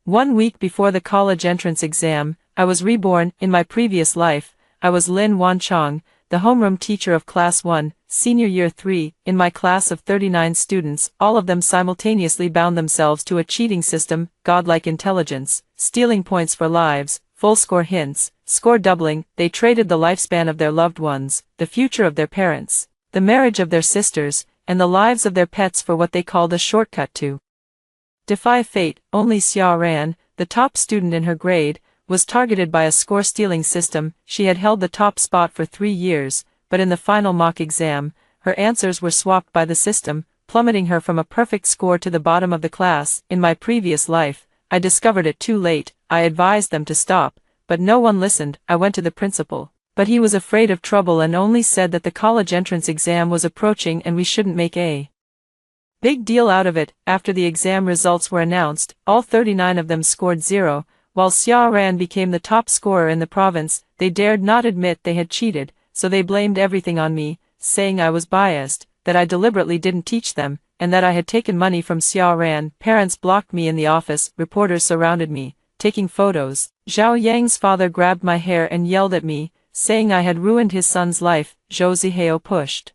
1 week before the college entrance exam, I was reborn. In my previous life, I was Lin Wanchong, the homeroom teacher of Class 1, Senior Year 3. In my class of 39 students, all of them simultaneously bound themselves to a cheating system, godlike intelligence, stealing points for lives, full score hints, score doubling. They traded the lifespan of their loved ones, the future of their parents, the marriage of their sisters, and the lives of their pets for what they called a shortcut to defy fate. Only Xia Ran, the top student in her grade, was targeted by a score-stealing system. She had held the top spot for 3 years, but in the final mock exam, her answers were swapped by the system, plummeting her from a perfect score to the bottom of the class. In my previous life, I discovered it too late. I advised them to stop, but no one listened. I went to the principal, but he was afraid of trouble and only said that the college entrance exam was approaching and we shouldn't make a big deal out of it. After the exam results were announced, all 39 of them scored 0, while Xia Ran became the top scorer in the province. They dared not admit they had cheated, so they blamed everything on me, saying I was biased, that I deliberately didn't teach them, and that I had taken money from Xia Ran. Parents blocked me in the office, reporters surrounded me, taking photos. Zhao Yang's father grabbed my hair and yelled at me, saying I had ruined his son's life. Zhou Zihao pushed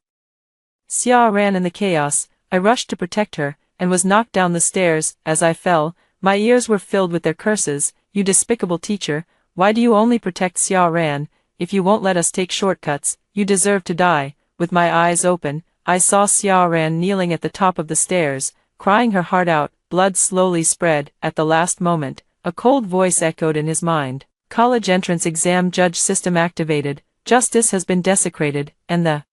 Xia Ran in the chaos. I rushed to protect her, and was knocked down the stairs. As I fell, my ears were filled with their curses. You despicable teacher, why do you only protect Xia Ran? If you won't let us take shortcuts, you deserve to die. With my eyes open, I saw Xia Ran kneeling at the top of the stairs, crying her heart out. Blood slowly spread. At the last moment, a cold voice echoed in his mind. College entrance exam judge system activated. Justice has been desecrated, and the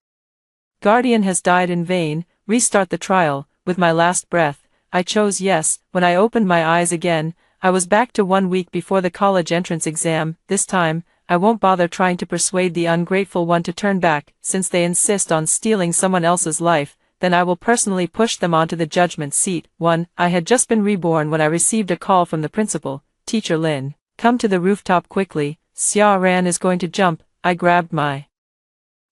guardian has died in vain. Restart the trial. With my last breath, I chose yes. When I opened my eyes again, I was back to 1 week before the college entrance exam. This time, I won't bother trying to persuade the ungrateful one to turn back. Since they insist on stealing someone else's life, then I will personally push them onto the judgment seat. 1. I had just been reborn when I received a call from the principal. Teacher Lin, come to the rooftop quickly. Xia Ran is going to jump. I grabbed my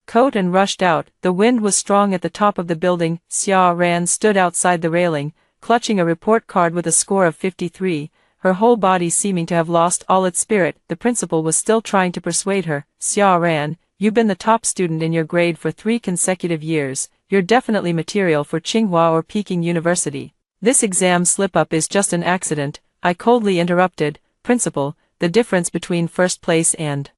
coat and rushed out. The wind was strong at the top of the building. Xia Ran stood outside the railing, clutching a report card with a score of 53, her whole body seeming to have lost all its spirit. The principal was still trying to persuade her. Xia Ran, you've been the top student in your grade for 3 consecutive years. You're definitely material for Tsinghua or Peking University. This exam slip-up is just an accident. I coldly interrupted. Principal, the difference between first place and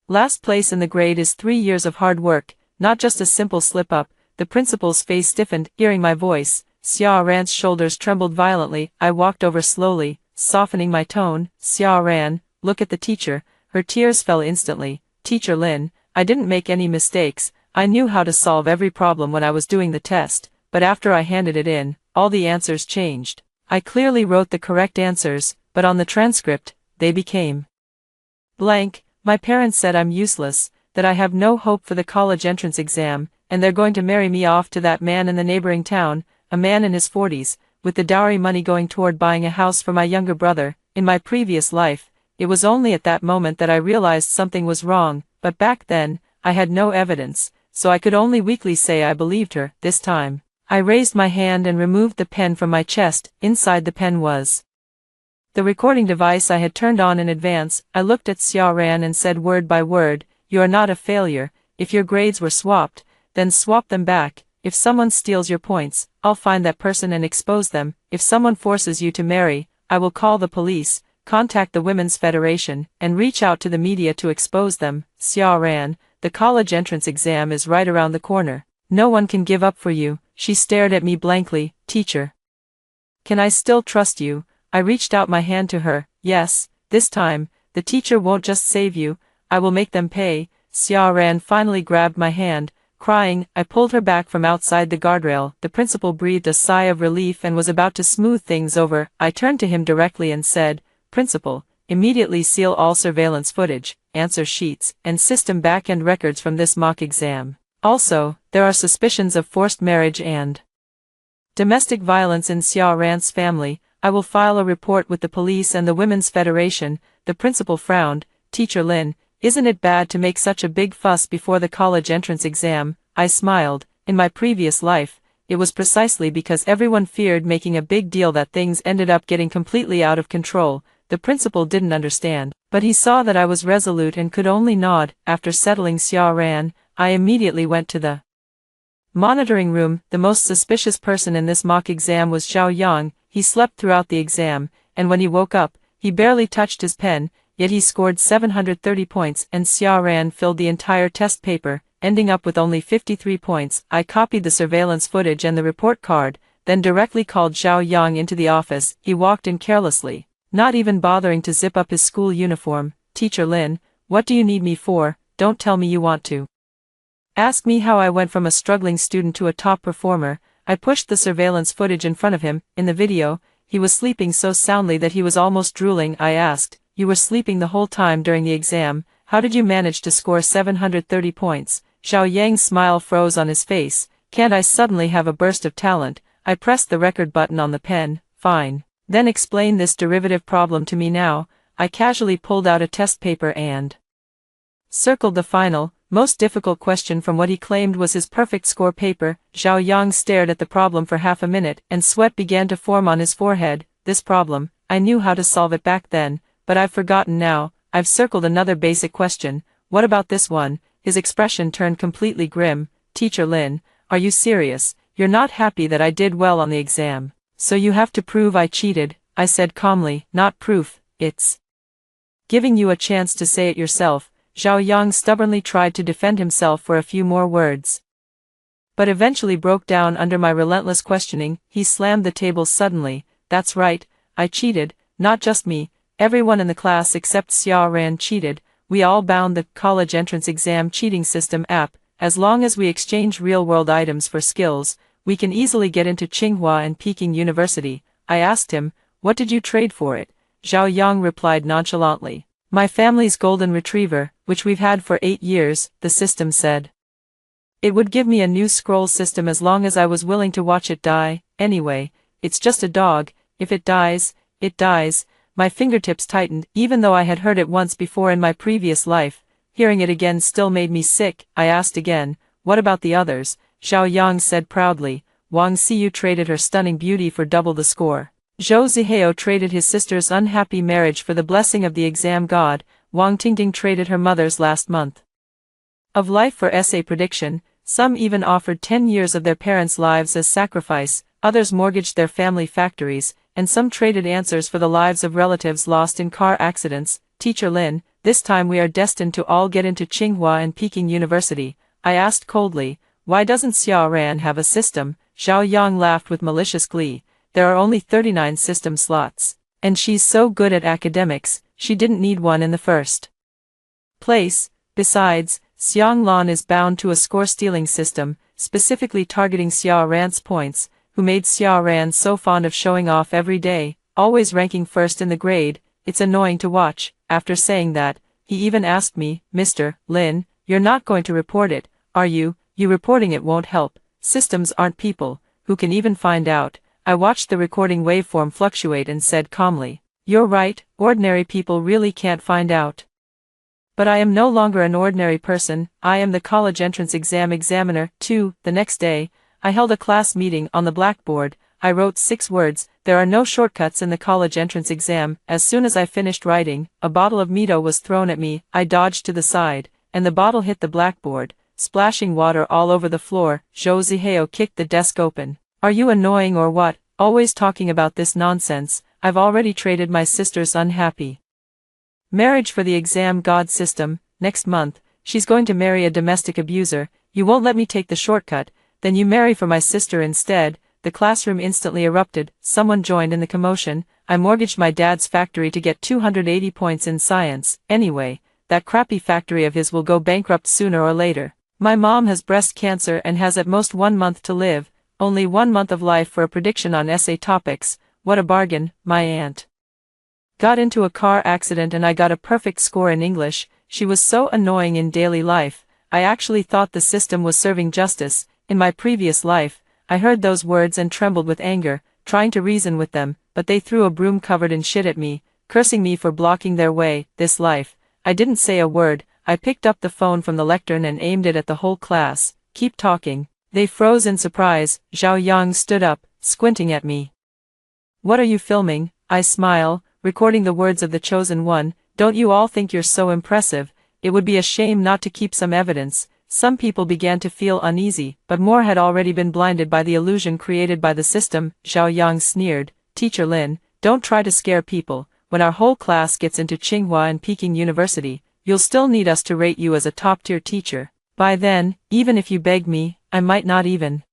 last place in the grade is 3 years of hard work, not just a simple slip-up. The principal's face stiffened. Hearing my voice, Xia Ran's shoulders trembled violently. I walked over slowly, softening my tone. Xia Ran, look at the teacher. Her tears fell instantly. Teacher Lin, I didn't make any mistakes. I knew how to solve every problem when I was doing the test, but after I handed it in, all the answers changed. I clearly wrote the correct answers, but on the transcript, they became blank. My parents said I'm useless, that I have no hope for the college entrance exam, and they're going to marry me off to that man in the neighboring town, a man in his 40s, with the dowry money going toward buying a house for my younger brother. In my previous life, it was only at that moment that I realized something was wrong, but back then, I had no evidence, so I could only weakly say I believed her. This time, I raised my hand and removed the pen from my chest. Inside the pen was the recording device I had turned on in advance. I looked at Xia Ran and said word by word, you are not a failure. If your grades were swapped, then swap them back. If someone steals your points, I'll find that person and expose them. If someone forces you to marry, I will call the police, contact the Women's Federation, and reach out to the media to expose them. Xia Ran, the college entrance exam is right around the corner. No one can give up for you. She stared at me blankly. Teacher, can I still trust you? I reached out my hand to her. Yes, this time, the teacher won't just save you, I will make them pay. Xia Ran finally grabbed my hand. Crying, I pulled her back from outside the guardrail. The principal breathed a sigh of relief and was about to smooth things over. I turned to him directly and said, Principal, immediately seal all surveillance footage, answer sheets, and system back-end records from this mock exam. Also, there are suspicions of forced marriage and domestic violence in Xia Ran's family. I will file a report with the police and the Women's Federation. The principal frowned. Teacher Lin, isn't it bad to make such a big fuss before the college entrance exam? I smiled. In my previous life, it was precisely because everyone feared making a big deal that things ended up getting completely out of control. The principal didn't understand, but he saw that I was resolute and could only nod. After settling Xia Ran, I immediately went to the monitoring room. The most suspicious person in this mock exam was Zhao Yang. He slept throughout the exam, and when he woke up, he barely touched his pen, yet he scored 730 points, and Xia Ran filled the entire test paper, ending up with only 53 points. I copied the surveillance footage and the report card, then directly called Zhao Yang into the office. He walked in carelessly, not even bothering to zip up his school uniform. "Teacher Lin, what do you need me for? Don't tell me you want to ask me how I went from a struggling student to a top performer." I pushed the surveillance footage in front of him. In the video, he was sleeping so soundly that he was almost drooling. I asked, "You were sleeping the whole time during the exam, how did you manage to score 730 points? Zhao Yang's smile froze on his face. "Can't I suddenly have a burst of talent?" I pressed the record button on the pen. "Fine. Then explain this derivative problem to me now." I casually pulled out a test paper and circled the final, most difficult question from what he claimed was his perfect score paper. Zhao Yang stared at the problem for half a minute, and sweat began to form on his forehead. "This problem, I knew how to solve it back then, but I've forgotten now." I've circled another basic question. "What about this one?" His expression turned completely grim. "Teacher Lin, are you serious? You're not happy that I did well on the exam, so you have to prove I cheated?" I said calmly. "Not proof, it's giving you a chance to say it yourself." Zhao Yang stubbornly tried to defend himself for a few more words, but eventually broke down under my relentless questioning. He slammed the table suddenly. "That's right, I cheated, not just me. Everyone in the class except Xia Ran cheated. We all bound the college entrance exam cheating system app. As long as we exchange real-world items for skills, we can easily get into Tsinghua and Peking University." I asked him, "What did you trade for it?" Zhao Yang replied nonchalantly, "My family's golden retriever, which we've had for 8 years, the system said. It would give me a new scroll system as long as I was willing to watch it die. Anyway, it's just a dog. If it dies, it dies." My fingertips tightened. Even though I had heard it once before in my previous life, hearing it again still made me sick. I asked again, "What about the others?" Zhao Yang said proudly, "Wang Xiyu traded her stunning beauty for double the score. Zhou Zihao traded his sister's unhappy marriage for the blessing of the exam god. Wang Tingting traded her mother's last month of life for essay prediction. Some even offered 10 years of their parents' lives as sacrifice. Others mortgaged their family factories, and some traded answers for the lives of relatives lost in car accidents. Teacher Lin, this time we are destined to all get into Tsinghua and Peking University." I asked coldly, "Why doesn't Xia Ran have a system?" Zhao Yang laughed with malicious glee. "There are only 39 system slots, and she's so good at academics, she didn't need one in the first place. Besides, Xiang Lan is bound to a score-stealing system, specifically targeting Xia Ran's points, who made Xia Ran so fond of showing off every day, always ranking first in the grade. It's annoying to watch." After saying that, he even asked me, "Mr. Lin, you're not going to report it, are you?" "You reporting it won't help. Systems aren't people, who can even find out." I watched the recording waveform fluctuate and said calmly, "You're right, ordinary people really can't find out. But I am no longer an ordinary person, I am the college entrance exam examiner, too." The next day, I held a class meeting. On the blackboard, I wrote 6 words, "There are no shortcuts in the college entrance exam." As soon as I finished writing, a bottle of Mito was thrown at me. I dodged to the side, and the bottle hit the blackboard, splashing water all over the floor. Zhou Zihao kicked the desk open. "Are you annoying or what? Always talking about this nonsense. I've already traded my sister's unhappy marriage for the exam god system. Next month, she's going to marry a domestic abuser. You won't let me take the shortcut, then you marry for my sister instead." The classroom instantly erupted. Someone joined in the commotion. "I mortgaged my dad's factory to get 280 points in science. Anyway, that crappy factory of his will go bankrupt sooner or later. My mom has breast cancer and has at most 1 month to live. Only 1 month of life for a prediction on essay topics. What a bargain." My aunt got into a car accident and I got a perfect score in English. She was so annoying in daily life. I actually thought the system was serving justice. In my previous life, I heard those words and trembled with anger, trying to reason with them, but they threw a broom covered in shit at me, cursing me for blocking their way. This life, I didn't say a word. I picked up the phone from the lectern and aimed it at the whole class. "Keep talking. They froze in surprise. Zhao Yang stood up, squinting at me. What are you filming? I smile, recording the words of the chosen one. Don't you all think you're so impressive? It would be a shame not to keep some evidence. Some people began to feel uneasy, but more had already been blinded by the illusion created by the system. Zhao Yang sneered. Teacher Lin, don't try to scare people. When our whole class gets into Tsinghua and Peking University, you'll still need us to rate you as a top-tier teacher. By then, even if you beg me, I might not even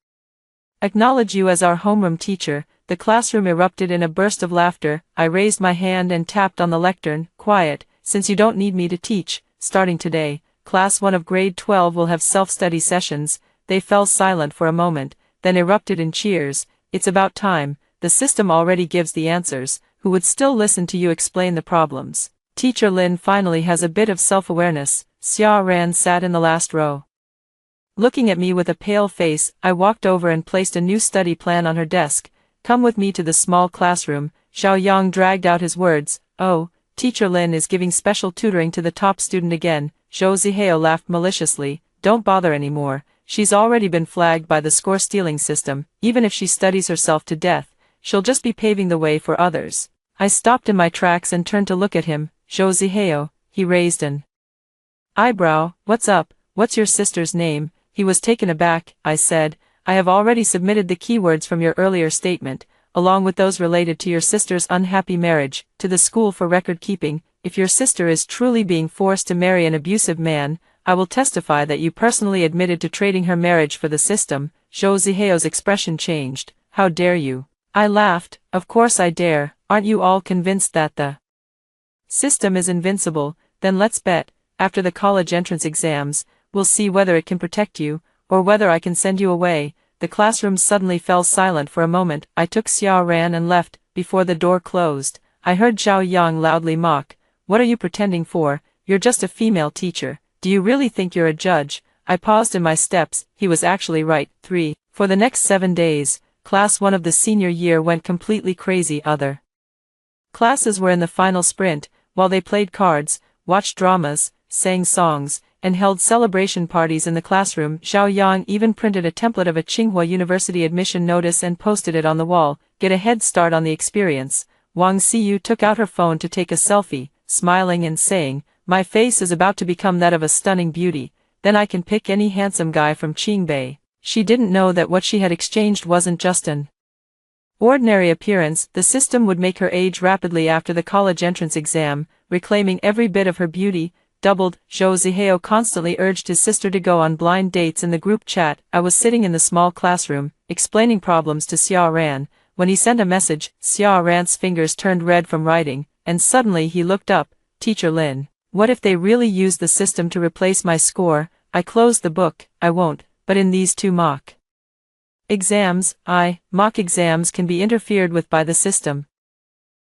acknowledge you as our homeroom teacher. The classroom erupted in a burst of laughter. I raised my hand and tapped on the lectern. Quiet, since you don't need me to teach. Starting today, Class 1 of Grade 12 will have self-study sessions. They fell silent for a moment, then erupted in cheers. It's about time. The system already gives the answers. Who would still listen to you explain the problems? Teacher Lin finally has a bit of self-awareness. Xia Ran sat in the last row. Looking at me with a pale face, I walked over and placed a new study plan on her desk. Come with me to the small classroom. Zhao Yang dragged out his words. Oh, Teacher Lin is giving special tutoring to the top student again. Zhou Zihao laughed maliciously. Don't bother anymore. She's already been flagged by the score-stealing system. Even if she studies herself to death, she'll just be paving the way for others. I stopped in my tracks and turned to look at him. Zhou Zihao, he raised an eyebrow. What's up? What's your sister's name? He was taken aback. I said, I have already submitted the keywords from your earlier statement, along with those related to your sister's unhappy marriage, to the school for record keeping. If your sister is truly being forced to marry an abusive man, I will testify that you personally admitted to trading her marriage for the system. Zhou Zihao's expression changed. How dare you? I laughed. Of course I dare. Aren't you all convinced that the system is invincible? Then let's bet. After the college entrance exams, we'll see whether it can protect you, or whether I can send you away. The classroom suddenly fell silent for a moment. I took Xia Ran and left. Before the door closed, I heard Zhao Yang loudly mock. What are you pretending for? You're just a female teacher. Do you really think you're a judge? I paused in my steps. He was actually right. 3. For the next 7 days, Class 1 of the senior year went completely crazy. Other classes were in the final sprint, while they played cards, watched dramas, sang songs, and held celebration parties in the classroom. Zhao Yang even printed a template of a Tsinghua University admission notice and posted it on the wall. Get a head start on the experience. Wang Xiyu took out her phone to take a selfie, smiling and saying, my face is about to become that of a stunning beauty. Then I can pick any handsome guy from Qingbei. She didn't know that what she had exchanged wasn't just an ordinary appearance. The system would make her age rapidly after the college entrance exam, reclaiming every bit of her beauty. Doubled. Zhou Zihao constantly urged his sister to go on blind dates in the group chat. I was sitting in the small classroom, explaining problems to Xia Ran. When he sent a message, Xia Ran's fingers turned red from writing, and suddenly he looked up. Teacher Lin, what if they really use the system to replace my score? I closed the book. I won't, but in these 2 mock exams, mock exams can be interfered with by the system.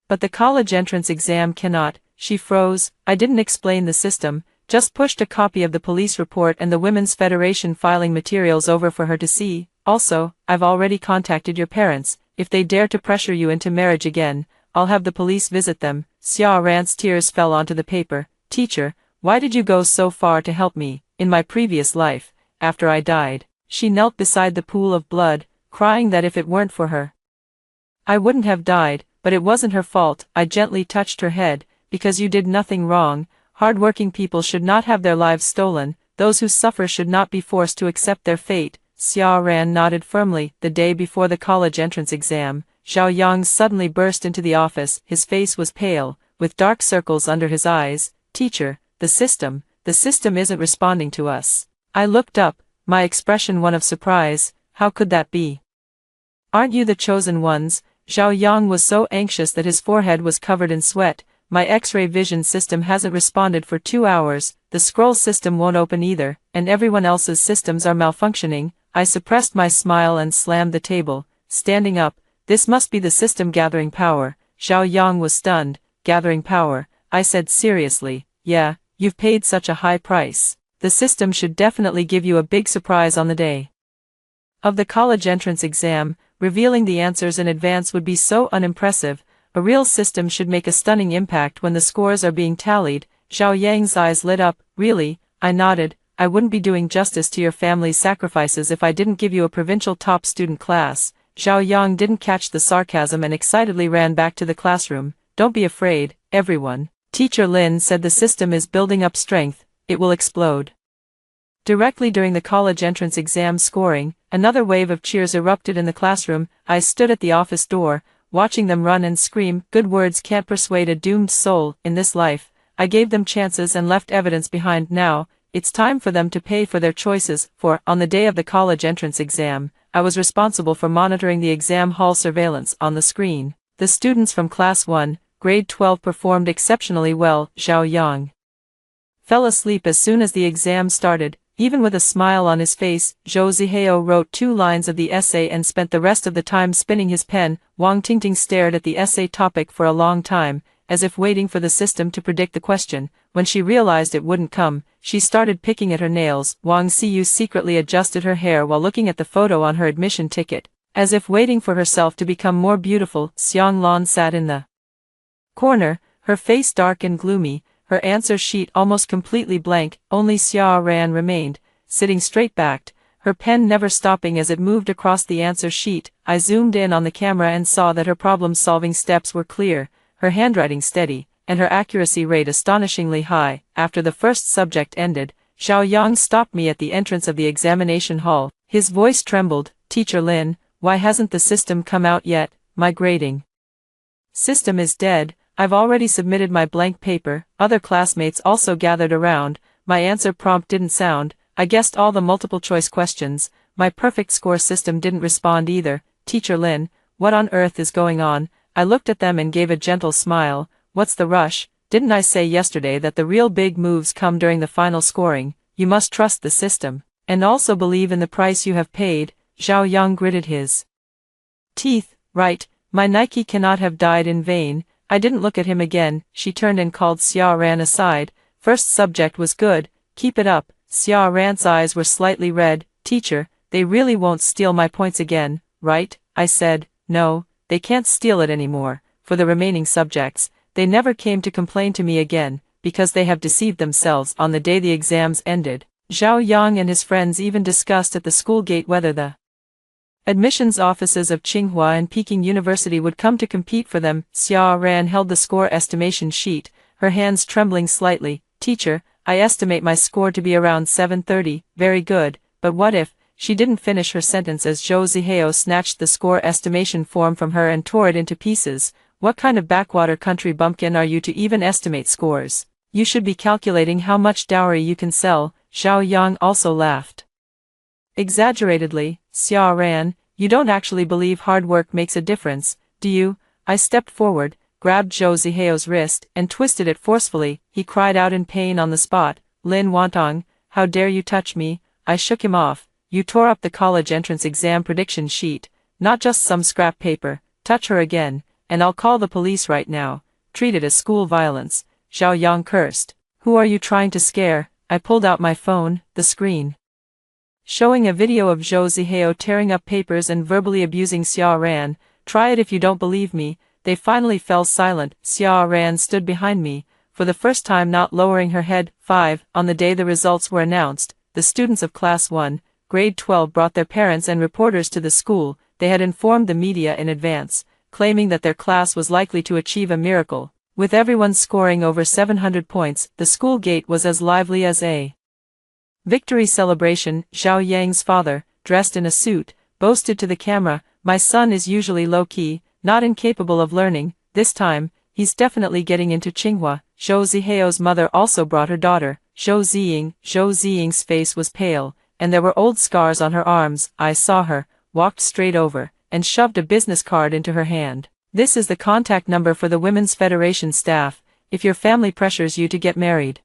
But the college entrance exam cannot. She froze. I didn't explain the system, just pushed a copy of the police report and the Women's Federation filing materials over for her to see. Also, I've already contacted your parents. If they dare to pressure you into marriage again, I'll have the police visit them. Xia Ran's tears fell onto the paper. Teacher, why did you go so far to help me? In my previous life, after I died, she knelt beside the pool of blood, crying that if it weren't for her, I wouldn't have died. But it wasn't her fault. I gently touched her head. Because you did nothing wrong. Hard-working people should not have their lives stolen. Those who suffer should not be forced to accept their fate. Xia Ran nodded firmly. The day before the college entrance exam, Zhao Yang suddenly burst into the office. His face was pale, with dark circles under his eyes. Teacher, the system isn't responding to us. I looked up, my expression one of surprise. How could that be? Aren't you the chosen ones? Zhao Yang was so anxious that his forehead was covered in sweat. My X-ray vision system hasn't responded for 2 hours, the scroll system won't open either, and everyone else's systems are malfunctioning. I suppressed my smile and slammed the table. Standing up, this must be the system gathering power. Zhao Yang was stunned. Gathering power? I said seriously, yeah, you've paid such a high price. The system should definitely give you a big surprise on the day of the college entrance exam. Revealing the answers in advance would be so unimpressive. A real system should make a stunning impact when the scores are being tallied. Zhao Yang's eyes lit up. Really? I nodded. I wouldn't be doing justice to your family's sacrifices if I didn't give you a provincial top student class. Zhao Yang didn't catch the sarcasm and excitedly ran back to the classroom. Don't be afraid, everyone. Teacher Lin said the system is building up strength, it will explode. Directly during the college entrance exam scoring, another wave of cheers erupted in the classroom. I stood at the office door, watching them run and scream. Good words can't persuade a doomed soul in this life. I gave them chances and left evidence behind. Now, it's time for them to pay for their choices. On the day of the college entrance exam, I was responsible for monitoring the exam hall surveillance on the screen. The students from Class 1, Grade 12 performed exceptionally well. Zhao Yang fell asleep as soon as the exam started. Even with a smile on his face, Zhou Zihao wrote 2 lines of the essay and spent the rest of the time spinning his pen. Wang Tingting stared at the essay topic for a long time, as if waiting for the system to predict the question. When she realized it wouldn't come, she started picking at her nails. Wang Xiyu secretly adjusted her hair while looking at the photo on her admission ticket, as if waiting for herself to become more beautiful. Xiang Lan sat in the corner, her face dark and gloomy, her answer sheet almost completely blank. Only Xia Ran remained, sitting straight-backed, her pen never stopping as it moved across the answer sheet. I zoomed in on the camera and saw that her problem-solving steps were clear, her handwriting steady, and her accuracy rate astonishingly high. After the first subject ended, Zhao Yang stopped me at the entrance of the examination hall. His voice trembled. Teacher Lin, why hasn't the system come out yet? My grading system is dead. I've already submitted my blank paper. Other classmates also gathered around. My answer prompt didn't sound. I guessed all the multiple choice questions. My perfect score system didn't respond either. Teacher Lin, what on earth is going on? I looked at them and gave a gentle smile. What's the rush? Didn't I say yesterday that the real big moves come during the final scoring? You must trust the system, and also believe in the price you have paid. Zhao Yang gritted his teeth. Right, my Nike cannot have died in vain. I didn't look at him again. She turned and called Xia Ran aside. First subject was good, keep it up. Xia Ran's eyes were slightly red. Teacher, they really won't steal my points again, right? I said, no, they can't steal it anymore. For the remaining subjects, they never came to complain to me again, because they have deceived themselves. On the day the exams ended, Zhao Yang and his friends even discussed at the school gate whether the admissions offices of Tsinghua and Peking University would come to compete for them. Xia Ran held the score estimation sheet, her hands trembling slightly. Teacher, I estimate my score to be around 730, very good, but what if? She didn't finish her sentence as Zhou Zihao snatched the score estimation form from her and tore it into pieces. What kind of backwater country bumpkin are you to even estimate scores? You should be calculating how much dowry you can sell. Zhao Yang also laughed exaggeratedly. Xia Ran, you don't actually believe hard work makes a difference, do you? I stepped forward, grabbed Zhou Zihao's wrist, and twisted it forcefully. He cried out in pain on the spot. Lin Wantong, how dare you touch me? I shook him off. You tore up the college entrance exam prediction sheet, not just some scrap paper. Touch her again, and I'll call the police right now. Treat it as school violence. Zhao Yang cursed. Who are you trying to scare? I pulled out my phone, the screen showing a video of Zhou Zihao tearing up papers and verbally abusing Xia Ran. Try it if you don't believe me. They finally fell silent. Xia Ran stood behind me, for the first time not lowering her head. 5. On the day the results were announced, the students of Class 1, Grade 12 brought their parents and reporters to the school. They had informed the media in advance, claiming that their class was likely to achieve a miracle. With everyone scoring over 700 points, the school gate was as lively as a victory celebration. Zhao Yang's father, dressed in a suit, boasted to the camera, my son is usually low-key, not incapable of learning. This time, he's definitely getting into Tsinghua. Zhou Zihao's mother also brought her daughter, Zhou Ziying. Zhou Ziying's face was pale, and there were old scars on her arms. I saw her, walked straight over, and shoved a business card into her hand. This is the contact number for the Women's Federation staff, if your family pressures you to get married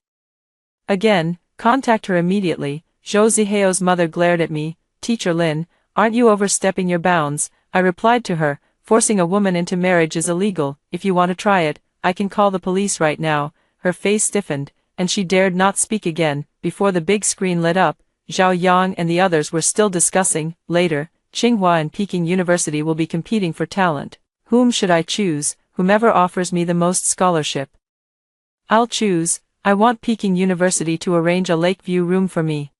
again, contact her immediately. Zhou Zihao's mother glared at me. Teacher Lin, aren't you overstepping your bounds? I replied to her, forcing a woman into marriage is illegal. If you want to try it, I can call the police right now. Her face stiffened, and she dared not speak again. Before the big screen lit up, Zhao Yang and the others were still discussing. Later, Tsinghua and Peking University will be competing for talent. Whom should I choose? Whomever offers me the most scholarship. I'll choose. I want Peking University to arrange a Lakeview room for me.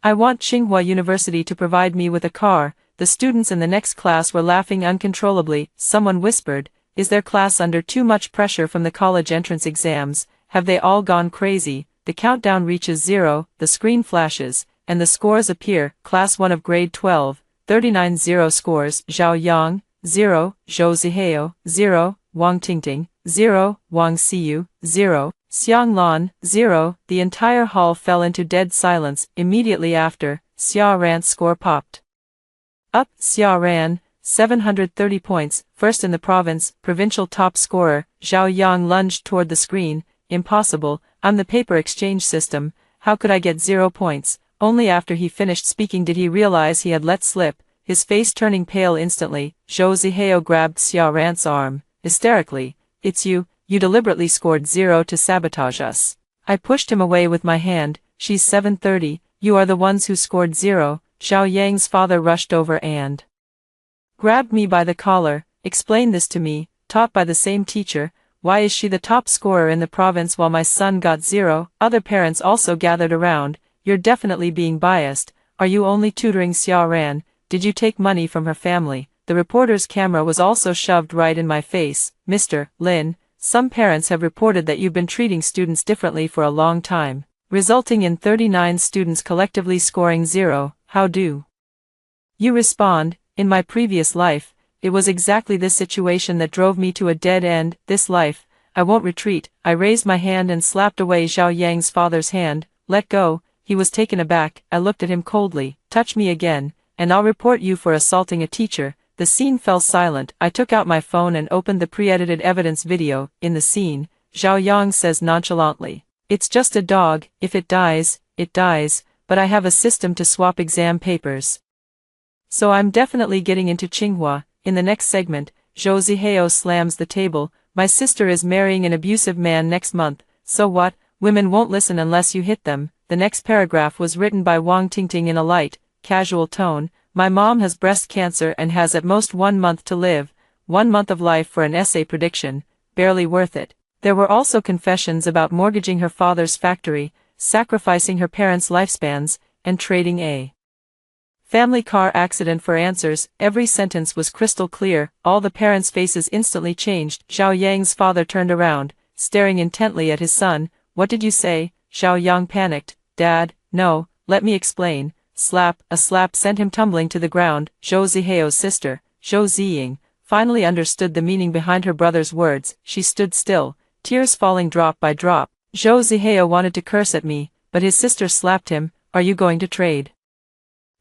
I want Tsinghua University to provide me with a car. The students in the next class were laughing uncontrollably. Someone whispered, "Is their class under too much pressure from the college entrance exams? Have they all gone crazy?" The countdown reaches 0, the screen flashes, and the scores appear. Class 1 of grade 12, 39 0 scores: Zhao Yang, 0, Zhou Zihao, 0, Wang Tingting, 0, Wang Xiyu, 0, Xiang Lan, 0. The entire hall fell into dead silence. Immediately after, Xia Ran's score popped up. Xia Ran, 730 points, first in the province, provincial top scorer. Zhao Yang lunged toward the screen. "Impossible, I'm the paper exchange system, how could I get 0 points? Only after he finished speaking did he realize he had let slip, his face turning pale instantly. Zhou Zihao grabbed Xia Ran's arm, hysterically. "It's you, you deliberately scored 0 to sabotage us." I pushed him away with my hand. "She's 730, you are the ones who scored 0. Zhao Yang's father rushed over and grabbed me by the collar. "Explain this to me, taught by the same teacher. Why is she the top scorer in the province while my son got 0? Other parents also gathered around. "You're definitely being biased. Are you only tutoring Xia Ran? Did you take money from her family?" The reporter's camera was also shoved right in my face. "Mr. Lin, some parents have reported that you've been treating students differently for a long time, resulting in 39 students collectively scoring 0. How do you respond? In my previous life, it was exactly this situation that drove me to a dead end. This life, I won't retreat." I raised my hand and slapped away Zhao Yang's father's hand. "Let go." He was taken aback. I looked at him coldly. "Touch me again, and I'll report you for assaulting a teacher." The scene fell silent. I took out my phone and opened the pre-edited evidence video. In the scene, Zhao Yang says nonchalantly, "It's just a dog, if it dies, it dies, but I have a system to swap exam papers. So I'm definitely getting into Tsinghua." In the next segment, Zhou Zihao slams the table. "My sister is marrying an abusive man next month. So what? Women won't listen unless you hit them." The next paragraph was written by Wang Tingting in a light, casual tone. "My mom has breast cancer and has at most 1 month to live. 1 month of life for an essay prediction. Barely worth it." There were also confessions about mortgaging her father's factory, sacrificing her parents' lifespans, and trading a family car accident for answers. Every sentence was crystal clear. All the parents' faces instantly changed. Zhao Yang's father turned around, staring intently at his son. "What did you say?" Zhao Yang panicked. "Dad, no, let me explain." Slap. A slap sent him tumbling to the ground. Zhou Zihao's sister, Zhou Ziying, finally understood the meaning behind her brother's words. She stood still, tears falling drop by drop. Zhou Zihao wanted to curse at me, but his sister slapped him. "Are you going to trade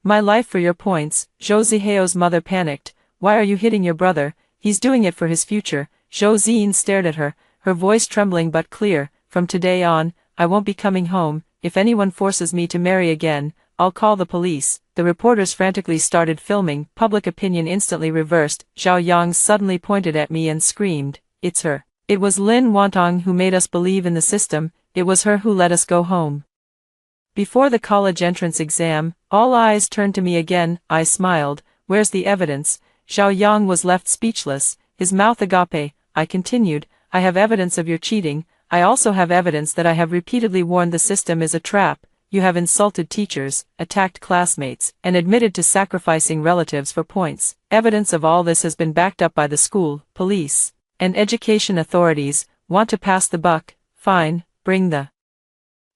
my life for your points?" Zhou Zihao's mother panicked. "Why are you hitting your brother? He's doing it for his future." Zhou Ziying stared at her, her voice trembling but clear. "From today on, I won't be coming home. If anyone forces me to marry again, I'll call the police." The reporters frantically started filming. Public opinion instantly reversed. Zhao Yang suddenly pointed at me and screamed, "It's her. It was Lin Wantong who made us believe in the system. It was her who let us go home." Before the college entrance exam, all eyes turned to me again. I smiled. "Where's the evidence?" Zhao Yang was left speechless, his mouth agape. I continued, "I have evidence of your cheating. I also have evidence that I have repeatedly warned the system is a trap. You have insulted teachers, attacked classmates, and admitted to sacrificing relatives for points. Evidence of all this has been backed up by the school, police, and education authorities. Want to pass the buck? Fine, bring the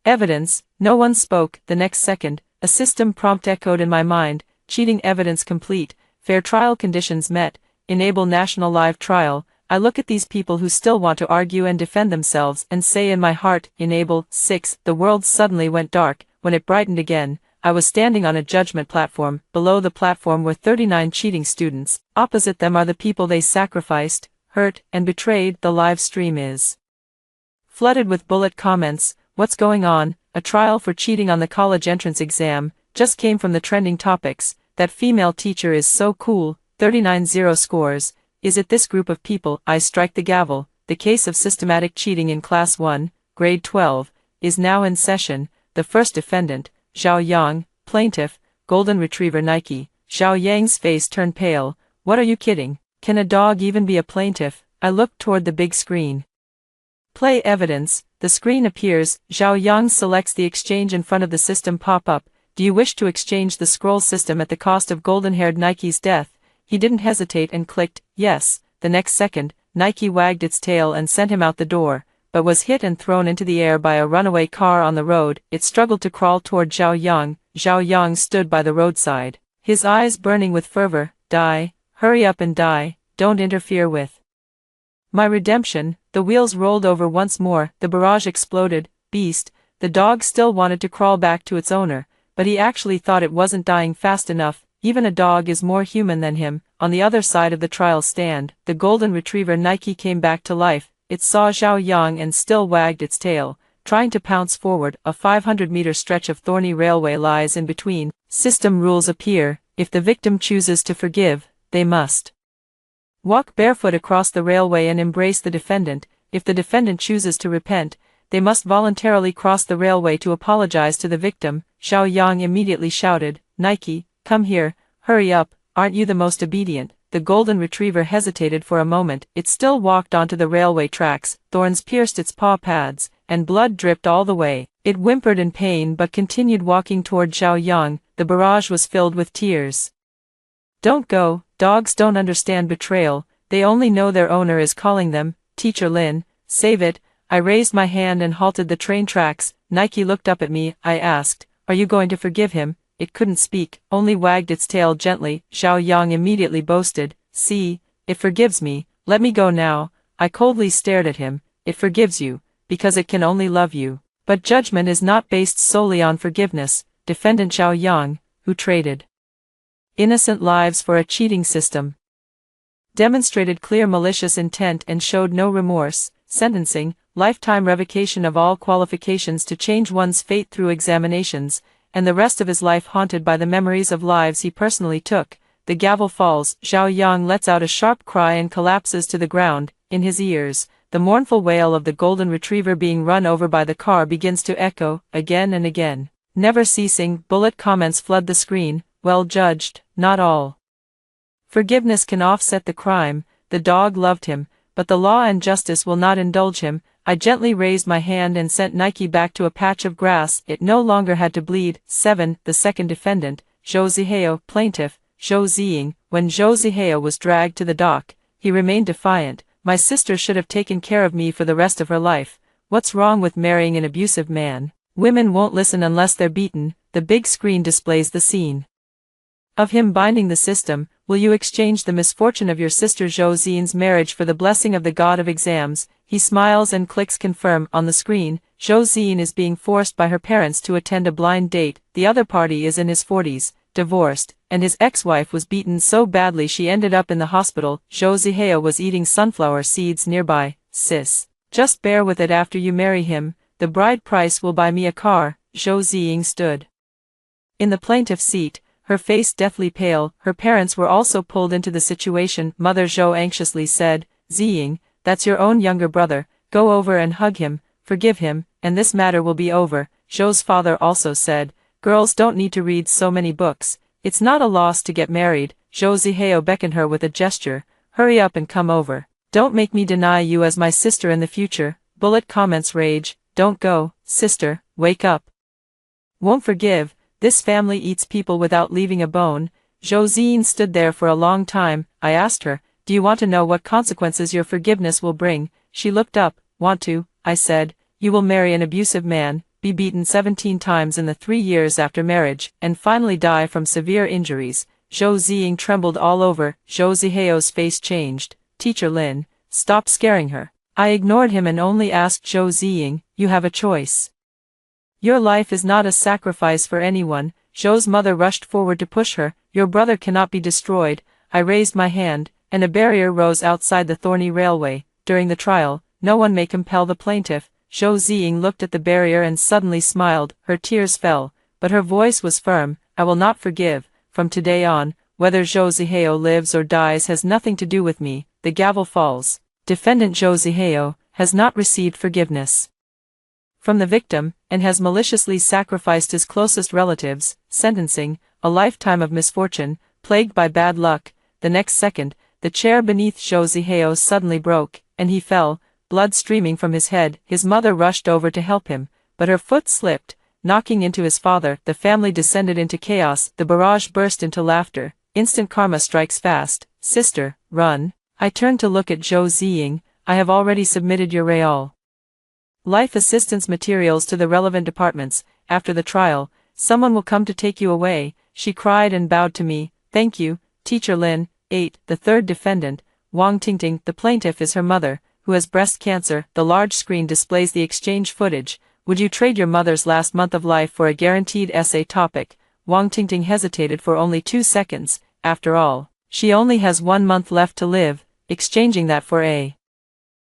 evidence." No one spoke. The next second, a system prompt echoed in my mind. "Cheating evidence complete. Fair trial conditions met. Enable national live trial." I look at these people who still want to argue and defend themselves and say in my heart, enable. 6. The world suddenly went dark. When it brightened again, I was standing on a judgment platform. Below the platform were 39 cheating students. Opposite them are the people they sacrificed, hurt, and betrayed. The live stream is flooded with bullet comments. "What's going on? A trial for cheating on the college entrance exam. Just came from the trending topics. That female teacher is so cool. 39 0 scores. Is it this group of people?" I strike the gavel. "The case of systematic cheating in Class 1, Grade 12, is now in session. The first defendant, Zhao Yang, plaintiff, Golden Retriever Nike." Zhao Yang's face turned pale. "What are you kidding? Can a dog even be a plaintiff?" I looked toward the big screen. Play evidence. The screen appears. Zhao Yang selects the exchange in front of the system pop-up. Do you wish to exchange the scroll system at the cost of golden-haired Nike's death? He didn't hesitate and clicked, yes. The next second, Nike wagged its tail and sent him out the door, but was hit and thrown into the air by a runaway car on the road. It struggled to crawl toward Zhao Yang. Zhao Yang stood by the roadside, his eyes burning with fervor. Die, hurry up and die, don't interfere with my redemption. The wheels rolled over once more, the barrage exploded. Beast, the dog still wanted to crawl back to its owner, but he actually thought it wasn't dying fast enough. Even a dog is more human than him. On the other side of the trial stand, the golden retriever Nike came back to life. It saw Zhao Yang and still wagged its tail, trying to pounce forward. A 500-meter stretch of thorny railway lies in between. System rules appear. If the victim chooses to forgive, they must walk barefoot across the railway and embrace the defendant. If the defendant chooses to repent, they must voluntarily cross the railway to apologize to the victim. Zhao Yang immediately shouted, Nike, come here, hurry up, aren't you the most obedient? The golden retriever hesitated for a moment. It still walked onto the railway tracks. Thorns pierced its paw pads, and blood dripped all the way. It whimpered in pain but continued walking toward Zhao Yang. The barrage was filled with tears. Don't go. Dogs don't understand betrayal. They only know their owner is calling them. Teacher Lin, save it. I raised my hand and halted the train tracks. Nike looked up at me. I asked, are you going to forgive him? It couldn't speak, only wagged its tail gently. Zhao Yang immediately boasted, see, it forgives me, let me go now. I coldly stared at him. It forgives you, because it can only love you. But judgment is not based solely on forgiveness. Defendant Zhao Yang, who traded innocent lives for a cheating system, demonstrated clear malicious intent and showed no remorse. Sentencing, lifetime revocation of all qualifications to change one's fate through examinations, and the rest of his life haunted by the memories of lives he personally took. The gavel falls. Zhao Yang lets out a sharp cry and collapses to the ground. In his ears, the mournful wail of the golden retriever being run over by the car begins to echo, again and again. Never ceasing, bullet comments flood the screen. Well judged, not all forgiveness can offset the crime. The dog loved him, but the law and justice will not indulge him. I gently raised my hand and sent Nike back to a patch of grass. It no longer had to bleed. 7. The second defendant, Zhou Zihao, plaintiff, Zhou Ziying. When Zhou Zihao was dragged to the dock, he remained defiant. My sister should have taken care of me for the rest of her life. What's wrong with marrying an abusive man? Women won't listen unless they're beaten. The big screen displays the scene of him binding the system. Will you exchange the misfortune of your sister Zhou Ziying's marriage for the blessing of the god of exams? He smiles and clicks confirm. On the screen, Zhou Ziying is being forced by her parents to attend a blind date. The other party is in his 40s, divorced, and his ex-wife was beaten so badly she ended up in the hospital. Zhou Zihao was eating sunflower seeds nearby. Sis, just bear with it after you marry him. The bride price will buy me a car. Zhou Ziying stood in the plaintiff's seat, her face deathly pale. Her parents were also pulled into the situation. Mother Zhou anxiously said, Ziying, that's your own younger brother, go over and hug him, forgive him, and this matter will be over. Zhou's father also said, girls don't need to read so many books, it's not a loss to get married. Zhou Zihao beckoned her with a gesture, hurry up and come over. Don't make me deny you as my sister in the future. Bullet comments rage, don't go, sister, wake up. Won't forgive. This family eats people without leaving a bone. Zhou Ziying stood there for a long time. I asked her, do you want to know what consequences your forgiveness will bring? She looked up. Want to? I said, you will marry an abusive man, be beaten 17 times in the 3 years after marriage, and finally die from severe injuries. Zhou Ziying trembled all over. Zhou Zihao's face changed. Teacher Lin, stop scaring her. I ignored him and only asked Zhou Ziying, you have a choice. Your life is not a sacrifice for anyone. Zhou's mother rushed forward to push her. Your brother cannot be destroyed. I raised my hand, and a barrier rose outside the thorny railway. During the trial, no one may compel the plaintiff. Zhou Ziying looked at the barrier and suddenly smiled. Her tears fell, but her voice was firm. I will not forgive. From today on, whether Zhou Zihao lives or dies has nothing to do with me. The gavel falls. Defendant Zhou Zihao has not received forgiveness from the victim, and has maliciously sacrificed his closest relatives. Sentencing, a lifetime of misfortune, plagued by bad luck. The next second, the chair beneath Zhou Zihao suddenly broke, and he fell, blood streaming from his head. His mother rushed over to help him, but her foot slipped, knocking into his father. The family descended into chaos. The barrage burst into laughter. Instant karma strikes fast. Sister, run. I turned to look at Zhou Ziying. I have already submitted your real life assistance materials to the relevant departments. After the trial, someone will come to take you away. She cried and bowed to me. Thank you, Teacher Lin. 8. The third defendant, Wang Tingting. The plaintiff is her mother, who has breast cancer. The large screen displays the exchange footage. Would you trade your mother's last month of life for a guaranteed essay topic? Wang Tingting hesitated for only 2 seconds. After all, she only has 1 month left to live. Exchanging that for a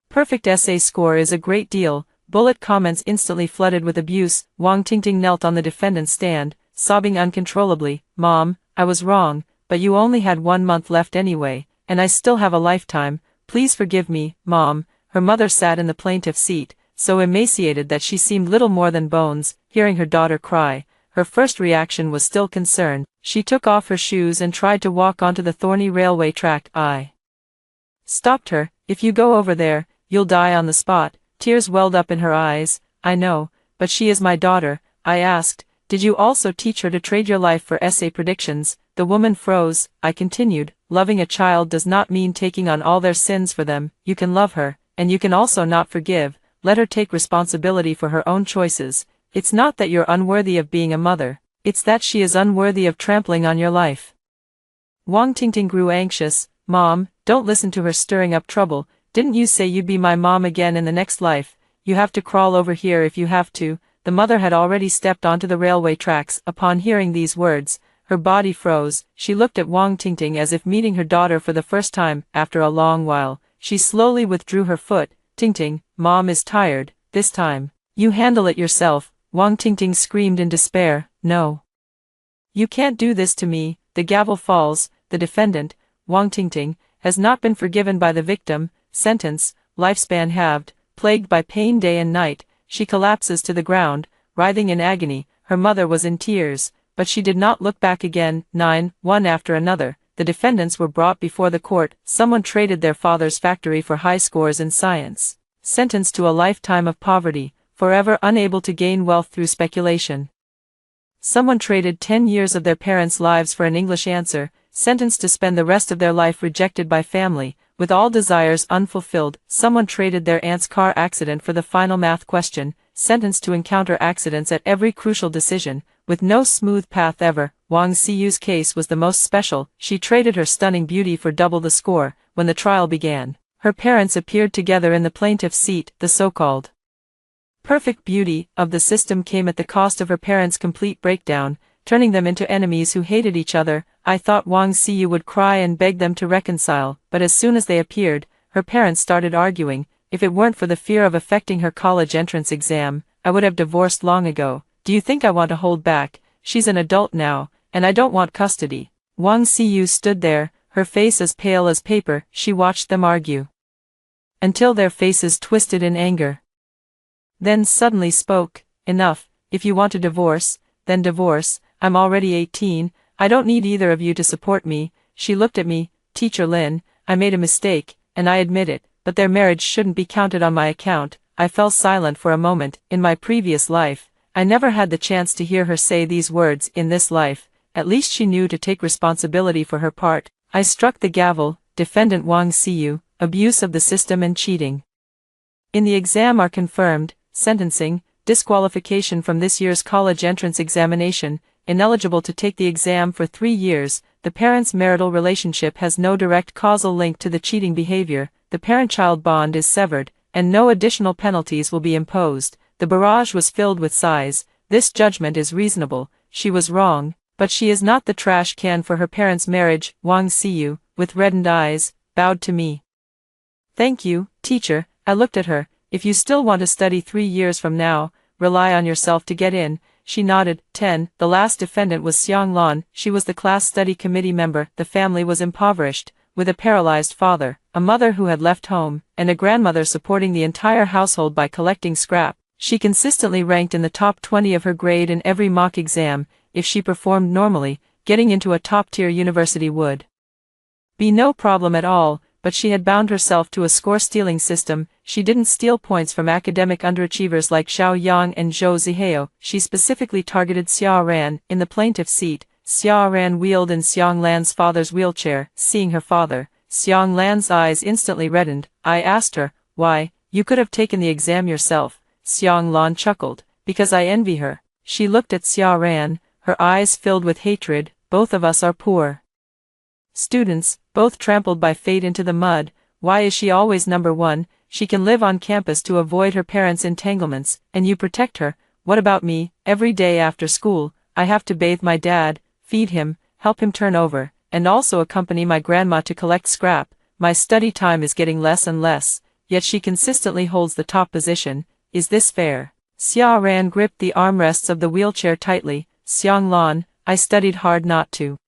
perfect essay score is a great deal. Bullet comments instantly flooded with abuse. Wang Tingting knelt on the defendant's stand, sobbing uncontrollably. Mom, I was wrong, but you only had 1 month left anyway, and I still have a lifetime. Please forgive me, Mom. Her mother sat in the plaintiff's seat, so emaciated that she seemed little more than bones. Hearing her daughter cry, her first reaction was still concern. She took off her shoes and tried to walk onto the thorny railway track. I stopped her. If you go over there, you'll die on the spot. Tears welled up in her eyes. I know, but she is my daughter. I asked, did you also teach her to trade your life for essay predictions? The woman froze. I continued, loving a child does not mean taking on all their sins for them. You can love her, and you can also not forgive. Let her take responsibility for her own choices. It's not that you're unworthy of being a mother, it's that she is unworthy of trampling on your life. Wang Tingting grew anxious. Mom, don't listen to her stirring up trouble. Didn't you say you'd be my mom again in the next life? You have to crawl over here if you have to. The mother had already stepped onto the railway tracks. Upon hearing these words, her body froze. She looked at Wang Tingting as if meeting her daughter for the first time. After a long while, she slowly withdrew her foot. Tingting, Mom is tired. This time, you handle it yourself. Wang Tingting screamed in despair. No. You can't do this to me. The gavel falls. The defendant, Wang Tingting, has not been forgiven by the victim. Sentence, lifespan halved. Plagued by pain day and night, she collapses to the ground, writhing in agony. Her mother was in tears, but she did not look back again. 9. One after another, the defendants were brought before the court. Someone traded their father's factory for high scores in science. Sentenced to a lifetime of poverty, forever unable to gain wealth through speculation. Someone traded 10 years of their parents' lives for an English answer, sentenced to spend the rest of their life rejected by family, with all desires unfulfilled. Someone traded their aunt's car accident for the final math question, sentenced to encounter accidents at every crucial decision, with no smooth path ever. Wang Siyu's case was the most special. She traded her stunning beauty for double the score. When the trial began, her parents appeared together in the plaintiff's seat. The so-called perfect beauty of the system came at the cost of her parents' complete breakdown, turning them into enemies who hated each other. I thought Wang Siyu would cry and beg them to reconcile, but as soon as they appeared, her parents started arguing. If it weren't for the fear of affecting her college entrance exam, I would have divorced long ago. Do you think I want to hold back? She's an adult now, and I don't want custody. Wang Siyu stood there, her face as pale as paper. She watched them argue until their faces twisted in anger. Then suddenly spoke. Enough. If you want to divorce, then divorce. I'm already 18, I don't need either of you to support me. She looked at me. Teacher Lin, I made a mistake, and I admit it, but their marriage shouldn't be counted on my account. I fell silent for a moment. In my previous life, I never had the chance to hear her say these words. In this life, at least she knew to take responsibility for her part. I struck the gavel. Defendant Wang Siyu, abuse of the system and cheating in the exam are confirmed. Sentencing, disqualification from this year's college entrance examination, ineligible to take the exam for 3 years. The parents' marital relationship has no direct causal link to the cheating behavior. The parent-child bond is severed, and no additional penalties will be imposed. The barrage was filled with sighs. This judgment is reasonable. She was wrong, but she is not the trash can for her parents' marriage. Wang Siyu, with reddened eyes, bowed to me. Thank you, teacher. I looked at her. If you still want to study 3 years from now, rely on yourself to get in. She nodded. 10. The last defendant was Xiang Lan. She was the class study committee member. The family was impoverished, with a paralyzed father, a mother who had left home, and a grandmother supporting the entire household by collecting scrap. She consistently ranked in the top 20 of her grade in every mock exam. If she performed normally, getting into a top-tier university would be no problem at all, but she had bound herself to a score-stealing system. She didn't steal points from academic underachievers like Xiao Yang and Zhou Zihao. She specifically targeted Xia Ran. In the plaintiff's seat, Xia Ran wheeled in Xiang Lan's father's wheelchair. Seeing her father, Xiang Lan's eyes instantly reddened. I asked her, why? You could have taken the exam yourself. Xiang Lan chuckled. Because I envy her. She looked at Xia Ran, her eyes filled with hatred. Both of us are poor students, both trampled by fate into the mud. Why is she always number one? She can live on campus to avoid her parents' entanglements, and you protect her. What about me? Every day after school, I have to bathe my dad, feed him, help him turn over, and also accompany my grandma to collect scrap. My study time is getting less and less, yet she consistently holds the top position. Is this fair? Xia Ran gripped the armrests of the wheelchair tightly. Xiang Lan, I studied hard not to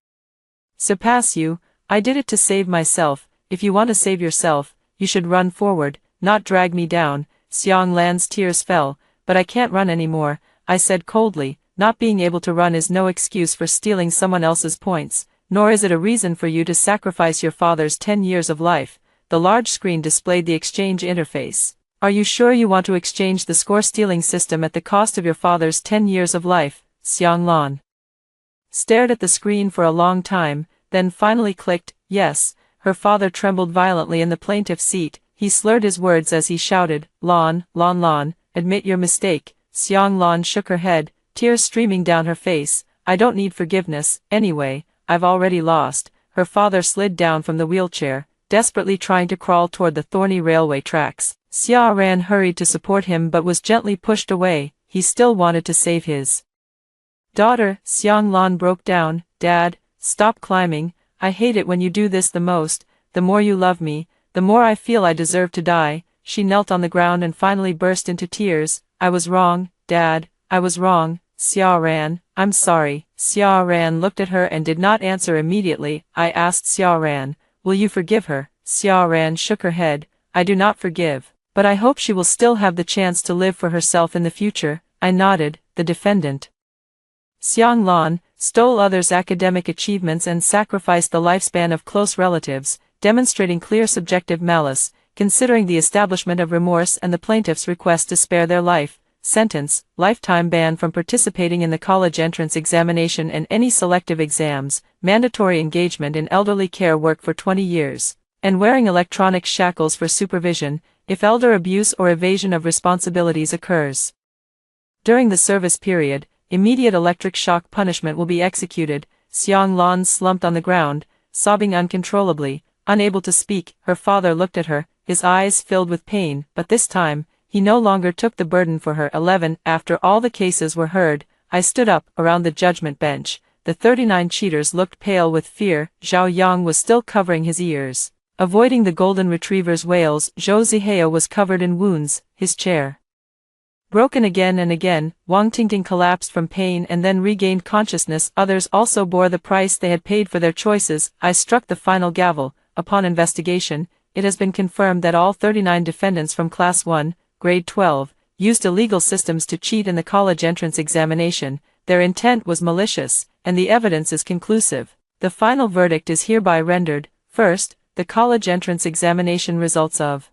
surpass you. I did it to save myself. If you want to save yourself, you should run forward, not drag me down. Xiang Lan's tears fell. But I can't run anymore, I said coldly. Not being able to run is no excuse for stealing someone else's points, nor is it a reason for you to sacrifice your father's 10 years of life. The large screen displayed the exchange interface. Are you sure you want to exchange the score-stealing system at the cost of your father's 10 years of life? Xiang Lan stared at the screen for a long time, then finally clicked, yes. Her father trembled violently in the plaintiff's seat. He slurred his words as he shouted, Lan, admit your mistake. Xiang Lan shook her head, tears streaming down her face. I don't need forgiveness, anyway, I've already lost. Her father slid down from the wheelchair, desperately trying to crawl toward the thorny railway tracks. Xia Ran hurried to support him but was gently pushed away. He still wanted to save his daughter. Xiang Lan broke down. Dad, stop climbing. I hate it when you do this the most. The more you love me, the more I feel I deserve to die. She knelt on the ground and finally burst into tears. I was wrong, Dad, I was wrong. Xia Ran, I'm sorry. Xia Ran looked at her and did not answer immediately. I asked Xia Ran, will you forgive her? Xia Ran shook her head. I do not forgive, but I hope she will still have the chance to live for herself in the future. I nodded. The defendant, Xiang Lan, stole others' academic achievements and sacrificed the lifespan of close relatives, demonstrating clear subjective malice, considering the establishment of remorse and the plaintiff's request to spare their life. Sentence, lifetime ban from participating in the college entrance examination and any selective exams, mandatory engagement in elderly care work for 20 years, and wearing electronic shackles for supervision, if elder abuse or evasion of responsibilities occurs. During the service period, immediate electric shock punishment will be executed. Xiang Lan slumped on the ground, sobbing uncontrollably, unable to speak. Her father looked at her, his eyes filled with pain, but this time, he no longer took the burden for her. 11. After all the cases were heard, I stood up around the judgment bench. The 39 cheaters looked pale with fear. Zhao Yang was still covering his ears, avoiding the golden retriever's wails. Zhou Zihao was covered in wounds, his chair broken again and again. Wang Tingting collapsed from pain and then regained consciousness. Others also bore the price they had paid for their choices. I struck the final gavel. Upon investigation, it has been confirmed that all 39 defendants from Class 1, Grade 12, used illegal systems to cheat in the college entrance examination. Their intent was malicious, and the evidence is conclusive. The final verdict is hereby rendered. First, the college entrance examination results of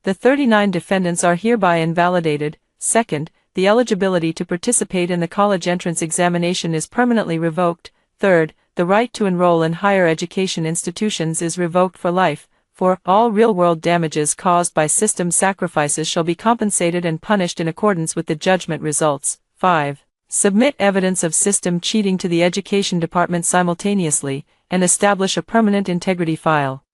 the 39 defendants are hereby invalidated. Second, the eligibility to participate in the college entrance examination is permanently revoked. Third, the right to enroll in higher education institutions is revoked for life. 4. All real-world damages caused by system sacrifices shall be compensated and punished in accordance with the judgment results. 5. Submit evidence of system cheating to the Education Department simultaneously, and establish a permanent integrity file.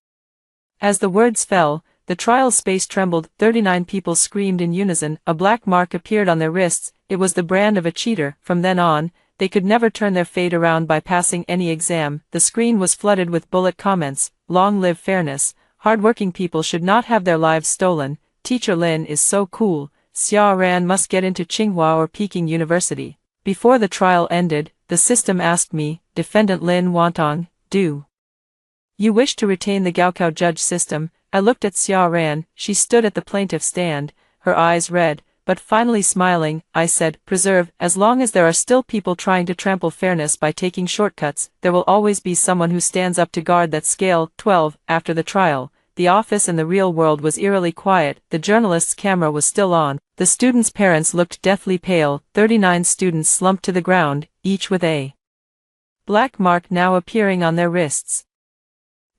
As the words fell, the trial space trembled. 39 people screamed in unison. A black mark appeared on their wrists. It was the brand of a cheater. From then on, they could never turn their fate around by passing any exam. The screen was flooded with bullet comments. Long live fairness. Hardworking people should not have their lives stolen. Teacher Lin is so cool. Xia Ran must get into Tsinghua or Peking University. Before the trial ended, the system asked me, Defendant Lin Wantong, do you wish to retain the Gaokao judge system? I looked at Xia Ran. She stood at the plaintiff's stand, her eyes red, but finally smiling. I said, preserve. As long as there are still people trying to trample fairness by taking shortcuts, there will always be someone who stands up to guard that scale. 12. After the trial, the office and the real world was eerily quiet, the journalist's camera was still on. The students' parents looked deathly pale, 39 students slumped to the ground, each with a black mark now appearing on their wrists.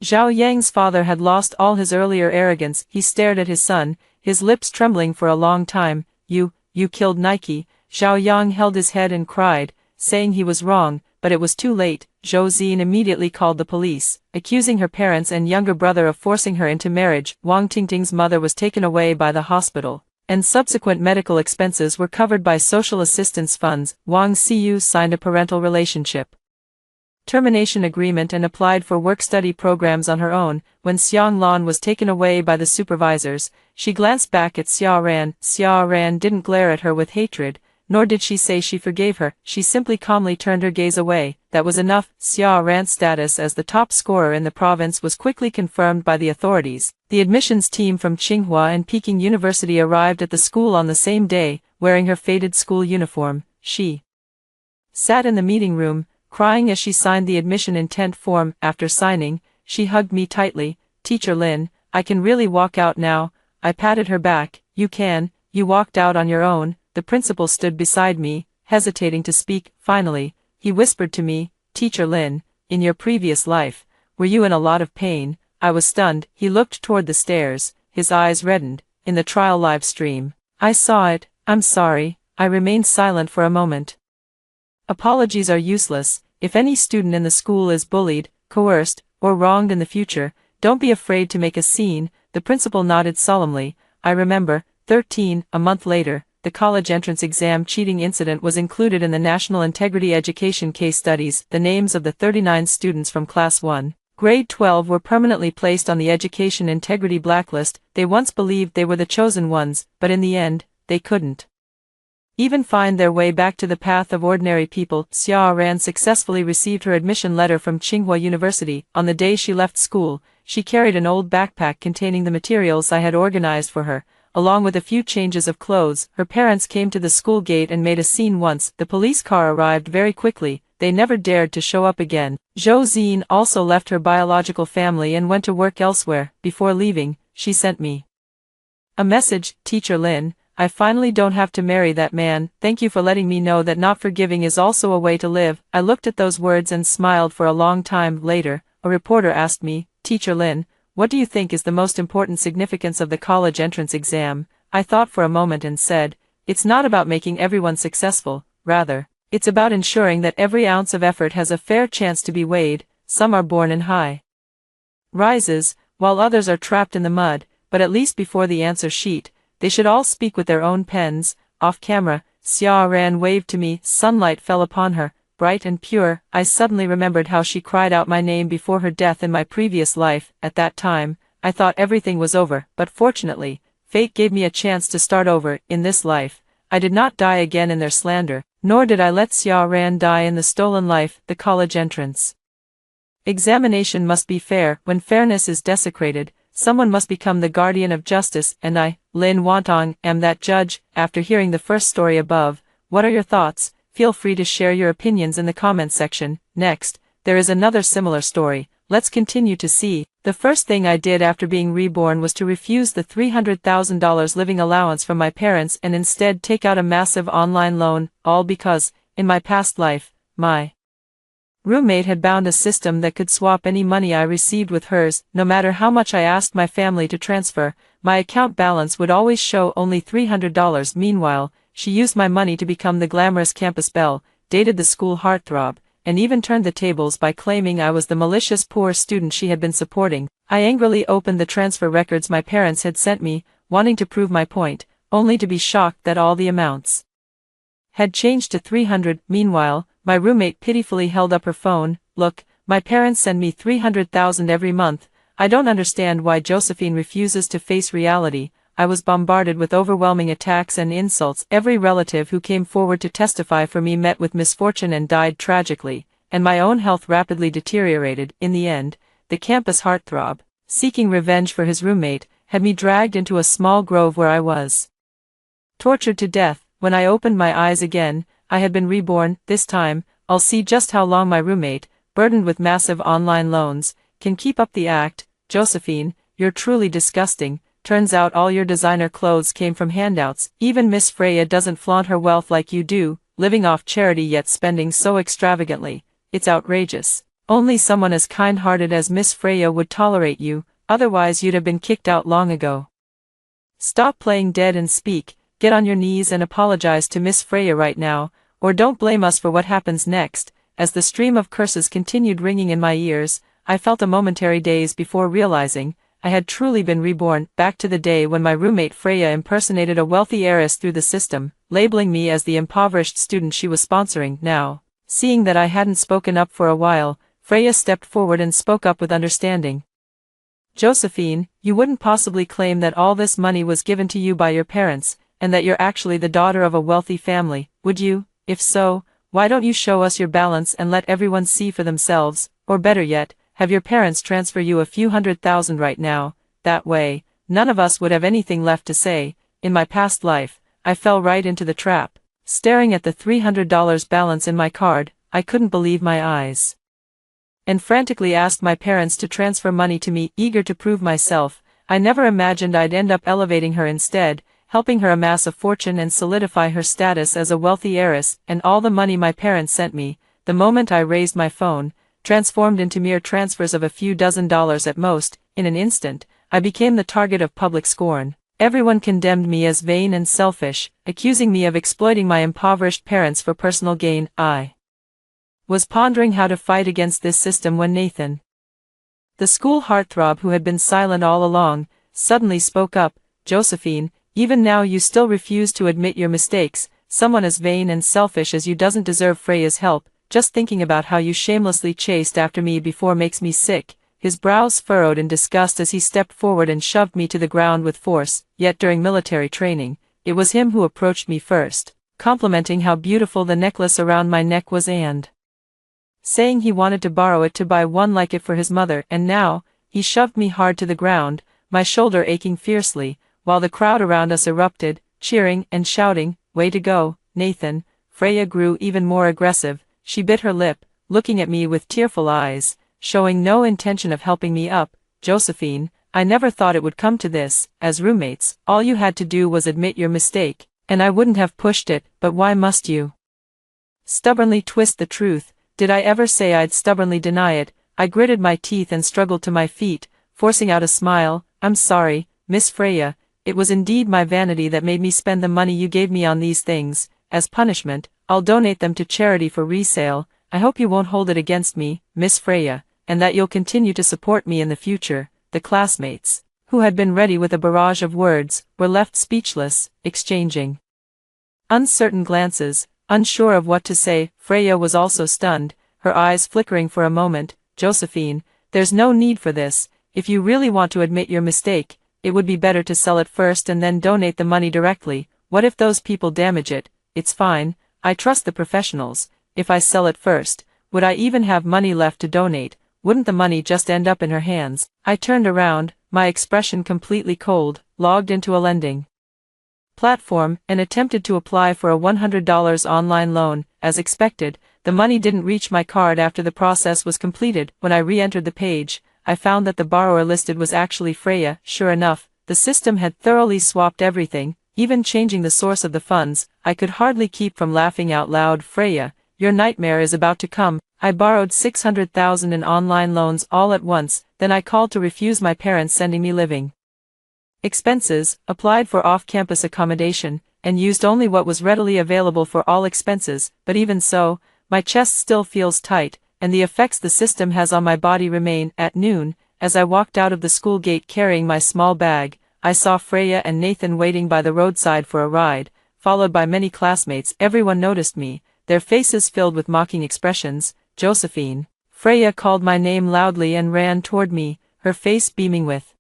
Zhao Yang's father had lost all his earlier arrogance. He stared at his son, his lips trembling for a long time. You killed Nike. Zhao Yang held his head and cried, saying he was wrong, but it was too late. Zhou Xin immediately called the police, accusing her parents and younger brother of forcing her into marriage. Wang Tingting's mother was taken away by the hospital, and subsequent medical expenses were covered by social assistance funds. Wang Xiyu signed a parental relationship termination agreement and applied for work-study programs on her own. When Xiang Lan was taken away by the supervisors, she glanced back at Xia Ran. Xia Ran didn't glare at her with hatred, nor did she say she forgave her. She simply calmly turned her gaze away. That was enough. Xia Ran's status as the top scorer in the province was quickly confirmed by the authorities. The admissions team from Tsinghua and Peking University arrived at the school on the same day, wearing her faded school uniform. She sat in the meeting room, crying as she signed the admission intent form. After signing, she hugged me tightly. Teacher Lin, I can really walk out now. I patted her back. You walked out on your own. The principal stood beside me, hesitating to speak. Finally, he whispered to me, Teacher Lin, in your previous life, were you in a lot of pain? I was stunned. He looked toward the stairs, his eyes reddened. In the trial live stream, I saw it. I'm sorry. I remained silent for a moment. Apologies are useless. If any student in the school is bullied, coerced, or wronged in the future, don't be afraid to make a scene. The principal nodded solemnly. I remember. 13. A month later, the college entrance exam cheating incident was included in the National Integrity Education case studies. The names of the 39 students from Class 1, Grade 12 were permanently placed on the Education Integrity Blacklist. They once believed they were the chosen ones, but in the end, they couldn't even find their way back to the path of ordinary people. Xia Ran successfully received her admission letter from Tsinghua University. On the day she left school, she carried an old backpack containing the materials I had organized for her, along with a few changes of clothes. Her parents came to the school gate and made a scene once. The police car arrived very quickly. They never dared to show up again. Zhou Xin also left her biological family and went to work elsewhere. Before leaving, she sent me a message. Teacher Lin, I finally don't have to marry that man. Thank you for letting me know that not forgiving is also a way to live. I looked at those words and smiled for a long time. Later, a reporter asked me, Teacher Lin, what do you think is the most important significance of the college entrance exam? I thought for a moment and said, it's not about making everyone successful, rather, it's about ensuring that every ounce of effort has a fair chance to be weighed. Some are born in high rises, while others are trapped in the mud, but at least before the answer sheet, they should all speak with their own pens. Off camera, Xia Ran waved to me. Sunlight fell upon her, bright and pure. I suddenly remembered how she cried out my name before her death in my previous life. At that time, I thought everything was over, but fortunately, fate gave me a chance to start over. In this life, I did not die again in their slander, nor did I let Xia Ran die in the stolen life. The college entrance examination must be fair. When fairness is desecrated, someone must become the guardian of justice, and I, Lin Wantong, am that judge. After hearing the first story above, what are your thoughts? Feel free to share your opinions in the comments section. Next, there is another similar story. Let's continue to see. The first thing I did after being reborn was to refuse the $300,000 living allowance from my parents and instead take out a massive online loan, all because, in my past life, my roommate had bound a system that could swap any money I received with hers. No matter how much I asked my family to transfer, my account balance would always show only $300. Meanwhile, she used my money to become the glamorous campus belle, dated the school heartthrob, and even turned the tables by claiming I was the malicious poor student she had been supporting. I angrily opened the transfer records my parents had sent me, wanting to prove my point, only to be shocked that all the amounts had changed to 300. Meanwhile, my roommate pitifully held up her phone. Look, my parents send me 300,000 every month. I don't understand why Josephine refuses to face reality. I was bombarded with overwhelming attacks and insults. Every relative who came forward to testify for me met with misfortune and died tragically, and my own health rapidly deteriorated. In the end, the campus heartthrob, seeking revenge for his roommate, had me dragged into a small grove where I was tortured to death. When I opened my eyes again, I had been reborn. This time, I'll see just how long my roommate, burdened with massive online loans, can keep up the act. Josephine, you're truly disgusting. Turns out all your designer clothes came from handouts. Even Miss Freya doesn't flaunt her wealth like you do, living off charity yet spending so extravagantly. It's outrageous. Only someone as kind-hearted as Miss Freya would tolerate you, otherwise you'd have been kicked out long ago. Stop playing dead and speak, get on your knees and apologize to Miss Freya right now, or don't blame us for what happens next. As the stream of curses continued ringing in my ears, I felt a momentary daze before realizing I had truly been reborn, back to the day when my roommate Freya impersonated a wealthy heiress through the system, labeling me as the impoverished student she was sponsoring. Now, seeing that I hadn't spoken up for a while, Freya stepped forward and spoke up with understanding. Josephine, you wouldn't possibly claim that all this money was given to you by your parents, and that you're actually the daughter of a wealthy family, would you? If so, why don't you show us your balance and let everyone see for themselves, or better yet, have your parents transfer you a few $100,000 right now? That way, none of us would have anything left to say. In my past life, I fell right into the trap. Staring at the $300 balance in my card, I couldn't believe my eyes. And frantically asked my parents to transfer money to me, eager to prove myself. I never imagined I'd end up elevating her instead, helping her amass a fortune and solidify her status as a wealthy heiress. And all the money my parents sent me, the moment I raised my phone, transformed into mere transfers of a few $dozen at most. In an instant, I became the target of public scorn. Everyone condemned me as vain and selfish, accusing me of exploiting my impoverished parents for personal gain. I was pondering how to fight against this system when Nathan, the school heartthrob who had been silent all along, suddenly spoke up. Josephine, even now you still refuse to admit your mistakes. Someone as vain and selfish as you doesn't deserve Freya's help. Just thinking about how you shamelessly chased after me before makes me sick. His brows furrowed in disgust as he stepped forward and shoved me to the ground with force. Yet during military training, it was him who approached me first, complimenting how beautiful the necklace around my neck was and saying he wanted to borrow it to buy one like it for his mother. And now, he shoved me hard to the ground, my shoulder aching fiercely, while the crowd around us erupted, cheering and shouting, "Way to go, Nathan." Freya grew even more aggressive. She bit her lip, looking at me with tearful eyes, showing no intention of helping me up. Josephine, I never thought it would come to this. As roommates, all you had to do was admit your mistake, and I wouldn't have pushed it. But why must you stubbornly twist the truth? Did I ever say I'd stubbornly deny it? I gritted my teeth and struggled to my feet, forcing out a smile. I'm sorry, Miss Freya, it was indeed my vanity that made me spend the money you gave me on these things. As punishment, I'll donate them to charity for resale. I hope you won't hold it against me, Miss Freya, and that you'll continue to support me in the future. The classmates, who had been ready with a barrage of words, were left speechless, exchanging uncertain glances, unsure of what to say. Freya was also stunned, her eyes flickering for a moment. Josephine, there's no need for this. If you really want to admit your mistake, it would be better to sell it first and then donate the money directly. What if those people damage it? It's fine, I trust the professionals. If I sell it first, would I even have money left to donate? Wouldn't the money just end up in her hands? I turned around, my expression completely cold, logged into a lending platform, and attempted to apply for a $100 online loan. As expected, the money didn't reach my card after the process was completed. When I re-entered the page, I found that the borrower listed was actually Freya. Sure enough, the system had thoroughly swapped everything, even changing the source of the funds. I could hardly keep from laughing out loud. Freya, your nightmare is about to come. I borrowed $600,000 in online loans all at once, then I called to refuse my parents sending me living expenses, applied for off-campus accommodation, and used only what was readily available for all expenses. But even so, my chest still feels tight, and the effects the system has on my body remain. At noon, as I walked out of the school gate carrying my small bag, I saw Freya and Nathan waiting by the roadside for a ride, followed by many classmates. Everyone noticed me, their faces filled with mocking expressions. Josephine, Freya called my name loudly and ran toward me, her face beaming with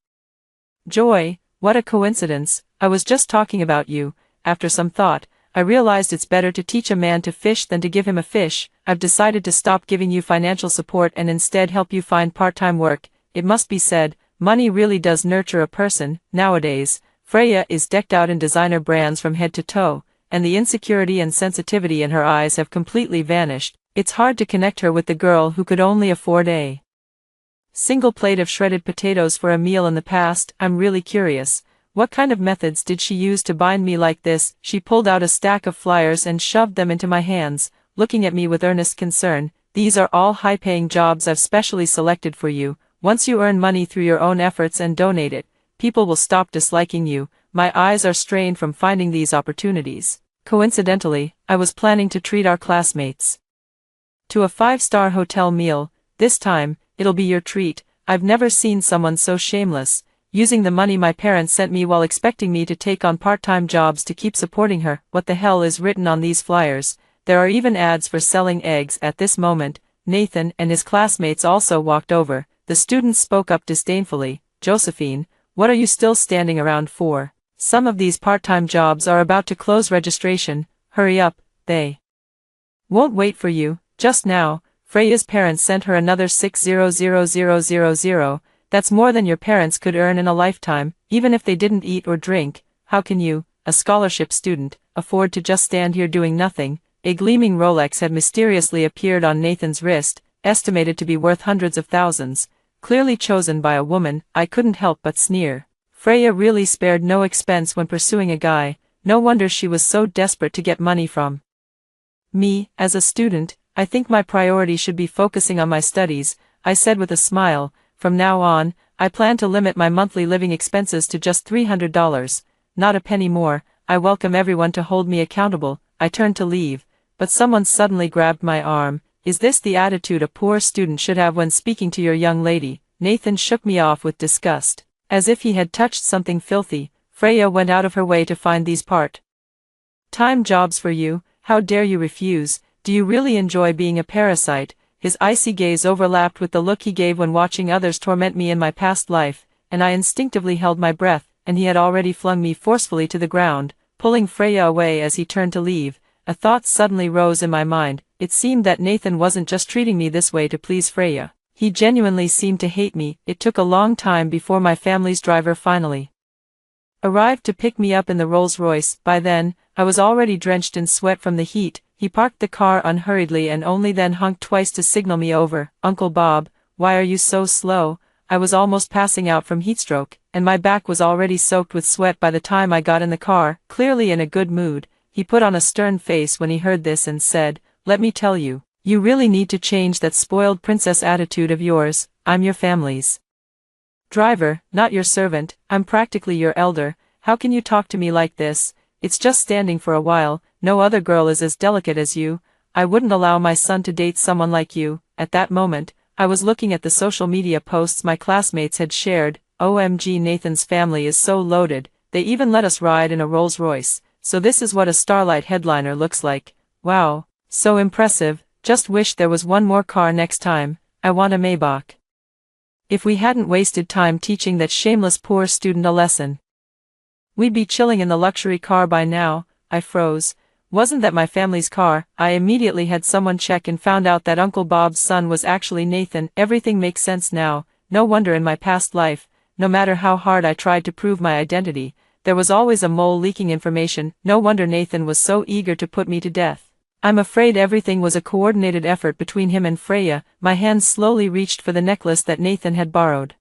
joy. What a coincidence, I was just talking about you. After some thought, I realized it's better to teach a man to fish than to give him a fish. I've decided to stop giving you financial support and instead help you find part-time work. It must be said, money really does nurture a person. Nowadays, Freya is decked out in designer brands from head to toe, and the insecurity and sensitivity in her eyes have completely vanished. It's hard to connect her with the girl who could only afford a single plate of shredded potatoes for a meal in the past. I'm really curious. What kind of methods did she use to bind me like this? She pulled out a stack of flyers and shoved them into my hands, looking at me with earnest concern. These are all high-paying jobs I've specially selected for you. Once you earn money through your own efforts and donate it, people will stop disliking you. My eyes are strained from finding these opportunities. Coincidentally, I was planning to treat our classmates to a 5-star hotel meal. This time, it'll be your treat. I've never seen someone so shameless, using the money my parents sent me while expecting me to take on part-time jobs to keep supporting her. What the hell is written on these flyers? There are even ads for selling eggs. At this moment, Nathan and his classmates also walked over. The students spoke up disdainfully. Josephine, what are you still standing around for? Some of these part-time jobs are about to close registration. Hurry up, they won't wait for you. Just now, Freya's parents sent her another $600,000. That's more than your parents could earn in a lifetime, even if they didn't eat or drink. How can you, a scholarship student, afford to just stand here doing nothing? A gleaming Rolex had mysteriously appeared on Nathan's wrist, estimated to be worth hundreds of thousands. Clearly chosen by a woman. I couldn't help but sneer. Freya really spared no expense when pursuing a guy. No wonder she was so desperate to get money from me. As a student, I think my priority should be focusing on my studies, I said with a smile. From now on, I plan to limit my monthly living expenses to just $300. Not a penny more. I welcome everyone to hold me accountable. I turned to leave, but someone suddenly grabbed my arm. Is this the attitude a poor student should have when speaking to your young lady? Nathan shook me off with disgust. As if he had touched something filthy, Freya went out of her way to find these part-time jobs for you. How dare you refuse? Do you really enjoy being a parasite? His icy gaze overlapped with the look he gave when watching others torment me in my past life, and I instinctively held my breath, and he had already flung me forcefully to the ground, pulling Freya away as he turned to leave. A thought suddenly rose in my mind. It seemed that Nathan wasn't just treating me this way to please Freya. He genuinely seemed to hate me. It took a long time before my family's driver finally arrived to pick me up in the Rolls-Royce. By then, I was already drenched in sweat from the heat. He parked the car unhurriedly and only then honked twice to signal me over. Uncle Bob, why are you so slow? I was almost passing out from heatstroke, and my back was already soaked with sweat by the time I got in the car. Clearly in a good mood, he put on a stern face when he heard this and said, "Let me tell you, you really need to change that spoiled princess attitude of yours. I'm your family's driver, not your servant. I'm practically your elder. How can you talk to me like this? It's just standing for a while. No other girl is as delicate as you. I wouldn't allow my son to date someone like you." At that moment, I was looking at the social media posts my classmates had shared. OMG, Nathan's family is so loaded. They even let us ride in a Rolls-Royce. So this is what a Starlight headliner looks like. Wow, so impressive. Just wish there was one more car next time. I want a Maybach. If we hadn't wasted time teaching that shameless poor student a lesson, we'd be chilling in the luxury car by now. I froze. Wasn't that my family's car? I immediately had someone check and found out that Uncle Bob's son was actually Nathan. Everything makes sense now. No wonder in my past life, no matter how hard I tried to prove my identity, there was always a mole leaking information. No wonder Nathan was so eager to put me to death. I'm afraid everything was a coordinated effort between him and Freya. My hands slowly reached for the necklace that Nathan had borrowed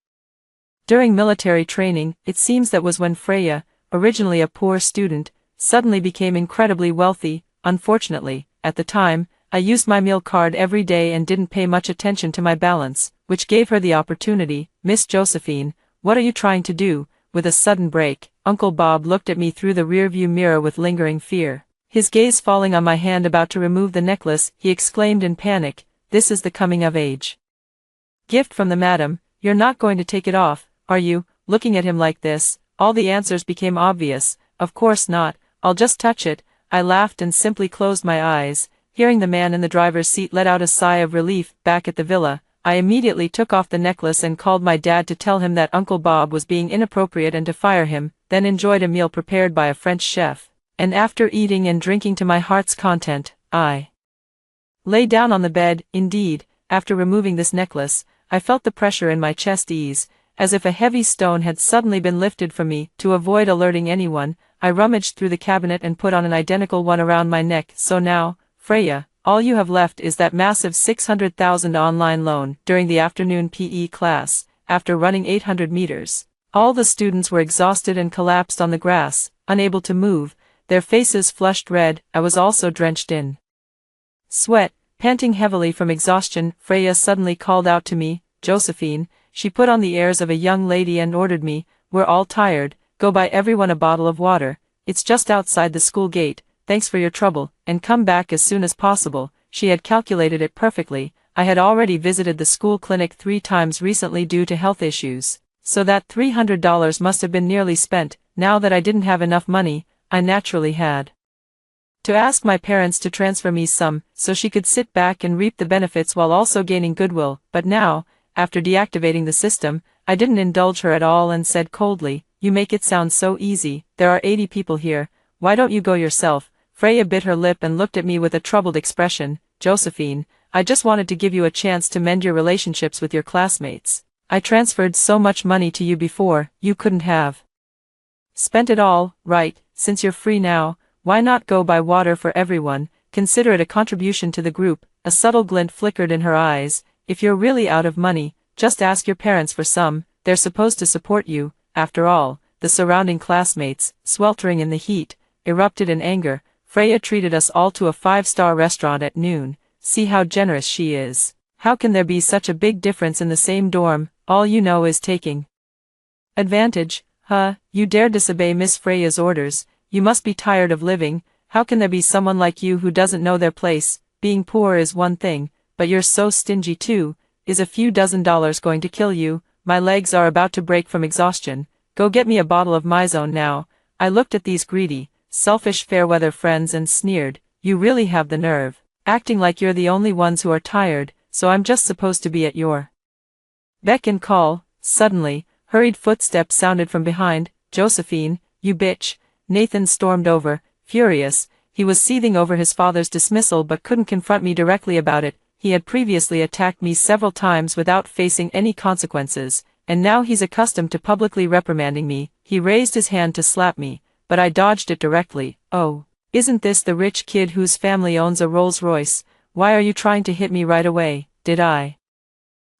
during military training. It seems that was when Freya, originally a poor student, suddenly became incredibly wealthy. Unfortunately, at the time, I used my meal card every day and didn't pay much attention to my balance, which gave her the opportunity. Miss Josephine, what are you trying to do? With a sudden break, Uncle Bob looked at me through the rearview mirror with lingering fear. His gaze falling on my hand about to remove the necklace, he exclaimed in panic, "This is the coming-of-age gift from the madam. You're not going to take it off, are you?" Looking at him like this, all the answers became obvious. Of course not. I'll just touch it. I laughed and simply closed my eyes. Hearing the man in the driver's seat let out a sigh of relief. Back at the villa, I immediately took off the necklace and called my dad to tell him that Uncle Bob was being inappropriate and to fire him, then enjoyed a meal prepared by a French chef. And after eating and drinking to my heart's content, I lay down on the bed. Indeed, after removing this necklace, I felt the pressure in my chest ease, as if a heavy stone had suddenly been lifted from me. To avoid alerting anyone, I rummaged through the cabinet and put on an identical one around my neck. So now, Freya, all you have left is that massive $600,000 online loan. During the afternoon PE class, after running 800 meters, all the students were exhausted and collapsed on the grass, unable to move, their faces flushed red. I was also drenched in sweat, panting heavily from exhaustion. Freya suddenly called out to me, "Josephine." She put on the airs of a young lady and ordered me, "We're all tired, go buy everyone a bottle of water, it's just outside the school gate, thanks for your trouble, and come back as soon as possible." She had calculated it perfectly. I had already visited the school clinic 3 times recently due to health issues, so that $300 must have been nearly spent. Now that I didn't have enough money, I naturally had to ask my parents to transfer me some, so she could sit back and reap the benefits while also gaining goodwill. But now, after deactivating the system, I didn't indulge her at all and said coldly, "You make it sound so easy, there are 80 people here, why don't you go yourself?" Freya bit her lip and looked at me with a troubled expression. "Josephine, I just wanted to give you a chance to mend your relationships with your classmates. I transferred so much money to you before, you couldn't have spent it all, right? Since you're free now, why not go buy water for everyone, consider it a contribution to the group." A subtle glint flickered in her eyes. "If you're really out of money, just ask your parents for some, they're supposed to support you." After all, the surrounding classmates, sweltering in the heat, erupted in anger. "Freya treated us all to a 5-star restaurant at noon, see how generous she is. How can there be such a big difference in the same dorm? All you know is taking advantage. Huh, you dare disobey Miss Freya's orders, you must be tired of living. How can there be someone like you who doesn't know their place? Being poor is one thing, but you're so stingy too. Is a few $dozen going to kill you?" My legs are about to break from exhaustion. "Go get me a bottle of Mizone now." I looked at these greedy, selfish fair-weather friends and sneered, "You really have the nerve, acting like you're the only ones who are tired, so I'm just supposed to be at your beck and call." Suddenly, hurried footsteps sounded from behind. "Josephine, you bitch." Nathan stormed over, furious. He was seething over his father's dismissal but couldn't confront me directly about it. He had previously attacked me several times without facing any consequences, and now he's accustomed to publicly reprimanding me. He raised his hand to slap me, but I dodged it directly. "Oh, isn't this the rich kid whose family owns a Rolls-Royce? Why are you trying to hit me right away? Did I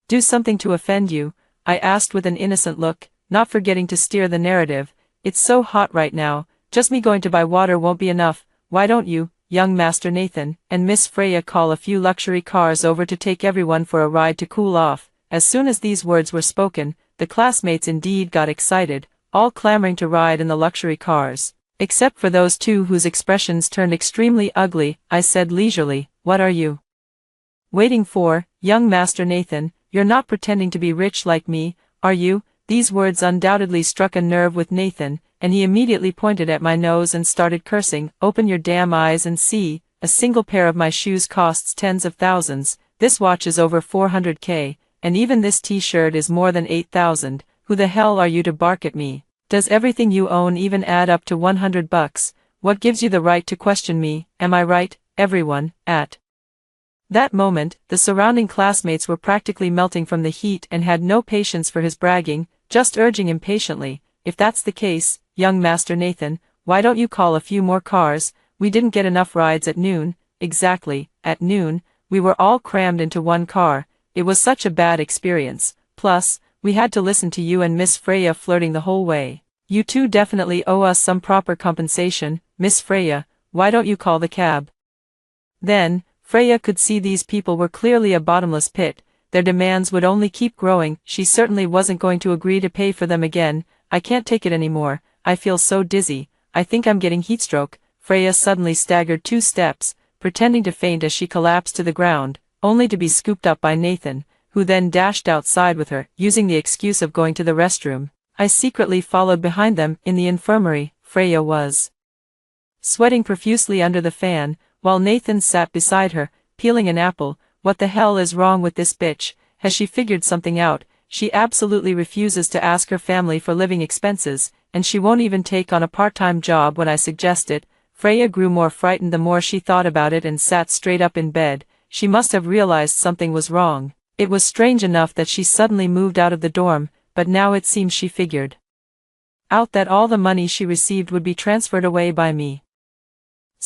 do something to offend you?" I asked with an innocent look, not forgetting to steer the narrative. "It's so hot right now, just me going to buy water won't be enough. Why don't you, young Master Nathan, and Miss Freya call a few luxury cars over to take everyone for a ride to cool off?" As soon as these words were spoken, the classmates indeed got excited, all clamoring to ride in the luxury cars, except for those 2 whose expressions turned extremely ugly. I said leisurely, "What are you waiting for, young Master Nathan? You're not pretending to be rich like me, are you?" These words undoubtedly struck a nerve with Nathan, and he immediately pointed at my nose and started cursing. "Open your damn eyes and see, a single pair of my shoes costs tens of thousands, this watch is over 400K, and even this t-shirt is more than 8,000, who the hell are you to bark at me? Does everything you own even add up to $100? What gives you the right to question me? Am I right, everyone?" At that moment, the surrounding classmates were practically melting from the heat and had no patience for his bragging, just urging impatiently, "If that's the case, young Master Nathan, why don't you call a few more cars? We didn't get enough rides at noon." Exactly, at noon, we were all crammed into one car. It was such a bad experience. Plus, we had to listen to you and Miss Freya flirting the whole way. "You 2 definitely owe us some proper compensation. Miss Freya, why don't you call the cab?" Then, Freya could see these people were clearly a bottomless pit. Their demands would only keep growing. She certainly wasn't going to agree to pay for them again. "I can't take it anymore, I feel so dizzy, I think I'm getting heatstroke." Freya suddenly staggered 2 steps, pretending to faint as she collapsed to the ground, only to be scooped up by Nathan, who then dashed outside with her, using the excuse of going to the restroom. I secretly followed behind them. In the infirmary, Freya was sweating profusely under the fan, while Nathan sat beside her, peeling an apple. "What the hell is wrong with this bitch? Has she figured something out? She absolutely refuses to ask her family for living expenses, and she won't even take on a part-time job when I suggest it." Freya grew more frightened the more she thought about it and sat straight up in bed. She must have realized something was wrong. It was strange enough that she suddenly moved out of the dorm, but now it seems she figured out that all the money she received would be transferred away by me.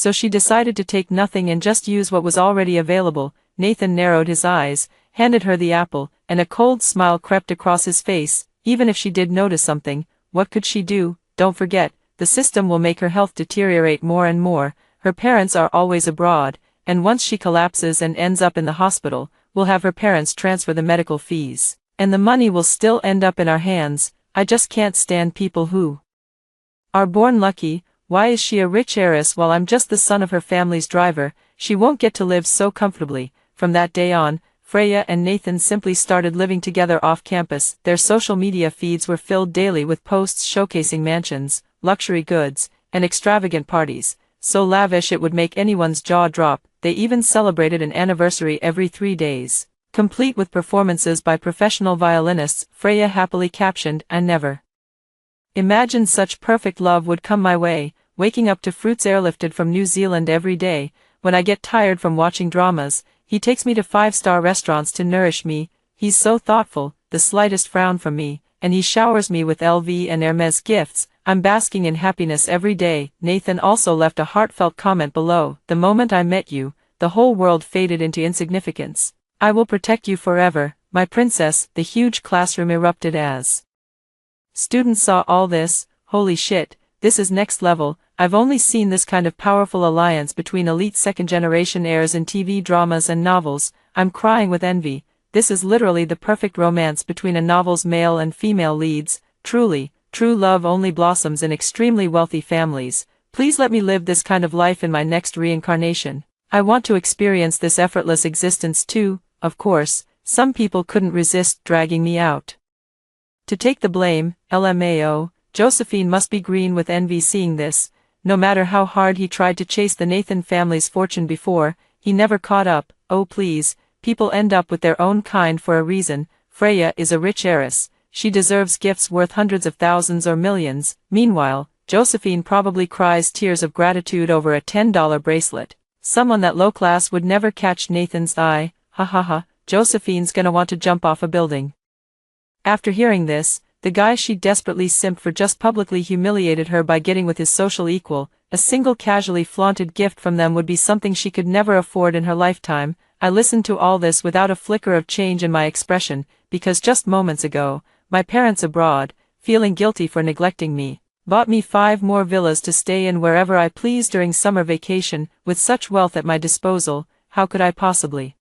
so she decided to take nothing and just use what was already available. Nathan narrowed his eyes, handed her the apple, and a cold smile crept across his face. Even if she did notice something, what could she do? Don't forget, the system will make her health deteriorate more and more. Her parents are always abroad, and once she collapses and ends up in the hospital, we'll have her parents transfer the medical fees, and the money will still end up in our hands. I just can't stand people who are born lucky. Why is she a rich heiress while I'm just the son of her family's driver? She won't get to live so comfortably. From that day on, Freya and Nathan simply started living together off campus. Their social media feeds were filled daily with posts showcasing mansions, luxury goods, and extravagant parties, so lavish it would make anyone's jaw drop. They even celebrated an anniversary every 3 days, complete with performances by professional violinists. Freya happily captioned, "I never imagined such perfect love would come my way, waking up to fruits airlifted from New Zealand every day. When I get tired from watching dramas, he takes me to 5-star restaurants to nourish me. He's so thoughtful, the slightest frown from me, and he showers me with LV and Hermes gifts. I'm basking in happiness every day." Nathan also left a heartfelt comment below. "The moment I met you, the whole world faded into insignificance. I will protect you forever, my princess." The huge classroom erupted as students saw all this. Holy shit, this is next level. I've only seen this kind of powerful alliance between elite second-generation heirs in TV dramas and novels. I'm crying with envy. This is literally the perfect romance between a novel's male and female leads. Truly, true love only blossoms in extremely wealthy families. Please let me live this kind of life in my next reincarnation. I want to experience this effortless existence too. Of course, some people couldn't resist dragging me out to take the blame. LMAO, Josephine must be green with envy seeing this. No matter how hard he tried to chase the Nathan family's fortune before, he never caught up. Oh please, people end up with their own kind for a reason. Freya is a rich heiress. She deserves gifts worth hundreds of thousands or millions. Meanwhile, Josephine probably cries tears of gratitude over a $10 bracelet. Someone that low class would never catch Nathan's eye. Ha ha ha, Josephine's gonna want to jump off a building. After hearing this, the guy she desperately simped for just publicly humiliated her by getting with his social equal. A single casually flaunted gift from them would be something she could never afford in her lifetime. I listened to all this without a flicker of change in my expression, because just moments ago, my parents abroad, feeling guilty for neglecting me, bought me 5 more villas to stay in wherever I pleased during summer vacation. With such wealth at my disposal, how could I possibly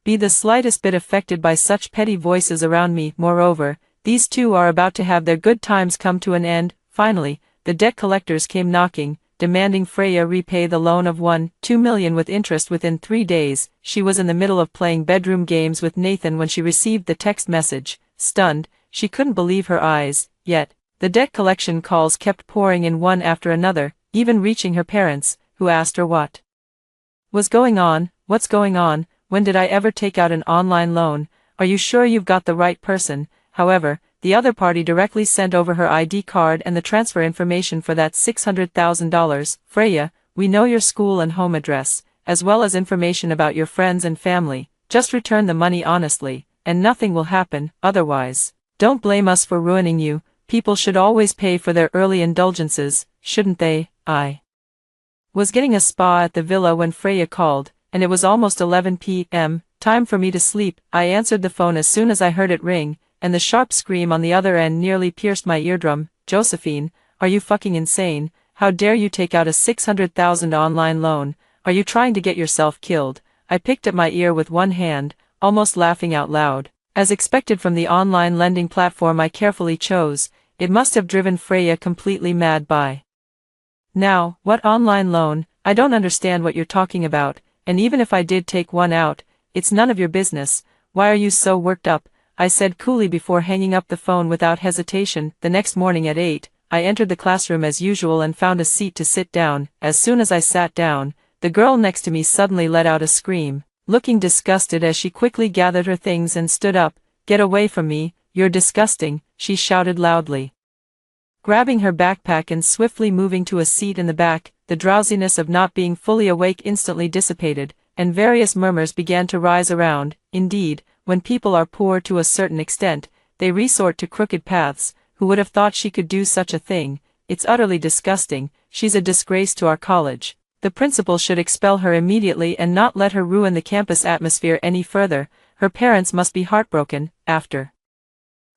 be the slightest bit affected by such petty voices around me? Moreover, these two are about to have their good times come to an end. Finally, the debt collectors came knocking, demanding Freya repay the loan of $1.2 million with interest within 3 days. She was in the middle of playing bedroom games with Nathan when she received the text message. Stunned, she couldn't believe her eyes. Yet, the debt collection calls kept pouring in one after another, even reaching her parents, who asked her what was going on. What's going on? When did I ever take out an online loan? Are you sure you've got the right person? However, the other party directly sent over her ID card and the transfer information for that $600,000. Freya, we know your school and home address, as well as information about your friends and family. Just return the money honestly, and nothing will happen otherwise. Don't blame us for ruining you. People should always pay for their early indulgences, shouldn't they? I was getting a spa at the villa when Freya called, and it was almost 11 p.m., time for me to sleep. I answered the phone as soon as I heard it ring, and the sharp scream on the other end nearly pierced my eardrum. Josephine, are you fucking insane? How dare you take out a $600,000 online loan? Are you trying to get yourself killed? I picked at my ear with one hand, almost laughing out loud. As expected from the online lending platform I carefully chose, it must have driven Freya completely mad by now. What online loan? I don't understand what you're talking about, and even if I did take one out, it's none of your business. Why are you so worked up? I said coolly before hanging up the phone without hesitation. The next morning at 8, I entered the classroom as usual and found a seat to sit down. As soon as I sat down, the girl next to me suddenly let out a scream, looking disgusted as she quickly gathered her things and stood up. Get away from me, you're disgusting, she shouted loudly, grabbing her backpack and swiftly moving to a seat in the back. The drowsiness of not being fully awake instantly dissipated, and various murmurs began to rise around. Indeed, when people are poor to a certain extent, they resort to crooked paths. Who would have thought she could do such a thing? It's utterly disgusting. She's a disgrace to our college. The principal should expel her immediately and not let her ruin the campus atmosphere any further. Her parents must be heartbroken. After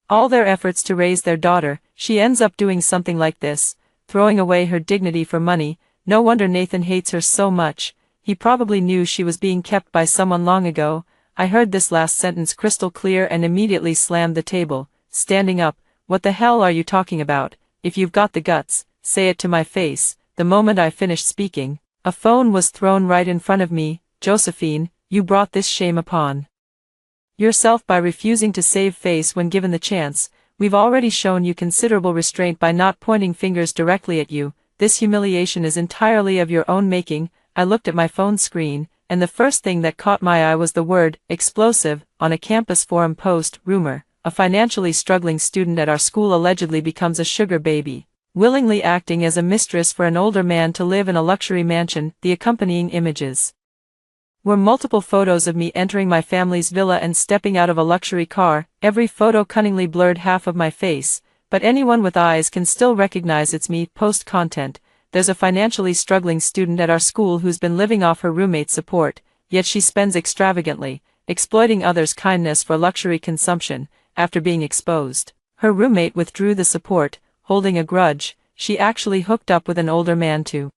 all their efforts to raise their daughter, she ends up doing something like this, throwing away her dignity for money. No wonder Nathan hates her so much. He probably knew she was being kept by someone long ago. I heard this last sentence crystal clear and immediately slammed the table, standing up. What the hell are you talking about? If you've got the guts, say it to my face. The moment I finished speaking, a phone was thrown right in front of me. Josephine, you brought this shame upon yourself by refusing to save face when given the chance. We've already shown you considerable restraint by not pointing fingers directly at you. This humiliation is entirely of your own making. I looked at my phone screen, and the first thing that caught my eye was the word, explosive, on a campus forum post. Rumor, a financially struggling student at our school allegedly becomes a sugar baby, willingly acting as a mistress for an older man to live in a luxury mansion. The accompanying images were multiple photos of me entering my family's villa and stepping out of a luxury car. Every photo cunningly blurred half of my face, but anyone with eyes can still recognize it's me. Post content. There's a financially struggling student at our school who's been living off her roommate's support, yet she spends extravagantly, exploiting others' kindness for luxury consumption. After being exposed, her roommate withdrew the support, holding a grudge. She actually hooked up with an older man to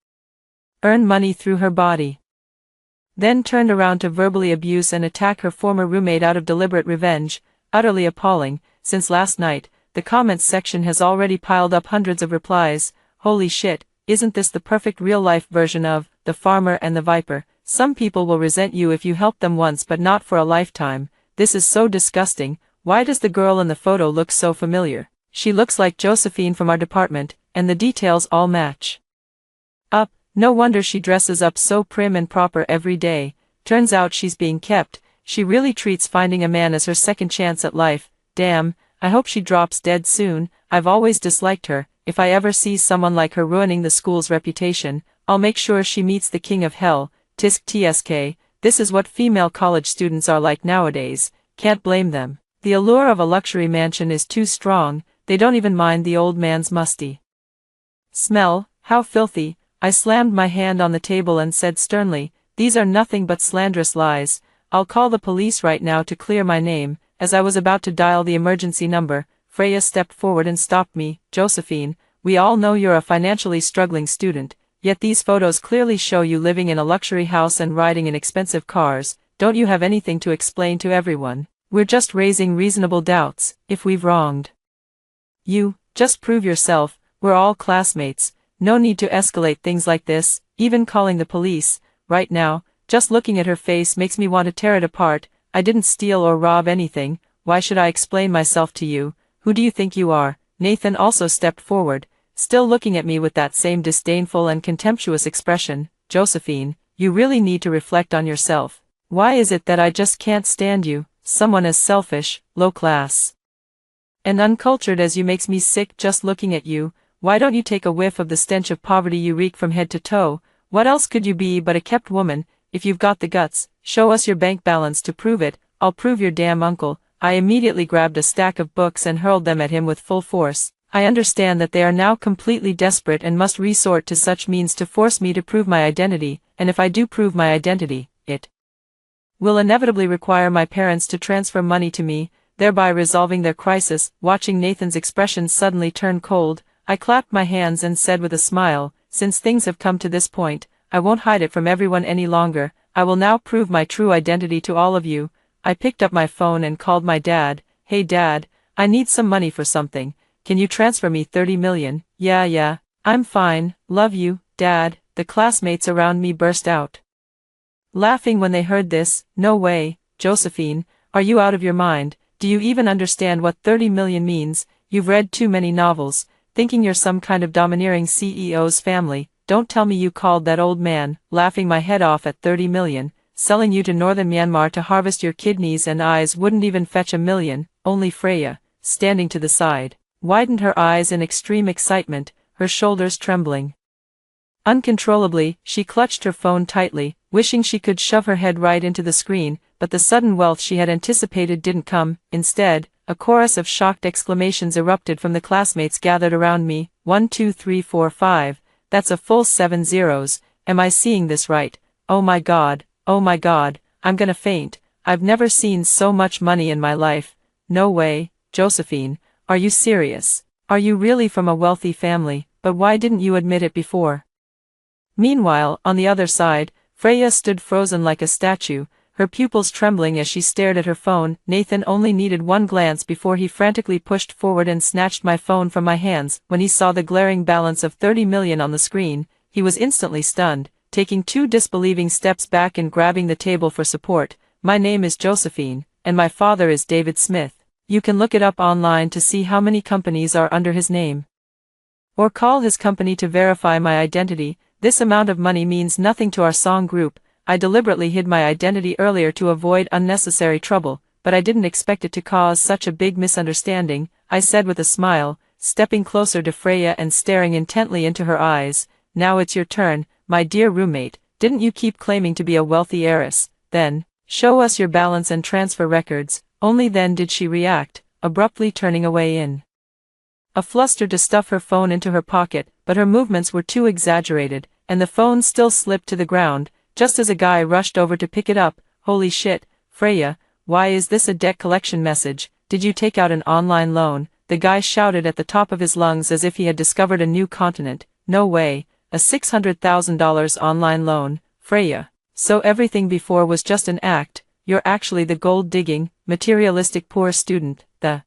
earn money through her body, then turned around to verbally abuse and attack her former roommate out of deliberate revenge. Utterly appalling. Since last night, the comments section has already piled up hundreds of replies. Holy shit, isn't this the perfect real-life version of The Farmer and the Viper? Some people will resent you if you help them once but not for a lifetime. This is so disgusting. Why does the girl in the photo look so familiar? She looks like Josephine from our department, and the details all match up. No wonder she dresses up so prim and proper every day. Turns out she's being kept. She really treats finding a man as her second chance at life. Damn, I hope she drops dead soon. I've always disliked her. If I ever see someone like her ruining the school's reputation, I'll make sure she meets the king of hell. Tisk tsk. This is what female college students are like nowadays. Can't blame them. The allure of a luxury mansion is too strong. They don't even mind the old man's musty smell. How filthy. I slammed my hand on the table and said sternly, these are nothing but slanderous lies. I'll call the police right now to clear my name. As I was about to dial the emergency number, Freya stepped forward and stopped me. Josephine, we all know you're a financially struggling student, yet these photos clearly show you living in a luxury house and riding in expensive cars. Don't you have anything to explain to everyone? We're just raising reasonable doubts. If we've wronged you, just prove yourself. We're all classmates. No need to escalate things like this, even calling the police. Right now, just looking at her face makes me want to tear it apart. I didn't steal or rob anything. Why should I explain myself to you? Who do you think you are? Nathan also stepped forward, still looking at me with that same disdainful and contemptuous expression. Josephine, you really need to reflect on yourself. Why is it that I just can't stand you? Someone as selfish, low class, and uncultured as you makes me sick just looking at you. Why don't you take a whiff of the stench of poverty you reek from head to toe? What else could you be but a kept woman? If you've got the guts, show us your bank balance to prove it. I'll prove your damn uncle. I immediately grabbed a stack of books and hurled them at him with full force. I understand that they are now completely desperate and must resort to such means to force me to prove my identity, and if I do prove my identity, it will inevitably require my parents to transfer money to me, thereby resolving their crisis. Watching Nathan's expression suddenly turn cold, I clapped my hands and said with a smile, since things have come to this point, I won't hide it from everyone any longer. I will now prove my true identity to all of you. I picked up my phone and called my dad. Hey dad, I need some money for something. Can you transfer me 30 million? Yeah, I'm fine. Love you, dad. The classmates around me burst out laughing when they heard this. No way, Josephine, are you out of your mind? Do you even understand what 30 million means? You've read too many novels, thinking you're some kind of domineering CEO's family. Don't tell me you called that old man, laughing my head off at 30 million, selling you to northern Myanmar to harvest your kidneys and eyes wouldn't even fetch $1 million. Only Freya, standing to the side, widened her eyes in extreme excitement, her shoulders trembling uncontrollably. She clutched her phone tightly, wishing she could shove her head right into the screen, but the sudden wealth she had anticipated didn't come. Instead, a chorus of shocked exclamations erupted from the classmates gathered around me. 1 2 3 4 5, that's a full 7 zeros. am I seeing this right? Oh my god, I'm gonna faint. I've never seen so much money in my life. No way, Josephine, are you serious? Are you really from a wealthy family, but why didn't you admit it before? Meanwhile, on the other side, Freya stood frozen like a statue, her pupils trembling as she stared at her phone. Nathan only needed one glance before he frantically pushed forward and snatched my phone from my hands. When he saw the glaring balance of 30 million on the screen, he was instantly stunned, taking 2 disbelieving steps back and grabbing the table for support. My name is Josephine, and my father is David Smith. You can look it up online to see how many companies are under his name. Or call his company to verify my identity. This amount of money means nothing to our song group. I deliberately hid my identity earlier to avoid unnecessary trouble, but I didn't expect it to cause such a big misunderstanding, I said with a smile, stepping closer to Freya and staring intently into her eyes. Now it's your turn, my dear roommate. Didn't you keep claiming to be a wealthy heiress? Then, show us your balance and transfer records. Only then did she react, abruptly turning away in a fluster to stuff her phone into her pocket, but her movements were too exaggerated, and the phone still slipped to the ground, just as a guy rushed over to pick it up. Holy shit, Freya, why is this a debt collection message? Did you take out an online loan? The guy shouted at the top of his lungs as if he had discovered a new continent. No way, a $600,000 online loan, Freya. So everything before was just an act. You're actually the gold-digging, materialistic poor student. The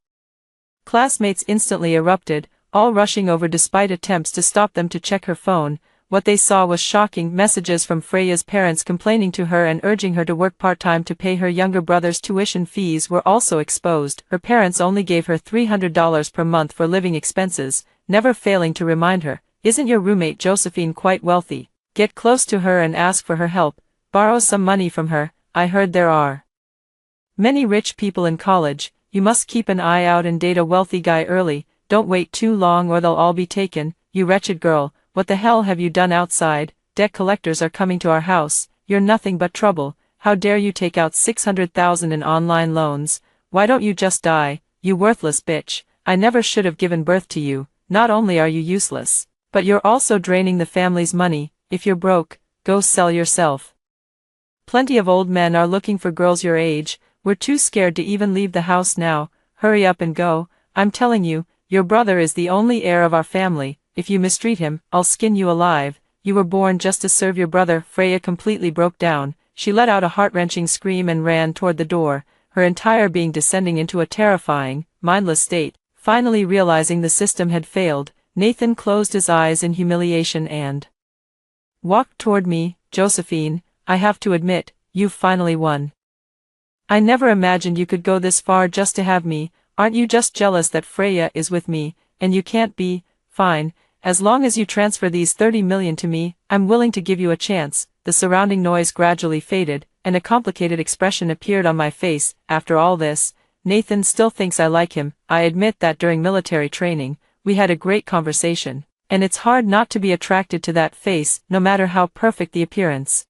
classmates instantly erupted, all rushing over despite attempts to stop them to check her phone. What they saw was shocking. Messages from Freya's parents complaining to her and urging her to work part-time to pay her younger brother's tuition fees were also exposed. Her parents only gave her $300 per month for living expenses, never failing to remind her, "Isn't your roommate Josephine quite wealthy? Get close to her and ask for her help. Borrow some money from her. I heard there are many rich people in college. You must keep an eye out and date a wealthy guy early. Don't wait too long or they'll all be taken. You wretched girl, what the hell have you done outside? Debt collectors are coming to our house. You're nothing but trouble. How dare you take out $600,000 in online loans? Why don't you just die, you worthless bitch? I never should have given birth to you. Not only are you useless, but you're also draining the family's money. If you're broke, go sell yourself. Plenty of old men are looking for girls your age. We're too scared to even leave the house now. Hurry up and go. I'm telling you, your brother is the only heir of our family. If you mistreat him, I'll skin you alive. You were born just to serve your brother." Freya completely broke down. She let out a heart-wrenching scream and ran toward the door, her entire being descending into a terrifying, mindless state. Finally realizing the system had failed, Nathan closed his eyes in humiliation and walked toward me. "Josephine, I have to admit, you've finally won. I never imagined you could go this far just to have me. Aren't you just jealous that Freya is with me, and you can't be? Fine, as long as you transfer these 30 million to me, I'm willing to give you a chance." The surrounding noise gradually faded, and a complicated expression appeared on my face. After all this, Nathan still thinks I like him. I admit that during military training, we had a great conversation, and it's hard not to be attracted to that face, no matter how perfect the appearance.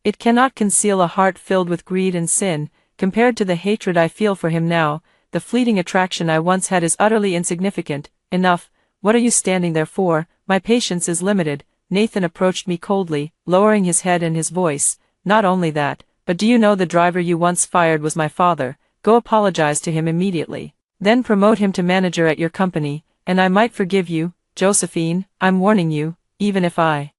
It cannot conceal a heart filled with greed and sin. Compared to the hatred I feel for him now, the fleeting attraction I once had is utterly insignificant. Enough, what are you standing there for? My patience is limited. Nathan approached me coldly, lowering his head and his voice. "Not only that, but do you know the driver you once fired was my father? Go apologize to him immediately. Then promote him to manager at your company, and I might forgive you. Josephine, I'm warning you, even if I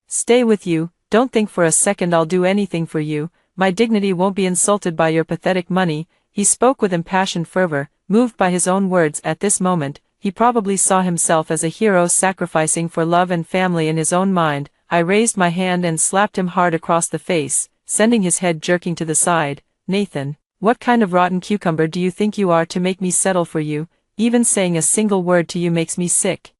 stay with you, don't think for a second I'll do anything for you. My dignity won't be insulted by your pathetic money." He spoke with impassioned fervor, moved by his own words. At this moment, he probably saw himself as a hero sacrificing for love and family in his own mind. I raised my hand and slapped him hard across the face, sending his head jerking to the side. "Nathan, what kind of rotten cucumber do you think you are to make me settle for you? Even saying a single word to you makes me sick.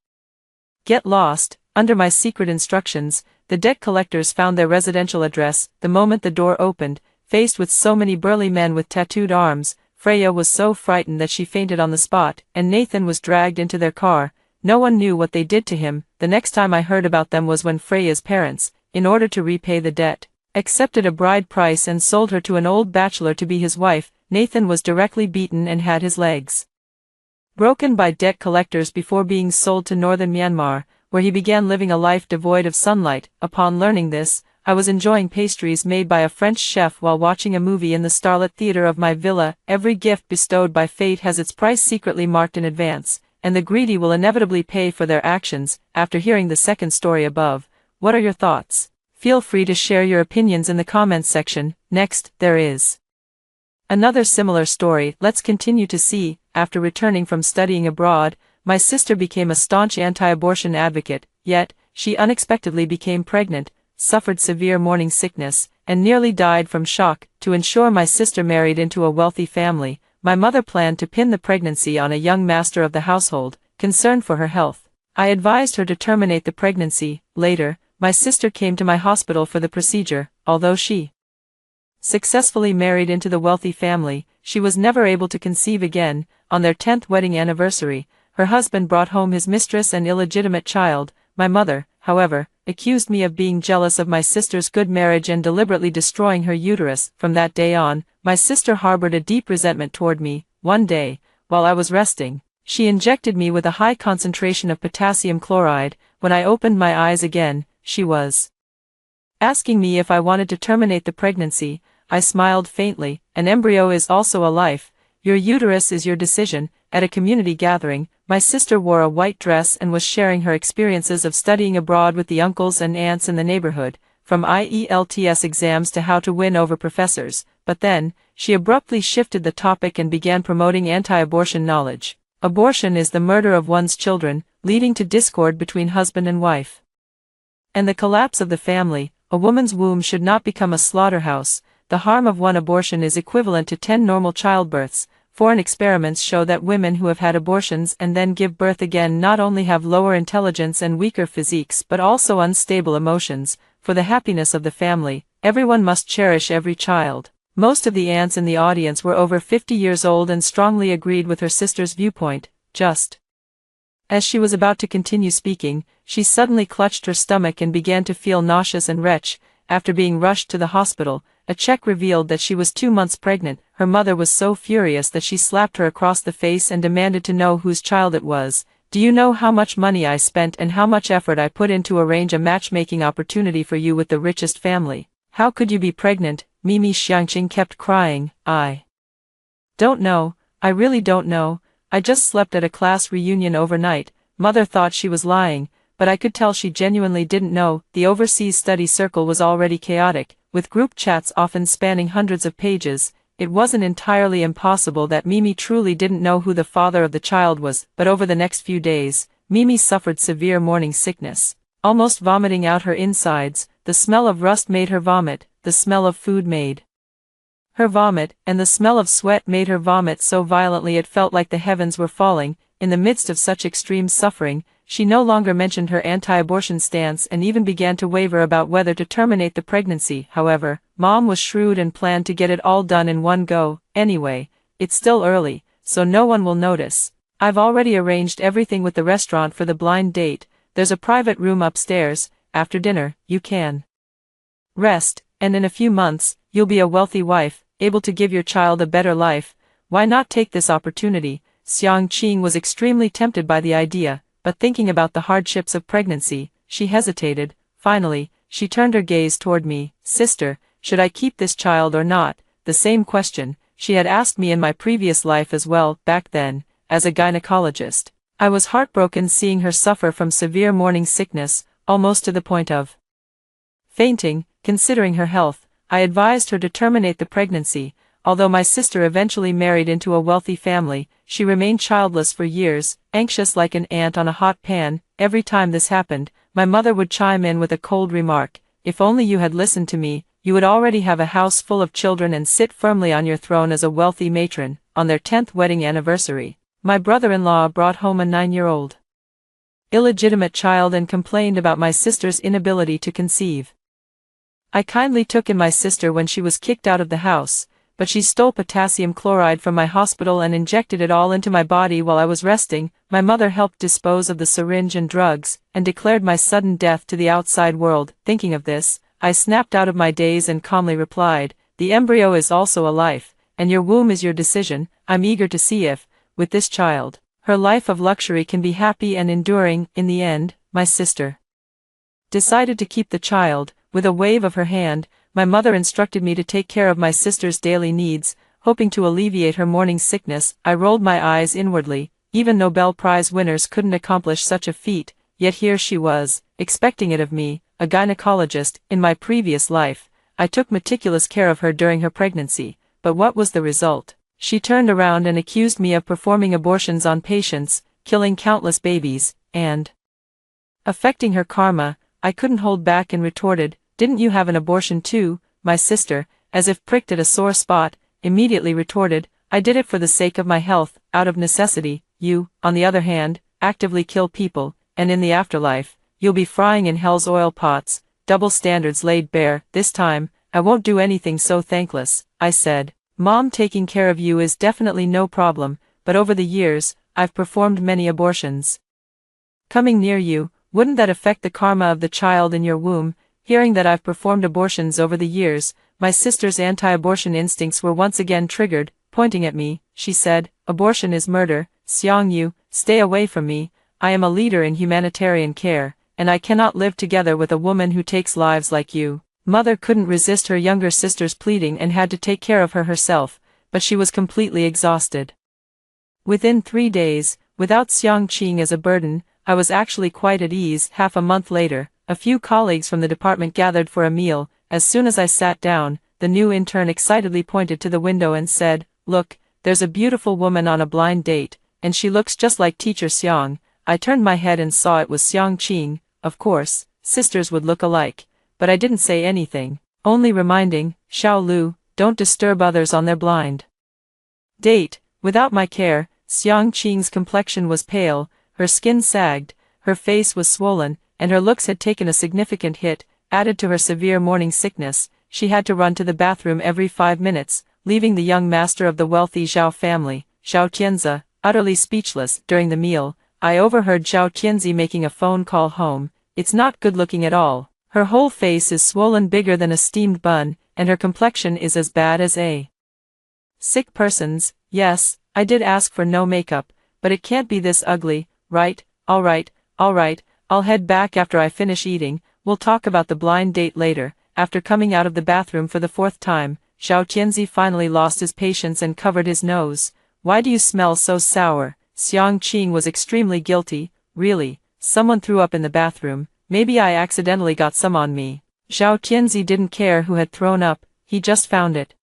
Get lost." Under my secret instructions, the debt collectors found their residential address. The moment the door opened, faced with so many burly men with tattooed arms, Freya was so frightened that she fainted on the spot, and Nathan was dragged into their car. No one knew what they did to him. The next time I heard about them was when Freya's parents, in order to repay the debt, accepted a bride price and sold her to an old bachelor to be his wife. Nathan was directly beaten and had his legs broken by debt collectors before being sold to northern Myanmar. where he began living a life devoid of sunlight. Upon learning this, I was enjoying pastries made by a French chef while watching a movie in the starlit theater of my villa. Every gift bestowed by fate has its price secretly marked in advance, and the greedy will inevitably pay for their actions. After hearing the second story above, what are your thoughts? Feel free to share your opinions in the comments section. Next, there is another similar story. Let's continue to see. After returning from studying abroad, my sister became a staunch anti-abortion advocate, yet, she unexpectedly became pregnant, suffered severe morning sickness, and nearly died from shock. To ensure my sister married into a wealthy family, my mother planned to pin the pregnancy on a young master of the household, concerned for her health. I advised her to terminate the pregnancy. Later, my sister came to my hospital for the procedure. Although she successfully married into the wealthy family, she was never able to conceive again. On their 10th wedding anniversary, her husband brought home his mistress and illegitimate child. My mother, however, accused me of being jealous of my sister's good marriage and deliberately destroying her uterus. From that day on, my sister harbored a deep resentment toward me. One day, while I was resting, she injected me with a high concentration of potassium chloride. When I opened my eyes again, she was asking me if I wanted to terminate the pregnancy. I smiled faintly. An embryo is also a life. Your uterus is your decision. At a community gathering, my sister wore a white dress and was sharing her experiences of studying abroad with the uncles and aunts in the neighborhood, from IELTS exams to how to win over professors. But then, she abruptly shifted the topic and began promoting anti-abortion knowledge. Abortion is the murder of one's children, leading to discord between husband and wife, and the collapse of the family. A woman's womb should not become a slaughterhouse. The harm of one abortion is equivalent to 10 normal childbirths. Foreign experiments show that women who have had abortions and then give birth again not only have lower intelligence and weaker physiques but also unstable emotions. For the happiness of the family, everyone must cherish every child. Most of the aunts in the audience were over 50 years old and strongly agreed with her sister's viewpoint. Just as she was about to continue speaking, she suddenly clutched her stomach and began to feel nauseous and retch. After being rushed to the hospital, a check revealed that she was 2 months pregnant. Her mother was so furious that she slapped her across the face and demanded to know whose child it was. Do you know how much money I spent and how much effort I put in to arrange a matchmaking opportunity for you with the richest family? How could you be pregnant? Mimi Xiangqing kept crying. I don't know. I really don't know. I just slept at a class reunion overnight. Mother thought she was lying, but I could tell she genuinely didn't know. The overseas study circle was already chaotic, with group chats often spanning hundreds of pages. It wasn't entirely impossible that Mimi truly didn't know who the father of the child was, but over the next few days, Mimi suffered severe morning sickness, almost vomiting out her insides. The smell of rust made her vomit, the smell of food made her vomit, and the smell of sweat made her vomit so violently it felt like the heavens were falling. In the midst of such extreme suffering, she no longer mentioned her anti-abortion stance and even began to waver about whether to terminate the pregnancy. However, Mom was shrewd and planned to get it all done in one go. Anyway, it's still early, so no one will notice. I've already arranged everything with the restaurant for the blind date. There's a private room upstairs. After dinner, you can rest, and in a few months, you'll be a wealthy wife, able to give your child a better life. Why not take this opportunity? Xiang Qing was extremely tempted by the idea, but thinking about the hardships of pregnancy, she hesitated. Finally, she turned her gaze toward me. Sister, should I keep this child or not? The same question she had asked me in my previous life as well. Back then, as a gynecologist, I was heartbroken seeing her suffer from severe morning sickness, almost to the point of fainting. Considering her health, I advised her to terminate the pregnancy. Although my sister eventually married into a wealthy family, she remained childless for years, anxious like an ant on a hot pan. Every time this happened, my mother would chime in with a cold remark. If only you had listened to me, you would already have a house full of children and sit firmly on your throne as a wealthy matron. On their 10th wedding anniversary, my brother-in-law brought home a 9-year-old illegitimate child and complained about my sister's inability to conceive. I kindly took in my sister when she was kicked out of the house, but she stole potassium chloride from my hospital and injected it all into my body while I was resting. My mother helped dispose of the syringe and drugs, and declared my sudden death to the outside world. Thinking of this, I snapped out of my daze and calmly replied, the embryo is also a life, and your womb is your decision. I'm eager to see if, with this child, her life of luxury can be happy and enduring. In the end, my sister decided to keep the child. With a wave of her hand, my mother instructed me to take care of my sister's daily needs, hoping to alleviate her morning sickness. I rolled my eyes inwardly. Even Nobel Prize winners couldn't accomplish such a feat, yet here she was, expecting it of me, a gynecologist. In my previous life, I took meticulous care of her during her pregnancy, but what was the result? She turned around and accused me of performing abortions on patients, killing countless babies, and affecting her karma. I couldn't hold back and retorted, "Didn't you have an abortion too?" My sister, as if pricked at a sore spot, immediately retorted, "I did it for the sake of my health, out of necessity. You, on the other hand, actively kill people, and in the afterlife, you'll be frying in hell's oil pots." Double standards laid bare. "This time, I won't do anything so thankless," I said. "Mom, taking care of you is definitely no problem, but over the years, I've performed many abortions. Coming near you, wouldn't that affect the karma of the child in your womb?" Hearing that I've performed abortions over the years, my sister's anti-abortion instincts were once again triggered. Pointing at me, she said, "Abortion is murder. Xiangyu, stay away from me. I am a leader in humanitarian care, and I cannot live together with a woman who takes lives like you." Mother couldn't resist her younger sister's pleading and had to take care of her herself, but she was completely exhausted. Within 3 days, without Xiangqing as a burden, I was actually quite at ease. Half a month later, a few colleagues from the department gathered for a meal. As soon as I sat down, the new intern excitedly pointed to the window and said, "Look, there's a beautiful woman on a blind date, and she looks just like Teacher Xiang." I turned my head and saw it was Xiangqing. Of course, sisters would look alike, but I didn't say anything, only reminding, "Xiao Lu, don't disturb others on their blind date." Without my care, Xiangqing's complexion was pale, her skin sagged, her face was swollen, and her looks had taken a significant hit. Added to her severe morning sickness, she had to run to the bathroom every 5 minutes, leaving the young master of the wealthy Zhao family, Zhao Tianzi, utterly speechless. During the meal, I overheard Zhao Tianzi making a phone call home. "It's not good looking at all. Her whole face is swollen bigger than a steamed bun, and her complexion is as bad as a sick person's." Yes, I did ask for no makeup, but it can't be this ugly, right? All right, I'll head back after I finish eating. We'll talk about the blind date later. After coming out of the bathroom for the 4th time, Zhao Tianzi finally lost his patience and covered his nose. "Why do you smell so sour?" Xiangqing was extremely guilty. "Really, someone threw up in the bathroom. Maybe I accidentally got some on me." Zhao Tianzi didn't care who had thrown up, he just found it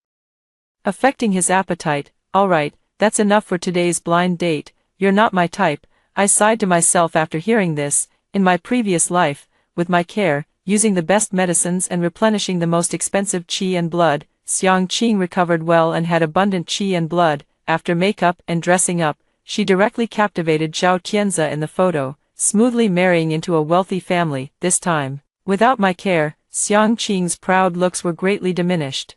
affecting his appetite. "All right, that's enough for today's blind date. You're not my type." I sighed to myself after hearing this. In my previous life, with my care, using the best medicines and replenishing the most expensive qi and blood, Xiangqing recovered well and had abundant qi and blood. After makeup and dressing up, she directly captivated Zhao Tianzi in the photo, smoothly marrying into a wealthy family. This time, without my care, Xiangqing's proud looks were greatly diminished.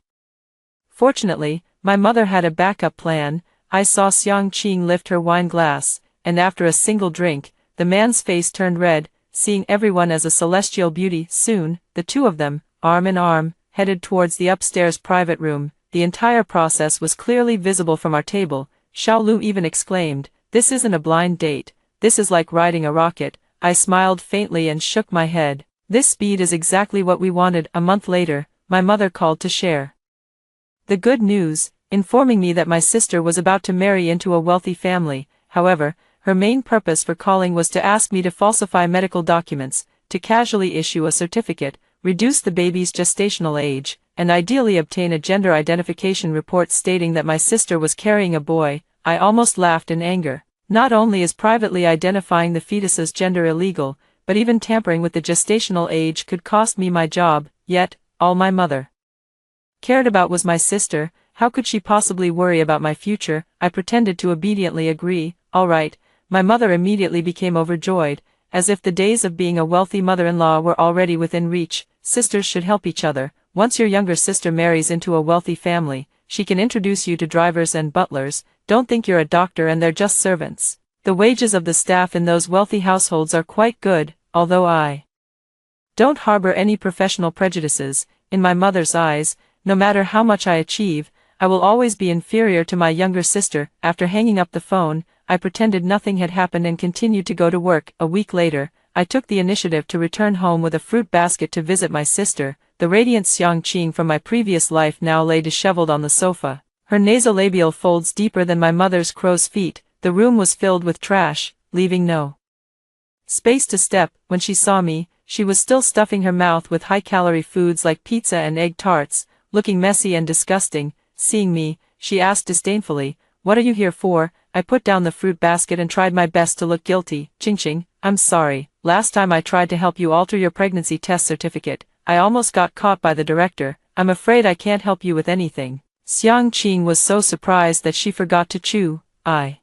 Fortunately, my mother had a backup plan. I saw Xiangqing lift her wine glass, and after a single drink, the man's face turned red, seeing everyone as a celestial beauty. Soon, the two of them, arm in arm, headed towards the upstairs private room. The entire process was clearly visible from our table. Xiao Lu even exclaimed, "This isn't a blind date, this is like riding a rocket." I smiled faintly and shook my head. This speed is exactly what we wanted. A month later, my mother called to share the good news, informing me that my sister was about to marry into a wealthy family. However, her main purpose for calling was to ask me to falsify medical documents, to casually issue a certificate, reduce the baby's gestational age, and ideally obtain a gender identification report stating that my sister was carrying a boy. I almost laughed in anger. Not only is privately identifying the fetus's gender illegal, but even tampering with the gestational age could cost me my job. Yet, all my mother cared about was my sister. How could she possibly worry about my future? I pretended to obediently agree. "All right." My mother immediately became overjoyed, as if the days of being a wealthy mother-in-law were already within reach. Sisters should help each other. Once your younger sister marries into a wealthy family, she can introduce you to drivers and butlers. Don't think you're a doctor and they're just servants. The wages of the staff in those wealthy households are quite good, although I don't harbor any professional prejudices. In my mother's eyes, no matter how much I achieve, I will always be inferior to my younger sister. After hanging up the phone, I pretended nothing had happened and continued to go to work. A week later, I took the initiative to return home with a fruit basket to visit my sister. The radiant Xiang Qing from my previous life now lay disheveled on the sofa. Her nasolabial folds deeper than my mother's crow's feet. The room was filled with trash, leaving no space to step. When she saw me, she was still stuffing her mouth with high-calorie foods like pizza and egg tarts, looking messy and disgusting. Seeing me, she asked disdainfully, "What are you here for?" I put down the fruit basket and tried my best to look guilty. "Ching, I'm sorry. Last time I tried to help you alter your pregnancy test certificate, I almost got caught by the director. I'm afraid I can't help you with anything." Xiang Qing was so surprised that she forgot to chew. I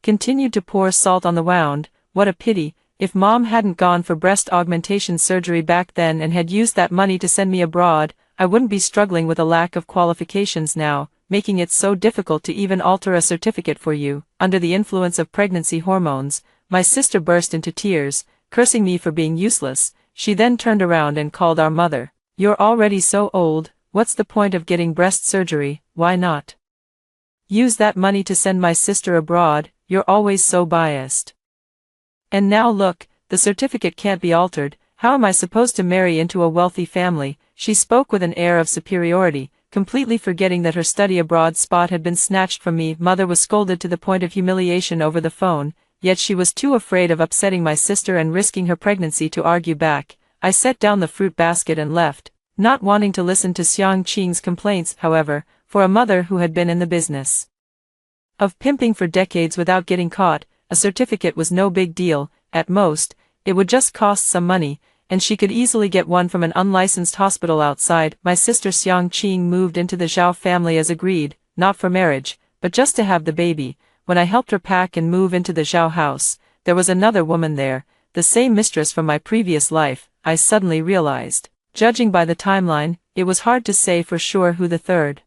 continued to pour salt on the wound. What a pity. If Mom hadn't gone for breast augmentation surgery back then and had used that money to send me abroad, I wouldn't be struggling with a lack of qualifications now, making it so difficult to even alter a certificate for you. Under the influence of pregnancy hormones, my sister burst into tears, cursing me for being useless. She then turned around and called our mother. "You're already so old, what's the point of getting breast surgery? Why not use that money to send my sister abroad? You're always so biased. And now look, the certificate can't be altered. How am I supposed to marry into a wealthy family?" She spoke with an air of superiority, completely forgetting that her study abroad spot had been snatched from me. Mother was scolded to the point of humiliation over the phone, yet she was too afraid of upsetting my sister and risking her pregnancy to argue back. I set down the fruit basket and left, not wanting to listen to Xiang Qing's complaints. However, for a mother who had been in the business of pimping for decades without getting caught, a certificate was no big deal. At most, it would just cost some money, and she could easily get one from an unlicensed hospital outside. My sister Xiang Qing moved into the Zhao family as agreed, not for marriage, but just to have the baby. When I helped her pack and move into the Zhao house, there was another woman there, the same mistress from my previous life. I suddenly realized, judging by the timeline, it was hard to say for sure who the third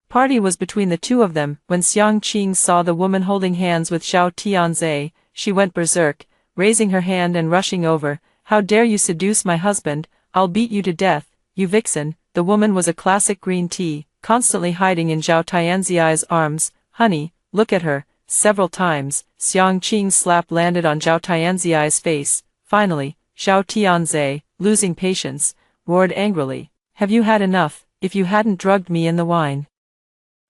party was between the two of them. When Xiang Qing saw the woman holding hands with Zhao Tianze, she went berserk, raising her hand and rushing over. "How dare you seduce my husband? I'll beat you to death, you vixen." The woman was a classic green tea, constantly hiding in Zhao Tianzi's arms. "Honey, look at her." Several times, Xiang Qing's slap landed on Zhao Tianzi's face. Finally, Zhao Tianze, losing patience, roared angrily, "Have you had enough? If you hadn't drugged me in the wine,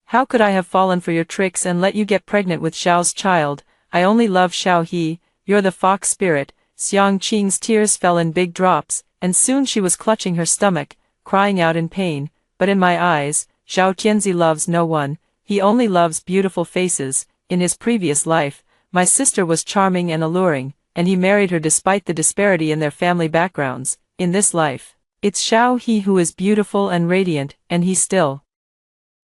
how could I have fallen for your tricks and let you get pregnant with Xiao's child? I only love Xiao He. You're the fox spirit." Xiang Qing's tears fell in big drops, and soon she was clutching her stomach, crying out in pain. But in my eyes, Zhao Tianzi loves no one. He only loves beautiful faces. In his previous life, my sister was charming and alluring, and he married her despite the disparity in their family backgrounds. In this life, it's Xiao He who is beautiful and radiant, and he still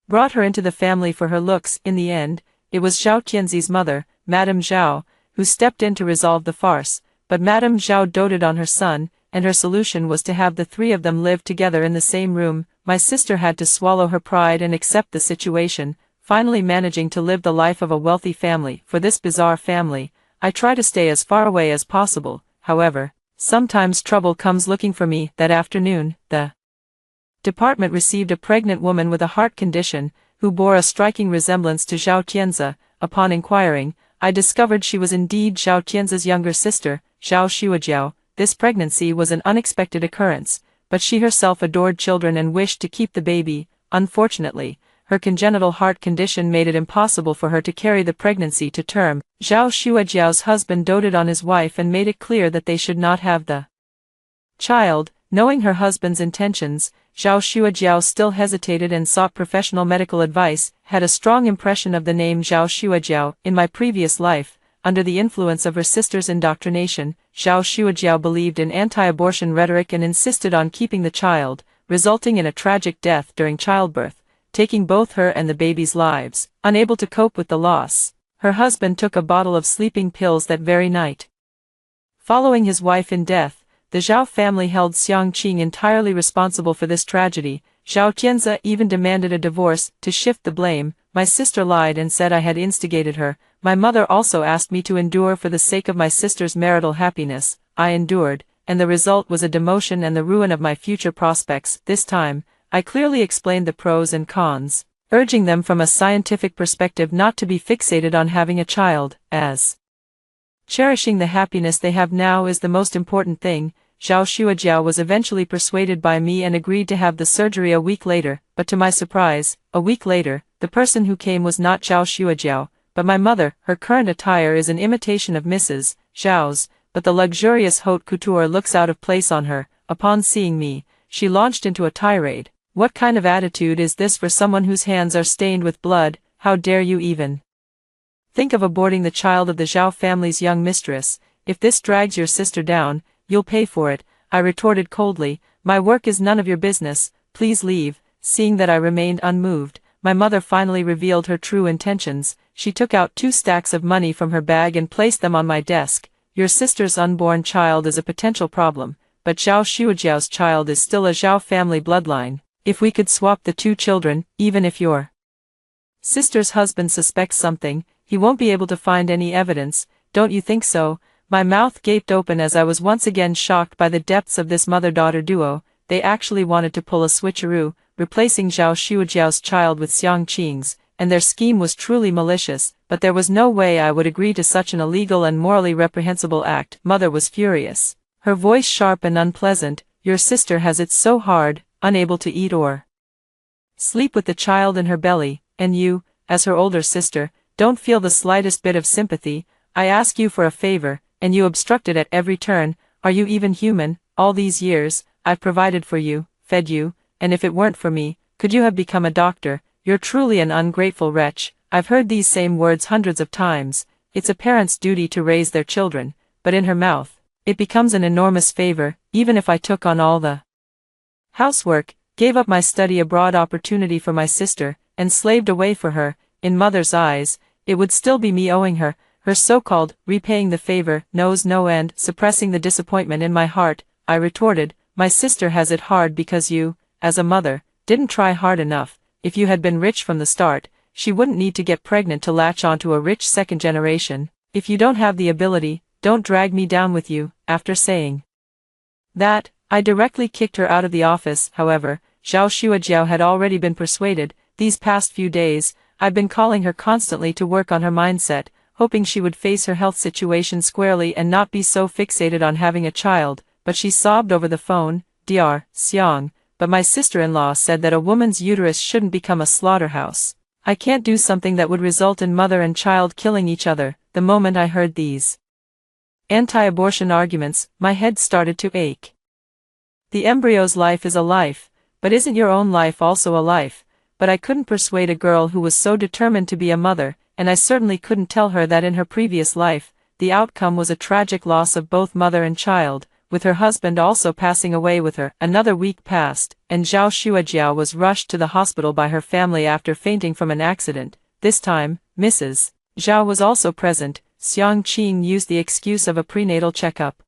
brought her into the family for her looks. In the end, it was Zhao Tianzi's mother, Madame Zhao, who stepped in to resolve the farce. But Madame Zhao doted on her son, and her solution was to have the three of them live together in the same room. My sister had to swallow her pride and accept the situation, finally managing to live the life of a wealthy family. For this bizarre family, I try to stay as far away as possible. However, sometimes trouble comes looking for me. That afternoon, the department received a pregnant woman with a heart condition, who bore a striking resemblance to Zhao Tianzi. Upon inquiring, I discovered she was indeed Zhao Tianzi's younger sister, Zhao Xuejiao. This pregnancy was an unexpected occurrence, but she herself adored children and wished to keep the baby. Unfortunately, her congenital heart condition made it impossible for her to carry the pregnancy to term. Zhao Xuejiao's husband doted on his wife and made it clear that they should not have the child. Knowing her husband's intentions, Zhao Xuejiao still hesitated and sought professional medical advice. Had a strong impression of the name Zhao Xuejiao. In my previous life, under the influence of her sister's indoctrination, Zhao Xuejiao believed in anti-abortion rhetoric and insisted on keeping the child, resulting in a tragic death during childbirth, taking both her and the baby's lives. Unable to cope with the loss, her husband took a bottle of sleeping pills that very night. Following his wife in death, the Zhao family held Xiang Qing entirely responsible for this tragedy. Zhao Tianzi even demanded a divorce to shift the blame. My sister lied and said I had instigated her. My mother also asked me to endure for the sake of my sister's marital happiness. I endured, and the result was a demotion and the ruin of my future prospects. This time, I clearly explained the pros and cons, urging them from a scientific perspective not to be fixated on having a child, as Cherishing the happiness they have now is the most important thing. Zhao Xuejiao was eventually persuaded by me and agreed to have the surgery a week later, but to my surprise, a week later, the person who came was not Zhao Xuejiao, but my mother. Her current attire is an imitation of Mrs. Zhao's, but the luxurious haute couture looks out of place on her. Upon seeing me, she launched into a tirade. What kind of attitude is this for someone whose hands are stained with blood? How dare you even think of aborting the child of the Zhao family's young mistress? If this drags your sister down, you'll pay for it, I retorted coldly. My work is none of your business, please leave. Seeing that I remained unmoved, my mother finally revealed her true intentions. She took out 2 stacks of money from her bag and placed them on my desk. Your sister's unborn child is a potential problem, but Zhao Xuejiao's child is still a Zhao family bloodline. If we could swap the 2 children, even if your sister's husband suspects something, he won't be able to find any evidence, don't you think so? My mouth gaped open as I was once again shocked by the depths of this mother-daughter duo. They actually wanted to pull a switcheroo, replacing Zhao Xuejiao's child with Xiang Qing's, and their scheme was truly malicious, but there was no way I would agree to such an illegal and morally reprehensible act. Mother was furious, her voice sharp and unpleasant. Your sister has it so hard, unable to eat or sleep with the child in her belly, and you, as her older sister, don't feel the slightest bit of sympathy. I ask you for a favor, and you obstruct it at every turn. Are you even human? All these years, I've provided for you, fed you, and if it weren't for me, could you have become a doctor? You're truly an ungrateful wretch. I've heard these same words hundreds of times. It's a parent's duty to raise their children, but in her mouth, it becomes an enormous favor. Even if I took on all the housework, gave up my study abroad opportunity for my sister, and slaved away for her, in mother's eyes, it would still be me owing her. Her so-called repaying the favor knows no end. Suppressing the disappointment in my heart, I retorted, my sister has it hard because you, as a mother, didn't try hard enough. If you had been rich from the start, she wouldn't need to get pregnant to latch onto a rich second generation. If you don't have the ability, don't drag me down with you. After saying that, I directly kicked her out of the office. However, Zhao Xuejiao had already been persuaded. These past few days, I've been calling her constantly to work on her mindset, hoping she would face her health situation squarely and not be so fixated on having a child, but she sobbed over the phone. Dr. Xiang, but my sister-in-law said that a woman's uterus shouldn't become a slaughterhouse. I can't do something that would result in mother and child killing each other. The moment I heard these anti-abortion arguments, my head started to ache. The embryo's life is a life, but isn't your own life also a life? But I couldn't persuade a girl who was so determined to be a mother, and I certainly couldn't tell her that in her previous life, the outcome was a tragic loss of both mother and child, with her husband also passing away with her. Another week passed, and Zhao Xuejiao was rushed to the hospital by her family after fainting from an accident. This time, Mrs. Zhao was also present. Xiang Qing used the excuse of a prenatal checkup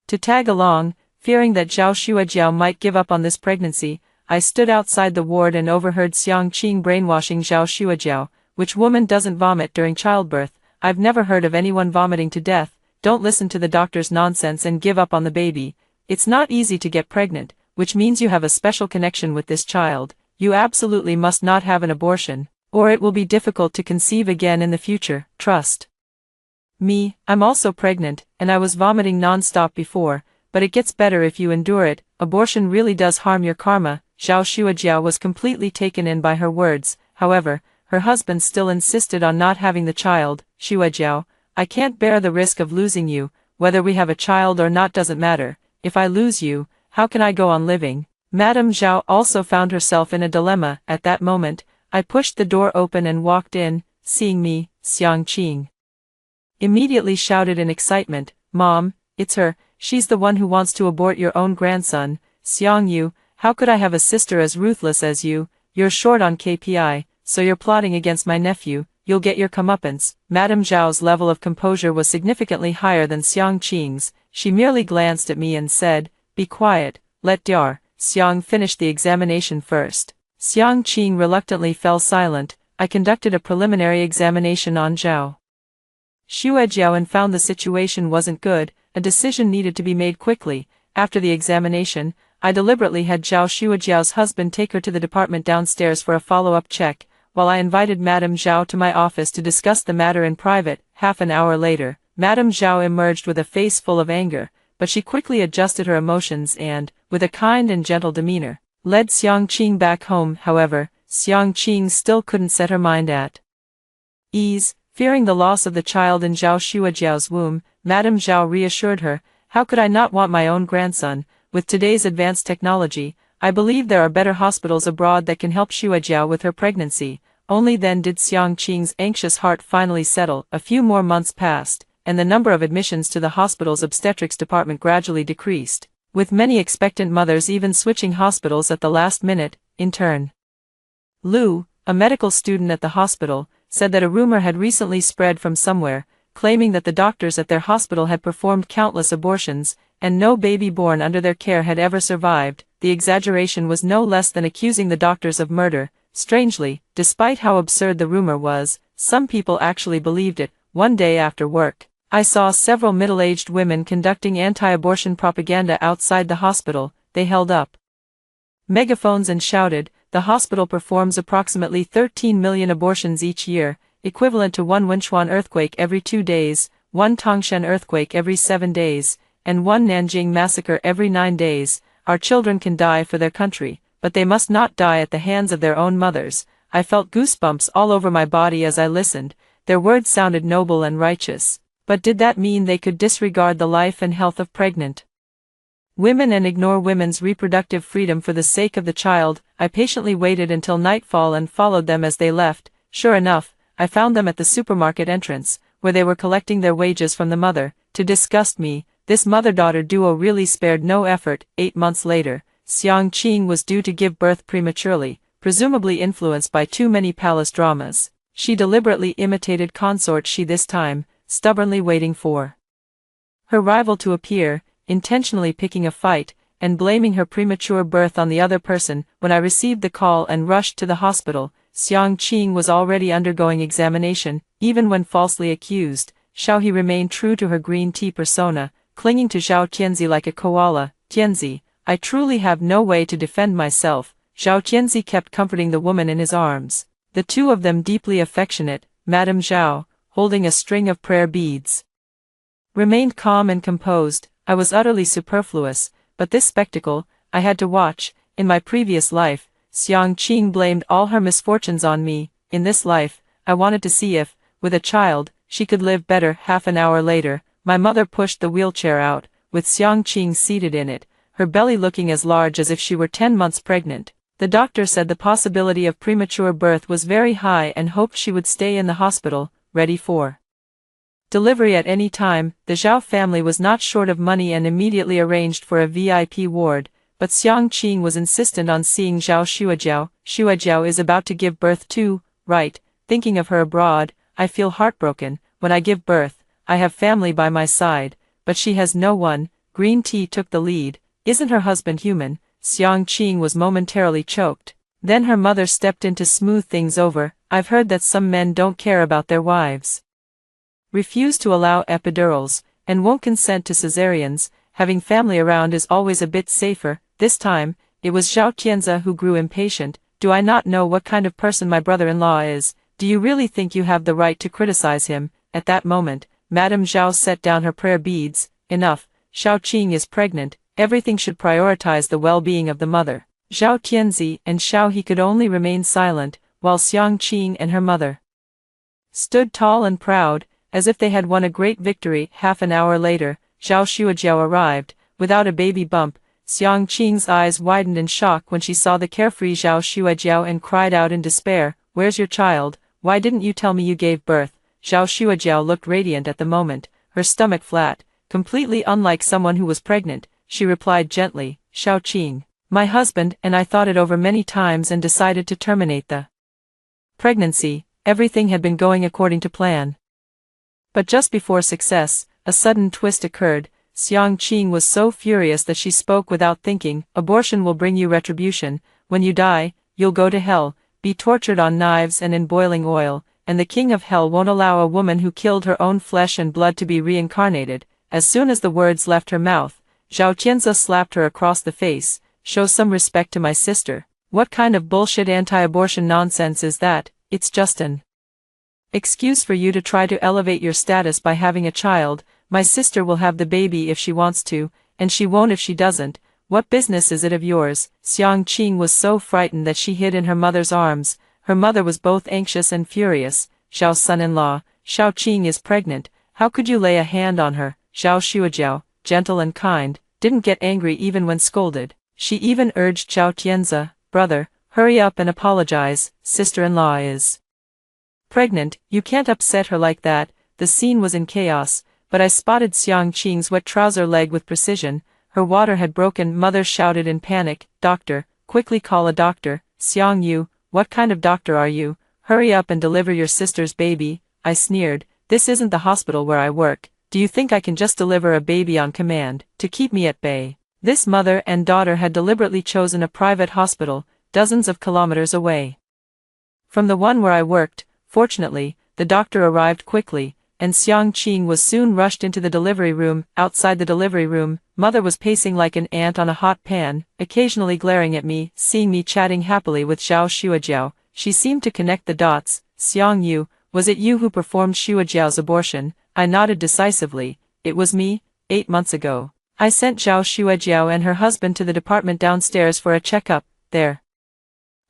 to tag along. Fearing that Zhao Xuejiao might give up on this pregnancy, I stood outside the ward and overheard Xiang Qing brainwashing Zhao Xuejiao. Which woman doesn't vomit during childbirth? I've never heard of anyone vomiting to death. Don't listen to the doctor's nonsense and give up on the baby. It's not easy to get pregnant, which means you have a special connection with this child. You absolutely must not have an abortion, or it will be difficult to conceive again in the future. Trust me, I'm also pregnant, and I was vomiting non-stop before, but it gets better if you endure it. Abortion really does harm your karma. Zhao Xuejiao was completely taken in by her words. However, her husband still insisted on not having the child. Xuejiao, I can't bear the risk of losing you. Whether we have a child or not doesn't matter. If I lose you, how can I go on living? Madame Zhao also found herself in a dilemma. At that moment, I pushed the door open and walked in. Seeing me, Xiang Qing immediately shouted in excitement, Mom, it's her, she's the one who wants to abort your own grandson. Xiang Yu, how could I have a sister as ruthless as you? You're short on KPI, so you're plotting against my nephew. You'll get your comeuppance. Madame Zhao's level of composure was significantly higher than Xiang Qing's. She merely glanced at me and said, Be quiet, let Dr. Xiang finish the examination first. Xiang Qing reluctantly fell silent. I conducted a preliminary examination on Zhao Xuejiao and found the situation wasn't good. A decision needed to be made quickly. After the examination, I deliberately had Zhao Xuejiao's husband take her to the department downstairs for a follow-up check, while I invited Madame Zhao to my office to discuss the matter in private. Half an hour later, Madame Zhao emerged with a face full of anger, but she quickly adjusted her emotions and, with a kind and gentle demeanor, led Xiang Qing back home. However, Xiang Qing still couldn't set her mind at ease. Fearing the loss of the child in Zhao Xuejiao's womb, Madame Zhao reassured her, "How could I not want my own grandson? With today's advanced technology, I believe there are better hospitals abroad that can help Xuejiao with her pregnancy." Only then did Xiang Qing's anxious heart finally settle. A few more months passed, and the number of admissions to the hospital's obstetrics department gradually decreased, with many expectant mothers even switching hospitals at the last minute. In turn, Lu, a medical student at the hospital, said that a rumor had recently spread from somewhere, claiming that the doctors at their hospital had performed countless abortions, and no baby born under their care had ever survived. The exaggeration was no less than accusing the doctors of murder. Strangely, despite how absurd the rumor was, some people actually believed it. One day after work, I saw several middle-aged women conducting anti-abortion propaganda outside the hospital. They held up megaphones and shouted, "The hospital performs approximately 13 million abortions each year, equivalent to one Wenchuan earthquake every 2 days, one Tangshan earthquake every 7 days, and one Nanjing massacre every 9 days. Our children can die for their country, but they must not die at the hands of their own mothers." I felt goosebumps all over my body as I listened. Their words sounded noble and righteous, but did that mean they could disregard the life and health of pregnant women and ignore women's reproductive freedom for the sake of the child? I patiently waited until nightfall and followed them as they left. Sure enough, I found them at the supermarket entrance, where they were collecting their wages from the mother. To disgust me, this mother-daughter duo really spared no effort. 8 months later, Xiang Qing was due to give birth prematurely, presumably influenced by too many palace dramas. She deliberately imitated consort Shi this time, stubbornly waiting for her rival to appear, intentionally picking a fight, and blaming her premature birth on the other person. When I received the call and rushed to the hospital, Xiang Qing was already undergoing examination. Even when falsely accused, Xiao He remained true to her green tea persona, clinging to Zhao Tianzi like a koala. "Tianzi, I truly have no way to defend myself." Zhao Tianzi kept comforting the woman in his arms, the two of them deeply affectionate. Madame Zhao, holding a string of prayer beads, remained calm and composed. I was utterly superfluous, but this spectacle, I had to watch. In my previous life, Xiang Qing blamed all her misfortunes on me. In this life, I wanted to see if, with a child, she could live better. Half an hour later, my mother pushed the wheelchair out, with Xiang Qing seated in it, her belly looking as large as if she were 10 months pregnant. The doctor said the possibility of premature birth was very high and hoped she would stay in the hospital, ready for delivery at any time. The Zhao family was not short of money and immediately arranged for a VIP ward, but Xiang Qing was insistent on seeing Zhao Xuejiao. "Xuejiao is about to give birth too, right? Thinking of her abroad, I feel heartbroken. When I give birth, I have family by my side, but she has no one." Green tea took the lead. "Isn't her husband human?" Xiang Qing was momentarily choked. Then her mother stepped in to smooth things over. "I've heard that some men don't care about their wives, refuse to allow epidurals, and won't consent to cesareans. Having family around is always a bit safer." This time, it was Zhao Tianzi who grew impatient. "Do I not know what kind of person my brother-in-law is? Do you really think you have the right to criticize him?" At that moment, Madame Zhao set down her prayer beads. "Enough, Xiao Qing is pregnant. Everything should prioritize the well-being of the mother." Zhao Tianzi and Xiao He could only remain silent, while Xiang Qing and her mother stood tall and proud, as if they had won a great victory. Half an hour later, Zhao Xuejiao arrived, without a baby bump. Xiang Qing's eyes widened in shock when she saw the carefree Zhao Xuejiao and cried out in despair, "Where's your child? Why didn't you tell me you gave birth?" Zhao Xuejiao looked radiant at the moment, her stomach flat, completely unlike someone who was pregnant. She replied gently, "Xiao Qing, my husband and I thought it over many times and decided to terminate the pregnancy. Everything had been going according to plan. But just before success, a sudden twist occurred." Xiang Qing was so furious that she spoke without thinking. "Abortion will bring you retribution. When you die, you'll go to hell, be tortured on knives and in boiling oil, and the king of hell won't allow a woman who killed her own flesh and blood to be reincarnated." As soon as the words left her mouth, Zhao Tianzi slapped her across the face. "Show some respect to my sister. What kind of bullshit anti-abortion nonsense is that? It's just an excuse for you to try to elevate your status by having a child. My sister will have the baby if she wants to, and she won't if she doesn't. What business is it of yours? Xiang Qing was so frightened that she hid in her mother's arms. Her mother was both anxious and furious. Zhao's son-in-law, Xiao Qing is pregnant. How could you lay a hand on her? Zhao Xuejiao, gentle and kind, didn't get angry even when scolded. She even urged Zhao Tianzi, brother, hurry up and apologize, sister-in-law is pregnant, you can't upset her like that. The scene was in chaos, but I spotted Xiang Qing's wet trouser leg with precision. Her water had broken. Mother shouted in panic, doctor, quickly call a doctor. Xiang Yu, what kind of doctor are you? Hurry up and deliver your sister's baby. I sneered, this isn't the hospital where I work. Do you think I can just deliver a baby on command, to keep me at bay? This mother and daughter had deliberately chosen a private hospital, dozens of kilometers away from the one where I worked. Fortunately, the doctor arrived quickly, and Xiang Qing was soon rushed into the delivery room. Outside the delivery room, mother was pacing like an ant on a hot pan, occasionally glaring at me. Seeing me chatting happily with Zhao Xuejiao, she seemed to connect the dots. Xiang Yu, was it you who performed Xuejiao's abortion? I nodded decisively. It was me, 8 months ago. I sent Zhao Xuejiao and her husband to the department downstairs for a checkup. There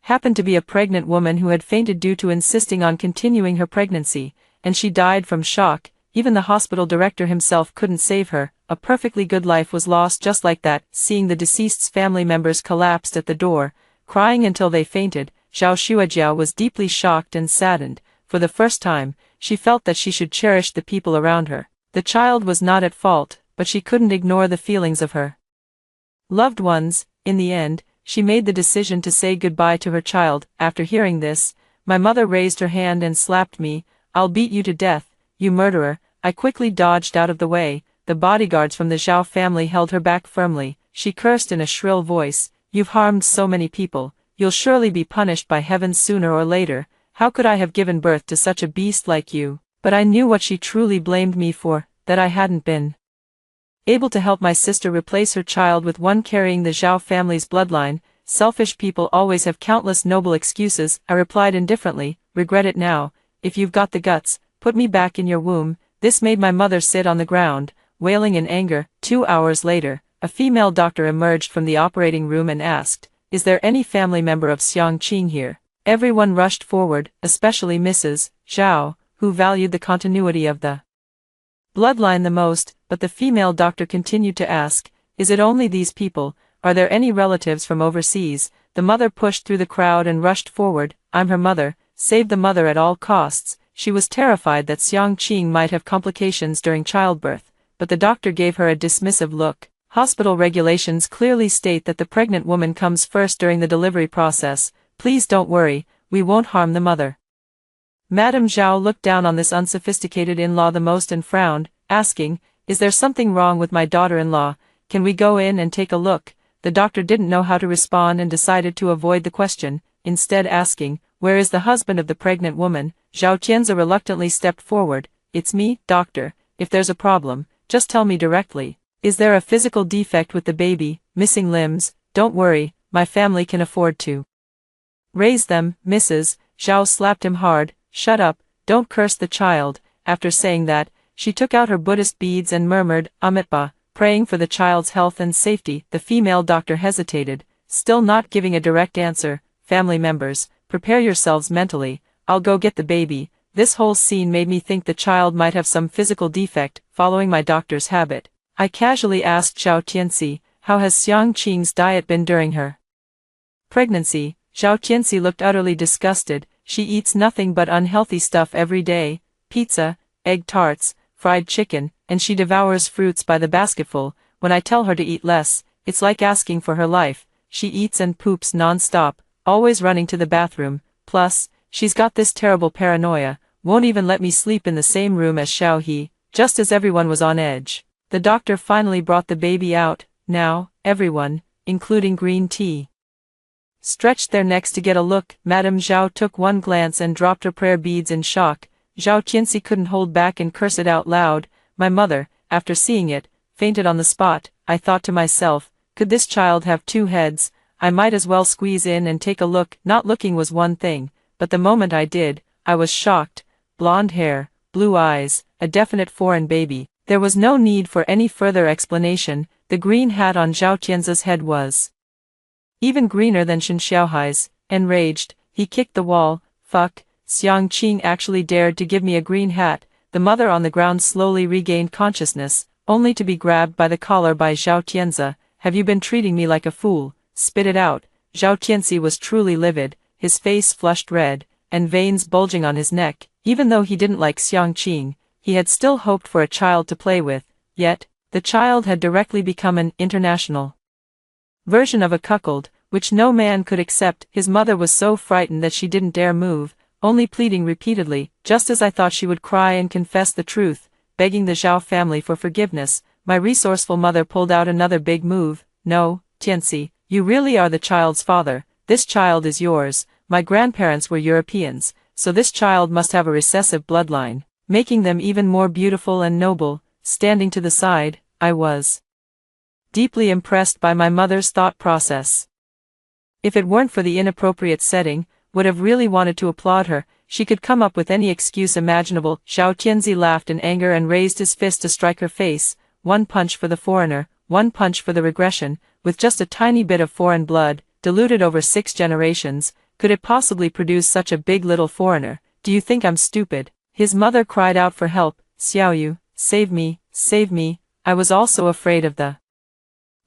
happened to be a pregnant woman who had fainted due to insisting on continuing her pregnancy, and she died from shock. Even the hospital director himself couldn't save her. A perfectly good life was lost just like that. Seeing the deceased's family members collapsed at the door, crying until they fainted, Zhao Xuejiao was deeply shocked and saddened. For the first time, she felt that she should cherish the people around her. The child was not at fault, but she couldn't ignore the feelings of her loved ones. In the end, she made the decision to say goodbye to her child. After hearing this, my mother raised her hand and slapped me. I'll beat you to death, you murderer. I quickly dodged out of the way. The bodyguards from the Zhao family held her back firmly. She cursed in a shrill voice, you've harmed so many people, you'll surely be punished by heaven sooner or later. How could I have given birth to such a beast like you? But I knew what she truly blamed me for, that I hadn't been able to help my sister replace her child with one carrying the Zhao family's bloodline. Selfish people always have countless noble excuses. I replied indifferently, regret it now. If you've got the guts, put me back in your womb. This made my mother sit on the ground, wailing in anger. 2 hours later, a female doctor emerged from the operating room and asked, is there any family member of Xiang Qing here? Everyone rushed forward, especially Mrs. Zhao, who valued the continuity of the bloodline the most, but the female doctor continued to ask, is it only these people? Are there any relatives from overseas? The mother pushed through the crowd and rushed forward. I'm her mother. Save the mother at all costs. She was terrified that Xiang Qing might have complications during childbirth, but the doctor gave her a dismissive look. Hospital regulations clearly state that the pregnant woman comes first during the delivery process. Please don't worry, we won't harm the mother. Madame Zhao looked down on this unsophisticated in-law the most and frowned, asking, is there something wrong with my daughter-in-law? Can we go in and take a look? The doctor didn't know how to respond and decided to avoid the question, instead asking, where is the husband of the pregnant woman? Zhao Tianzi reluctantly stepped forward. It's me, doctor. If there's a problem, just tell me directly. Is there a physical defect with the baby, missing limbs? Don't worry, my family can afford to raise them. Mrs. Zhao slapped him hard. Shut up, don't curse the child. After saying that, she took out her Buddhist beads and murmured, Amitabha, praying for the child's health and safety. The female doctor hesitated, still not giving a direct answer. Family members, prepare yourselves mentally, I'll go get the baby. This whole scene made me think the child might have some physical defect. Following my doctor's habit, I casually asked Zhao Tianzi, how has Xiang Qing's diet been during her pregnancy? Zhao Tianzi looked utterly disgusted. She eats nothing but unhealthy stuff every day, pizza, egg tarts, fried chicken, and she devours fruits by the basketful. When I tell her to eat less, it's like asking for her life. She eats and poops non-stop, always running to the bathroom. Plus, she's got this terrible paranoia, won't even let me sleep in the same room as Xiao He. Just as everyone was on edge, the doctor finally brought the baby out. Now, everyone, including green tea, stretched their necks to get a look. Madame Zhao took one glance and dropped her prayer beads in shock. Zhao Tianzi couldn't hold back and curse it out loud. My mother, after seeing it, fainted on the spot. I thought to myself, could this child have 2 heads? I might as well squeeze in and take a look. Not looking was one thing, but the moment I did, I was shocked. blonde hair, blue eyes, a definite foreign baby. There was no need for any further explanation. The green hat on Zhao Tianzi's head was even greener than Shen Xiaohai's. Enraged, he kicked the wall. Fuck, Xiang Qing actually dared to give me a green hat. The mother on the ground slowly regained consciousness, only to be grabbed by the collar by Zhao Tianzi. Have you been treating me like a fool? Spit it out. Zhao Tianzi was truly livid, his face flushed red, and veins bulging on his neck. Even though he didn't like Xiang Qing, he had still hoped for a child to play with, yet, the child had directly become an international version of a cuckold, which no man could accept. His mother was so frightened that she didn't dare move, only pleading repeatedly. Just as I thought she would cry and confess the truth, begging the Zhao family for forgiveness, my resourceful mother pulled out another big move. No, Tianzi, you really are the child's father. This child is yours. My grandparents were Europeans, so this child must have a recessive bloodline, making them even more beautiful and noble. Standing to the side, I was deeply impressed by my mother's thought process. If it weren't for the inappropriate setting, would have really wanted to applaud her. She could come up with any excuse imaginable. Zhao Tianzi laughed in anger and raised his fist to strike her face. One punch for the foreigner, one punch for the regression. With just a tiny bit of foreign blood, diluted over 6 generations, could it possibly produce such a big little foreigner? Do you think I'm stupid? His mother cried out for help. Xiaoyu, save me, save me. I was also afraid of the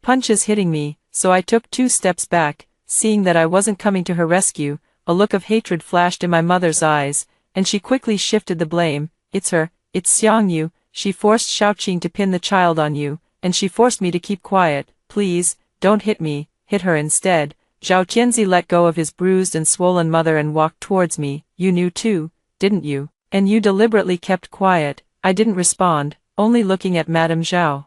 punches hitting me, so I took 2 steps back. Seeing that I wasn't coming to her rescue, a look of hatred flashed in my mother's eyes, and she quickly shifted the blame. It's her, it's Xiangyu. She forced Xiaoqing to pin the child on you, and she forced me to keep quiet. Please, don't hit me, hit her instead. Zhao Tianzi let go of his bruised and swollen mother and walked towards me. You knew too, didn't you? And you deliberately kept quiet. I didn't respond, only looking at Madame Zhao.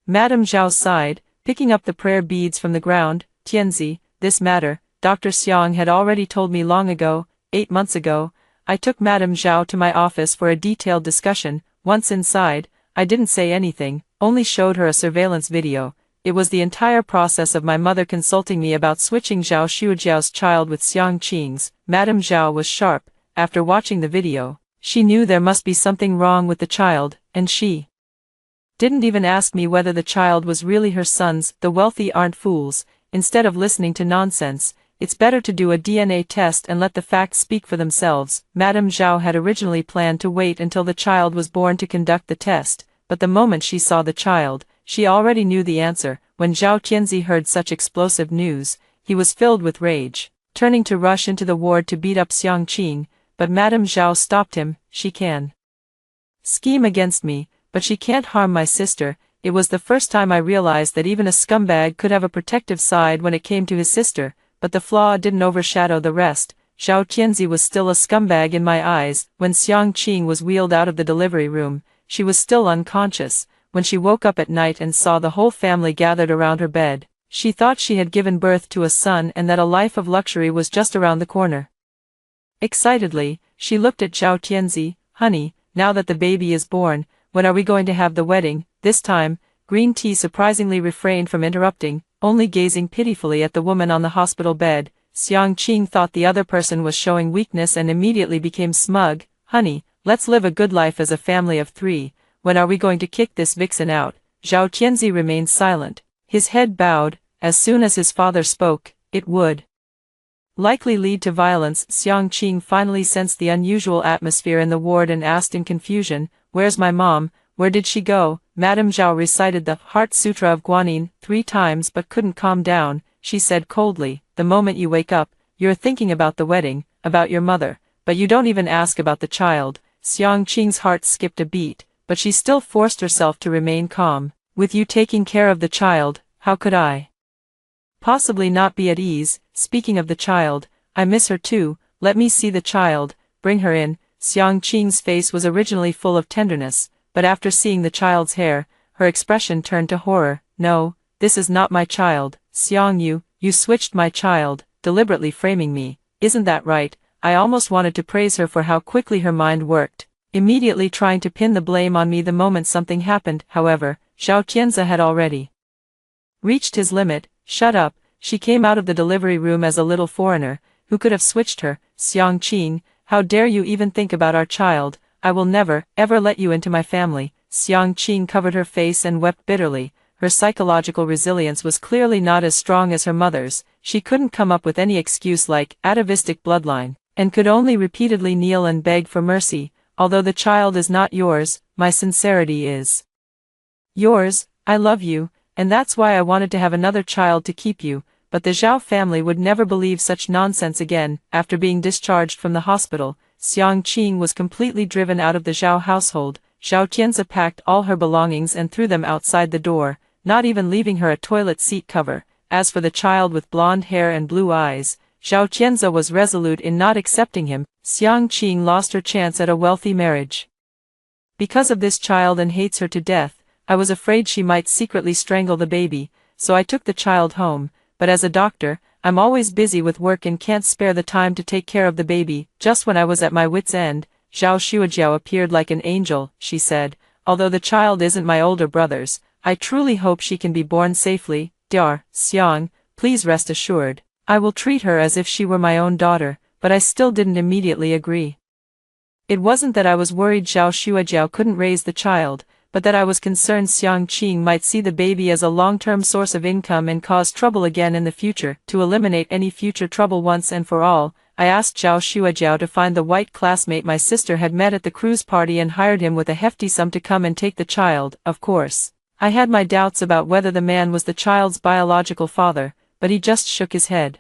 Madame Zhao sighed, picking up the prayer beads from the ground. Tianzi, this matter, Dr. Xiang had already told me long ago. 8 months ago, I took Madame Zhao to my office for a detailed discussion. Once inside, I didn't say anything, only showed her a surveillance video. It was the entire process of my mother consulting me about switching Zhao Shujiao's child with Xiang Qing's. Madame Zhao was sharp. After watching the video, she knew there must be something wrong with the child, and she didn't even ask me whether the child was really her son's. The wealthy aren't fools. Instead of listening to nonsense, it's better to do a DNA test and let the facts speak for themselves. Madame Zhao had originally planned to wait until the child was born to conduct the test, but the moment she saw the child, she already knew the answer. When Zhao Tianzi heard such explosive news, he was filled with rage, turning to rush into the ward to beat up Xiang Qing, but Madame Zhao stopped him. She can scheme against me, but she can't harm my sister. It was the first time I realized that even a scumbag could have a protective side when it came to his sister, but the flaw didn't overshadow the rest. Zhao Tianzi was still a scumbag in my eyes. When Xiang Qing was wheeled out of the delivery room, she was still unconscious. When she woke up at night and saw the whole family gathered around her bed, she thought she had given birth to a son and that a life of luxury was just around the corner. Excitedly, she looked at Zhao Tianzi. Honey, now that the baby is born, when are we going to have the wedding? This time, Green Tea surprisingly refrained from interrupting, only gazing pitifully at the woman on the hospital bed. Xiang Qing thought the other person was showing weakness and immediately became smug. Honey, let's live a good life as a family of 3. When are we going to kick this vixen out? Zhao Tianzi remained silent, his head bowed. As soon as his father spoke, it would likely lead to violence. Xiang Qing finally sensed the unusual atmosphere in the ward and asked in confusion, "Where's my mom? Where did she go?" Madame Zhao recited the Heart Sutra of Guanyin 3 times but couldn't calm down. She said coldly, "The moment you wake up, you're thinking about the wedding, about your mother, but you don't even ask about the child." Xiang Qing's heart skipped a beat, but she still forced herself to remain calm. "With you taking care of the child, how could I possibly not be at ease? Speaking of the child, I miss her too. Let me see the child, bring her in." Xiang Qing's face was originally full of tenderness, but after seeing the child's hair, her expression turned to horror. "No, this is not my child. Xiang, you switched my child, deliberately framing me. Isn't that right?" I almost wanted to praise her for how quickly her mind worked, immediately trying to pin the blame on me the moment something happened. However, Zhao Tianzi had already reached his limit. "Shut up." She came out of the delivery room as a little foreigner, who could have switched her. Xiang Qing, How dare you even think about our child? I will never, ever let you into my family." Xiang Qing covered her face and wept bitterly. Her psychological resilience was clearly not as strong as her mother's. She couldn't come up with any excuse like atavistic bloodline, and could only repeatedly kneel and beg for mercy. "Although the child is not yours, my sincerity is yours. I love you, and that's why I wanted to have another child to keep you." But the Zhao family would never believe such nonsense again. After being discharged from the hospital, Xiang Qing was completely driven out of the Zhao household. Zhao Tianzi packed all her belongings and threw them outside the door, not even leaving her a toilet seat cover. As for the child with blonde hair and blue eyes, Zhao Tianzi was resolute in not accepting him. Xiang Qing lost her chance at a wealthy marriage because of this child and hates her to death. I was afraid she might secretly strangle the baby, so I took the child home. But as a doctor, I'm always busy with work and can't spare the time to take care of the baby. Just when I was at my wit's end, Zhao Xuejiao appeared like an angel, she said. "Although the child isn't my older brother's, I truly hope she can be born safely. Dar, Xiang, please rest assured, I will treat her as if she were my own daughter." But I still didn't immediately agree. It wasn't that I was worried Zhao Xuejiao couldn't raise the child, but that I was concerned Xiang Qing might see the baby as a long-term source of income and cause trouble again in the future. To eliminate any future trouble once and for all, I asked Zhao Xuejiao to find the white classmate my sister had met at the cruise party and hired him with a hefty sum to come and take the child. Of course, I had my doubts about whether the man was the child's biological father, but he just shook his head.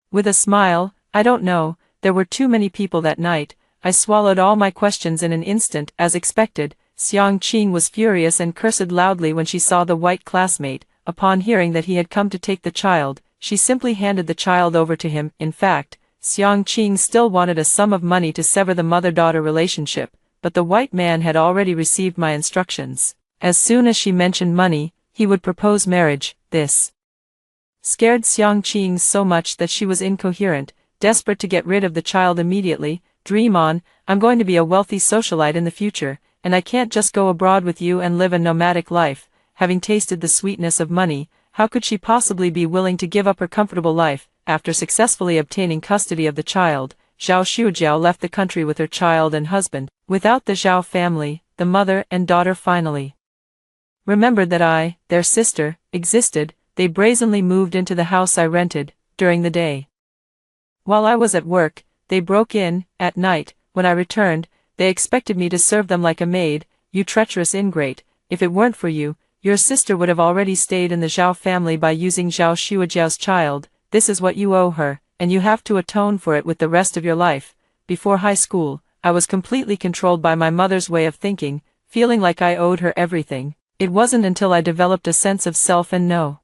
With a smile, "I don't know, there were too many people that night." I swallowed all my questions in an instant. As expected, Xiang Qing was furious and cursed loudly when she saw the white classmate. Upon hearing that he had come to take the child, she simply handed the child over to him. In fact, Xiang Qing still wanted a sum of money to sever the mother-daughter relationship, but the white man had already received my instructions. As soon as she mentioned money, he would propose marriage. This scared Xiang Qing so much that she was incoherent, desperate to get rid of the child immediately. "Dream on, I'm going to be a wealthy socialite in the future, and I can't just go abroad with you and live a nomadic life." Having tasted the sweetness of money, how could she possibly be willing to give up her comfortable life? After successfully obtaining custody of the child, Zhao Xuejiao left the country with her child and husband. Without the Zhao family, the mother and daughter finally remembered that I, their sister, existed. They brazenly moved into the house I rented. During the day, while I was at work, they broke in. At night, when I returned, they expected me to serve them like a maid. "You treacherous ingrate, if it weren't for you, your sister would have already stayed in the Zhao family by using Zhao Xuejiao's child. This is what you owe her, and you have to atone for it with the rest of your life." Before high school, I was completely controlled by my mother's way of thinking, feeling like I owed her everything. It wasn't until I developed a sense of self and no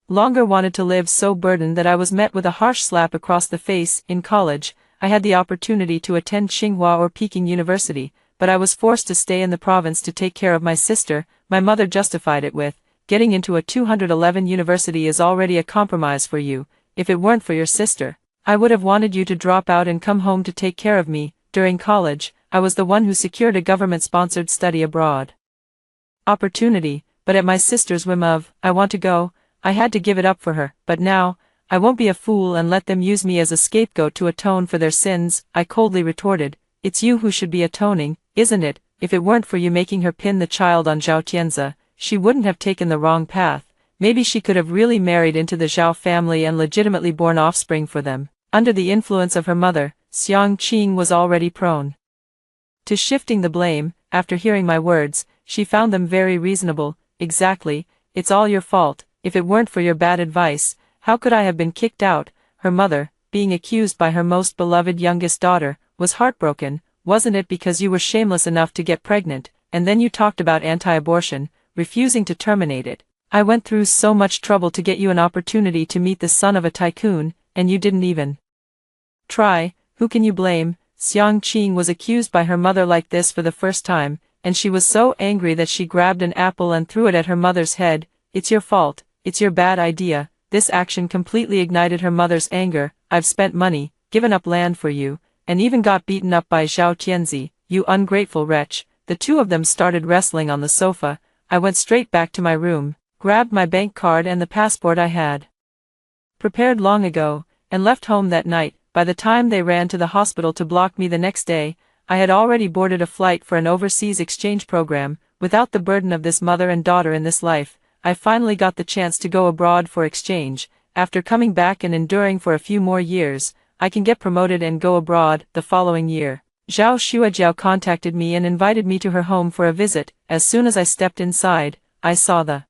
longer wanted to live so burdened that I was met with a harsh slap across the face. In college, I had the opportunity to attend Tsinghua or Peking University, but I was forced to stay in the province to take care of my sister. My mother justified it with, "Getting into a 211 university is already a compromise for you. If it weren't for your sister, I would have wanted you to drop out and come home to take care of me." During college, I was the one who secured a government-sponsored study abroad opportunity, but at my sister's whim of, "I want to go," I had to give it up for her. "But now, I won't be a fool and let them use me as a scapegoat to atone for their sins," I coldly retorted. "It's you who should be atoning, isn't it? If it weren't for you making her pin the child on Zhao Tianzi, she wouldn't have taken the wrong path. Maybe she could have really married into the Zhao family and legitimately born offspring for them." Under the influence of her mother, Xiang Qing was already prone to shifting the blame. After hearing my words, she found them very reasonable. "Exactly, it's all your fault. If it weren't for your bad advice, how could I have been kicked out?" Her mother, being accused by her most beloved youngest daughter, was heartbroken. "Wasn't it because you were shameless enough to get pregnant, and then you talked about anti-abortion, refusing to terminate it? I went through so much trouble to get you an opportunity to meet the son of a tycoon, and you didn't even try. Who can you blame?" Xiang Qing was accused by her mother like this for the first time, and she was so angry that she grabbed an apple and threw it at her mother's head. "It's your fault. It's your bad idea." This action completely ignited her mother's anger. "I've spent money, given up land for you, and even got beaten up by Zhao Tianzi, you ungrateful wretch." The two of them started wrestling on the sofa. I went straight back to my room, grabbed my bank card and the passport I had prepared long ago, and left home that night. by the time they ran to the hospital to block me the next day, I had already boarded a flight for an overseas exchange program. Without the burden of this mother and daughter in this life, I finally got the chance to go abroad for exchange. After coming back and enduring for a few more years, I can get promoted and go abroad the following year. Zhao Shuajiao contacted me and invited me to her home for a visit. As soon as I stepped inside, I saw the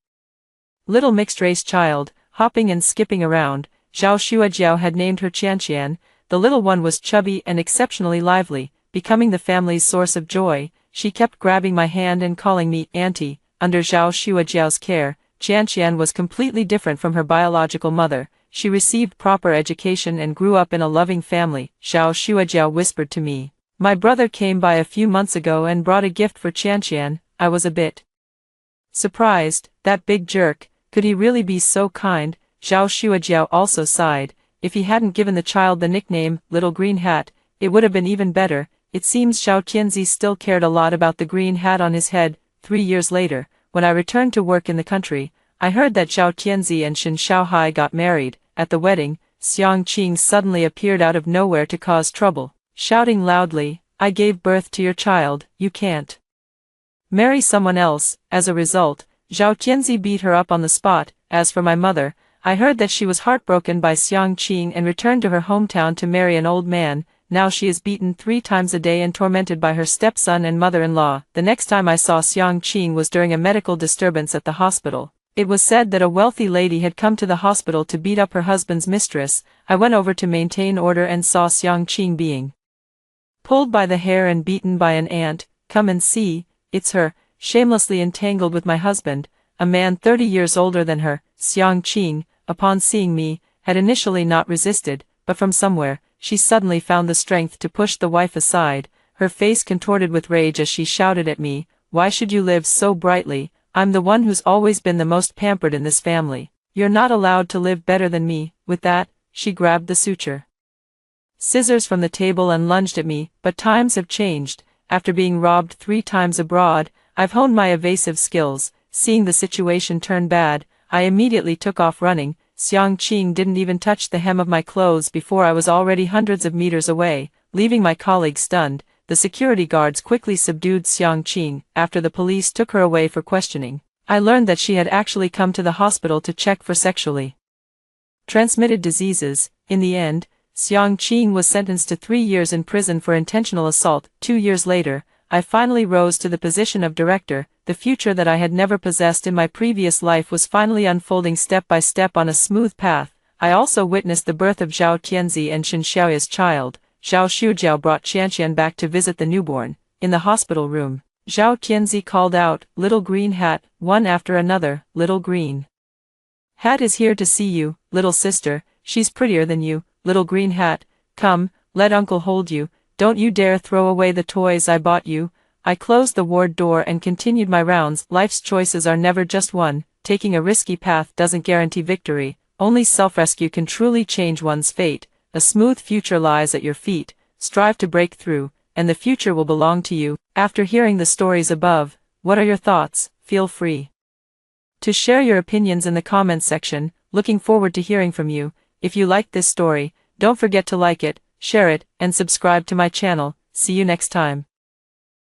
little mixed-race child, hopping and skipping around. Zhao Shuajiao had named her Qianqian. The little one was chubby and exceptionally lively, becoming the family's source of joy. She kept grabbing my hand and calling me auntie. Under Zhao Shuajiao's care, Qianqian was completely different from her biological mother. She received proper education and grew up in a loving family. Zhao Shuajiao whispered to me, "My brother came by a few months ago and brought a gift for Qianqian." I was a bit surprised. That big jerk, could he really be so kind? Zhao Shuajiao also sighed. If he hadn't given the child the nickname, Little Green Hat, it would have been even better. It seems Zhao Tianzi still cared a lot about the green hat on his head. 3 years later, when I returned to work in the country, I heard that Zhao Tianzi and Xin Shaohai got married. At the wedding, Xiang Qing suddenly appeared out of nowhere to cause trouble, shouting loudly, "I gave birth to your child, you can't marry someone else." As a result, Zhao Tianzi beat her up on the spot. As for my mother, I heard that she was heartbroken by Xiang Qing and returned to her hometown to marry an old man. Now she is beaten 3 times a day and tormented by her stepson and mother-in-law. The next time I saw Xiang Qing was during a medical disturbance at the hospital. It was said that a wealthy lady had come to the hospital to beat up her husband's mistress. I went over to maintain order and saw Xiang Qing being pulled by the hair and beaten by an ant. "Come and see, it's her, shamelessly entangled with my husband, a man 30 years older than her." Xiang Qing, upon seeing me, had initially not resisted, but from somewhere, she suddenly found the strength to push the wife aside. Her face contorted with rage as she shouted at me, "Why should you live so brightly? I'm the one who's always been the most pampered in this family. You're not allowed to live better than me." With that, she grabbed the suture scissors from the table and lunged at me. But times have changed. After being robbed 3 times abroad, I've honed my evasive skills. Seeing the situation turn bad, I immediately took off running. Xiang Qing didn't even touch the hem of my clothes before I was already hundreds of meters away, leaving my colleague stunned. The security guards quickly subdued Xiang Qing. After the police took her away for questioning, I learned that she had actually come to the hospital to check for sexually transmitted diseases. In the end, Xiang Qing was sentenced to 3 years in prison for intentional assault. 2 years later, I finally rose to the position of director. The future that I had never possessed in my previous life was finally unfolding step by step on a smooth path. I also witnessed the birth of Zhao Tianzi and Xin Xiaoya's child. Zhao Shujiao brought Qianqian back to visit the newborn. In the hospital room, Zhao Tianzi called out, "Little Green Hat," one after another. "Little Green Hat is here to see you, little sister. She's prettier than you, Little Green Hat. Come, let uncle hold you. Don't you dare throw away the toys I bought you." I closed the ward door and continued my rounds. Life's choices are never just one. Taking a risky path doesn't guarantee victory. Only self-rescue can truly change one's fate. A smooth future lies at your feet. Strive to break through, and the future will belong to you. After hearing the stories above, what are your thoughts? Feel free to share your opinions in the comments section. Looking forward to hearing from you. If you liked this story, don't forget to like it, share it, and subscribe to my channel. See you next time.